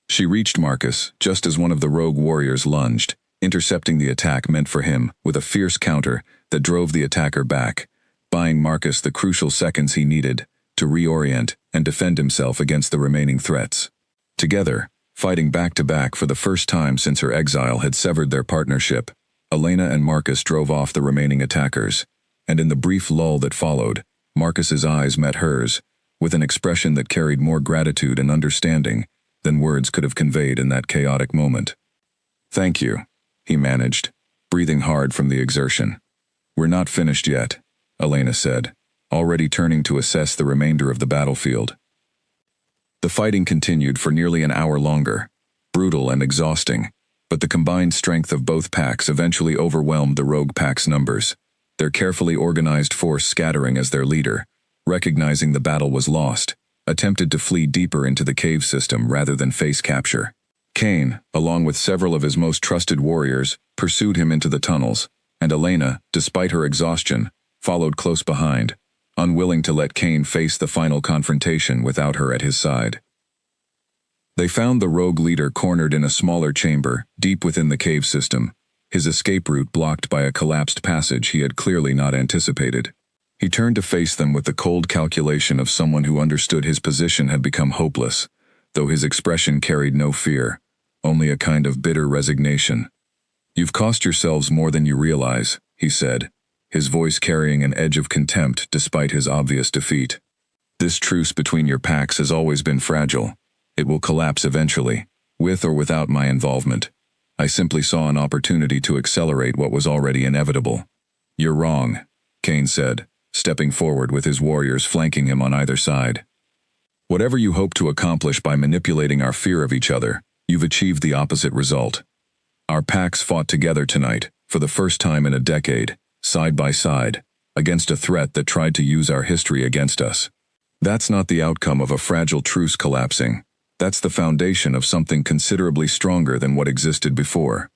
She reached Marcus just as one of the rogue warriors lunged, intercepting the attack meant for him with a fierce counter that drove the attacker back, buying Marcus the crucial seconds he needed to reorient and defend himself against the remaining threats. Together, fighting back-to-back for the first time since her exile had severed their partnership, Elena and Marcus drove off the remaining attackers, and in the brief lull that followed, Marcus's eyes met hers, with an expression that carried more gratitude and understanding than words could have conveyed in that chaotic moment. "Thank you," he managed, breathing hard from the exertion. "We're not finished yet," Elena said, already turning to assess the remainder of the battlefield. The fighting continued for nearly an hour longer, brutal and exhausting, but the combined strength of both packs eventually overwhelmed the rogue pack's numbers, their carefully organized force scattering as their leader, recognizing the battle was lost, attempted to flee deeper into the cave system rather than face capture. Kane, along with several of his most trusted warriors, pursued him into the tunnels, and Elena, despite her exhaustion, followed close behind, unwilling to let Kane face the final confrontation without her at his side. They found the rogue leader cornered in a smaller chamber, deep within the cave system, his escape route blocked by a collapsed passage he had clearly not anticipated. He turned to face them with the cold calculation of someone who understood his position had become hopeless, though his expression carried no fear, only a kind of bitter resignation. "You've cost yourselves more than you realize," he said, his voice carrying an edge of contempt despite his obvious defeat. "This truce between your packs has always been fragile. It will collapse eventually, with or without my involvement. I simply saw an opportunity to accelerate what was already inevitable." "You're wrong," Kane said, stepping forward with his warriors flanking him on either side. "Whatever you hope to accomplish by manipulating our fear of each other, you've achieved the opposite result. Our packs fought together tonight, for the first time in a decade, side by side, against a threat that tried to use our history against us. That's not the outcome of a fragile truce collapsing. That's the foundation of something considerably stronger than what existed before."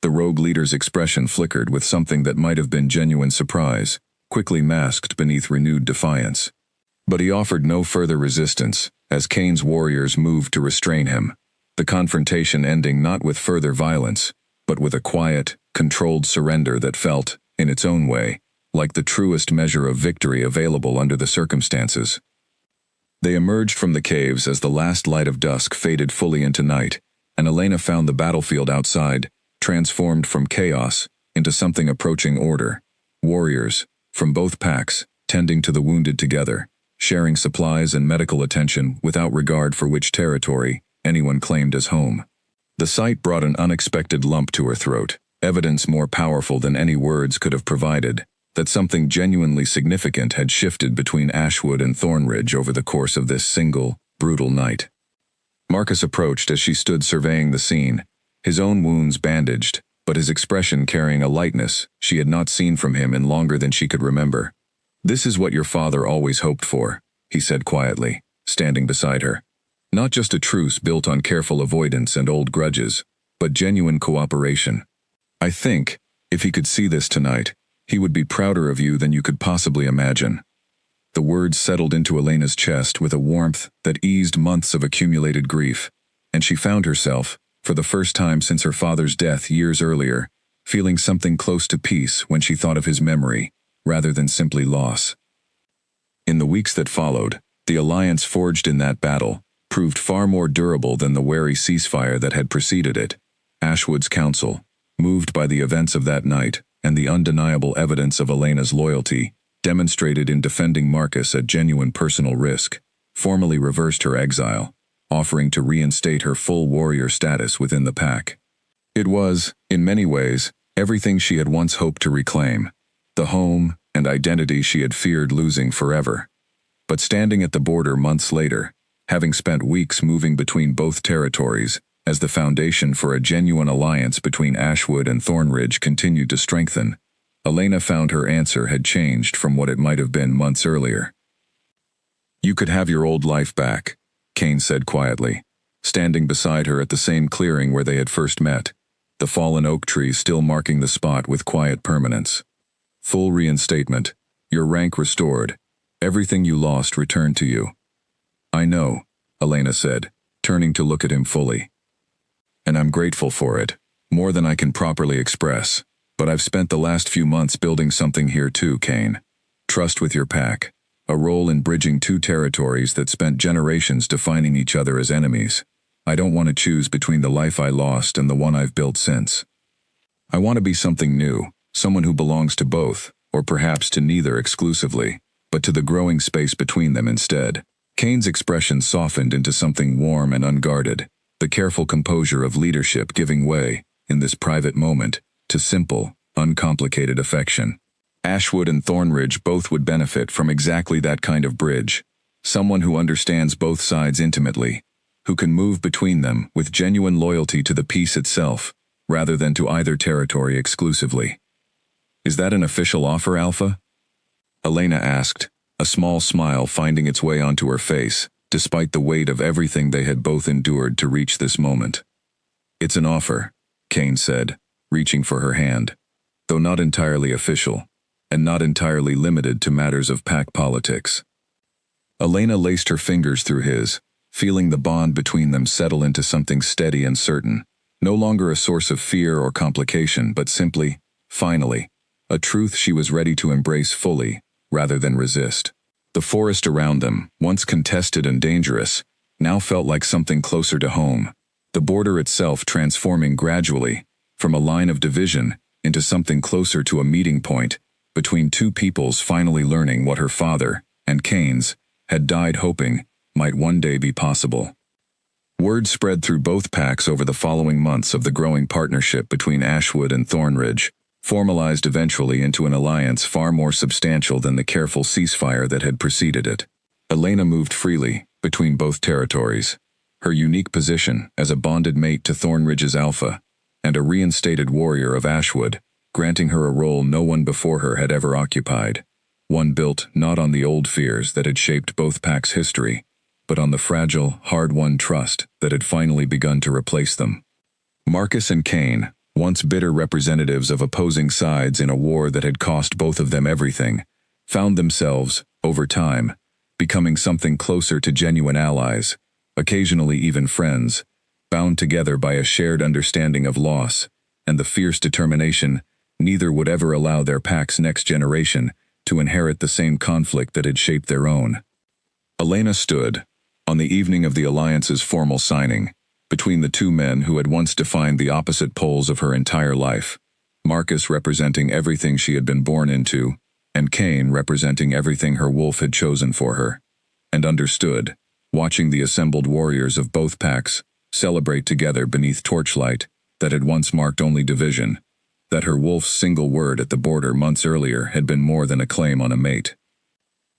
The rogue leader's expression flickered with something that might have been genuine surprise, quickly masked beneath renewed defiance. But he offered no further resistance, as Kane's warriors moved to restrain him, the confrontation ending not with further violence, but with a quiet, controlled surrender that felt, in its own way, like the truest measure of victory available under the circumstances. They emerged from the caves as the last light of dusk faded fully into night, and Elena found the battlefield outside, transformed from chaos into something approaching order. Warriors, from both packs, tending to the wounded together, sharing supplies and medical attention without regard for which territory anyone claimed as home. The sight brought an unexpected lump to her throat, evidence more powerful than any words could have provided, that something genuinely significant had shifted between Ashwood and Thornridge over the course of this single, brutal night. Marcus approached as she stood surveying the scene, his own wounds bandaged, but his expression carrying a lightness she had not seen from him in longer than she could remember. "This is what your father always hoped for," he said quietly, standing beside her. "Not just a truce built on careful avoidance and old grudges, but genuine cooperation. I think, if he could see this tonight, he would be prouder of you than you could possibly imagine." The words settled into Elena's chest with a warmth that eased months of accumulated grief, and she found herself, for the first time since her father's death years earlier, feeling something close to peace when she thought of his memory, rather than simply loss. In the weeks that followed, the alliance forged in that battle proved far more durable than the wary ceasefire that had preceded it. Ashwood's council, moved by the events of that night and the undeniable evidence of Elena's loyalty, demonstrated in defending Marcus at genuine personal risk, formally reversed her exile, offering to reinstate her full warrior status within the pack. It was, in many ways, everything she had once hoped to reclaim, the home and identity she had feared losing forever. But standing at the border months later, having spent weeks moving between both territories, as the foundation for a genuine alliance between Ashwood and Thornridge continued to strengthen, Elena found her answer had changed from what it might have been months earlier. "You could have your old life back," Kane said quietly, standing beside her at the same clearing where they had first met, the fallen oak tree still marking the spot with quiet permanence. "Full reinstatement, your rank restored, everything you lost returned to you." "I know," Elena said, turning to look at him fully. "And I'm grateful for it, more than I can properly express. But I've spent the last few months building something here too, Kane. Trust with your pack, a role in bridging two territories that spent generations defining each other as enemies. I don't want to choose between the life I lost and the one I've built since. I want to be something new, someone who belongs to both, or perhaps to neither exclusively, but to the growing space between them instead." Kane's expression softened into something warm and unguarded, the careful composure of leadership giving way, in this private moment, to simple, uncomplicated affection. Ashwood and Thornridge both would benefit from exactly that kind of bridge, someone who understands both sides intimately, who can move between them with genuine loyalty to the peace itself, rather than to either territory exclusively. "Is that an official offer, Alpha?" Elena asked, a small smile finding its way onto her face, despite the weight of everything they had both endured to reach this moment. "It's an offer," Kane said, reaching for her hand, "though not entirely official, and not entirely limited to matters of pack politics." Elena laced her fingers through his, feeling the bond between them settle into something steady and certain, no longer a source of fear or complication, but simply, finally, a truth she was ready to embrace fully, rather than resist. The forest around them, once contested and dangerous, now felt like something closer to home, the border itself transforming gradually, from a line of division into something closer to a meeting point between two peoples finally learning what her father, and Kane's, had died hoping might one day be possible. Word spread through both packs over the following months of the growing partnership between Ashwood and Thornridge, formalized eventually into an alliance far more substantial than the careful ceasefire that had preceded it. Elena moved freely between both territories, her unique position as a bonded mate to Thornridge's Alpha, and a reinstated warrior of Ashwood, granting her a role no one before her had ever occupied, one built not on the old fears that had shaped both packs' history, but on the fragile, hard-won trust that had finally begun to replace them. Marcus and Kane, once bitter representatives of opposing sides in a war that had cost both of them everything, found themselves, over time, becoming something closer to genuine allies, occasionally even friends, bound together by a shared understanding of loss, and the fierce determination, neither would ever allow their pack's next generation to inherit the same conflict that had shaped their own. Elena stood, on the evening of the Alliance's formal signing, between the two men who had once defined the opposite poles of her entire life, Marcus representing everything she had been born into, and Cain representing everything her wolf had chosen for her, and understood, watching the assembled warriors of both packs celebrate together beneath torchlight that had once marked only division, that her wolf's single word at the border months earlier had been more than a claim on a mate.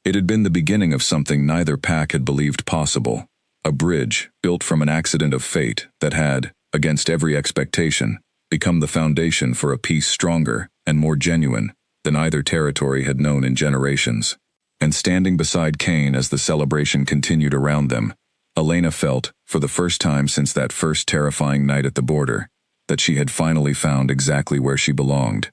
It had been the beginning of something neither pack had believed possible, a bridge built from an accident of fate that had, against every expectation, become the foundation for a peace stronger and more genuine than either territory had known in generations. And standing beside Cain as the celebration continued around them, Elena felt, for the first time since that first terrifying night at the border, that she had finally found exactly where she belonged.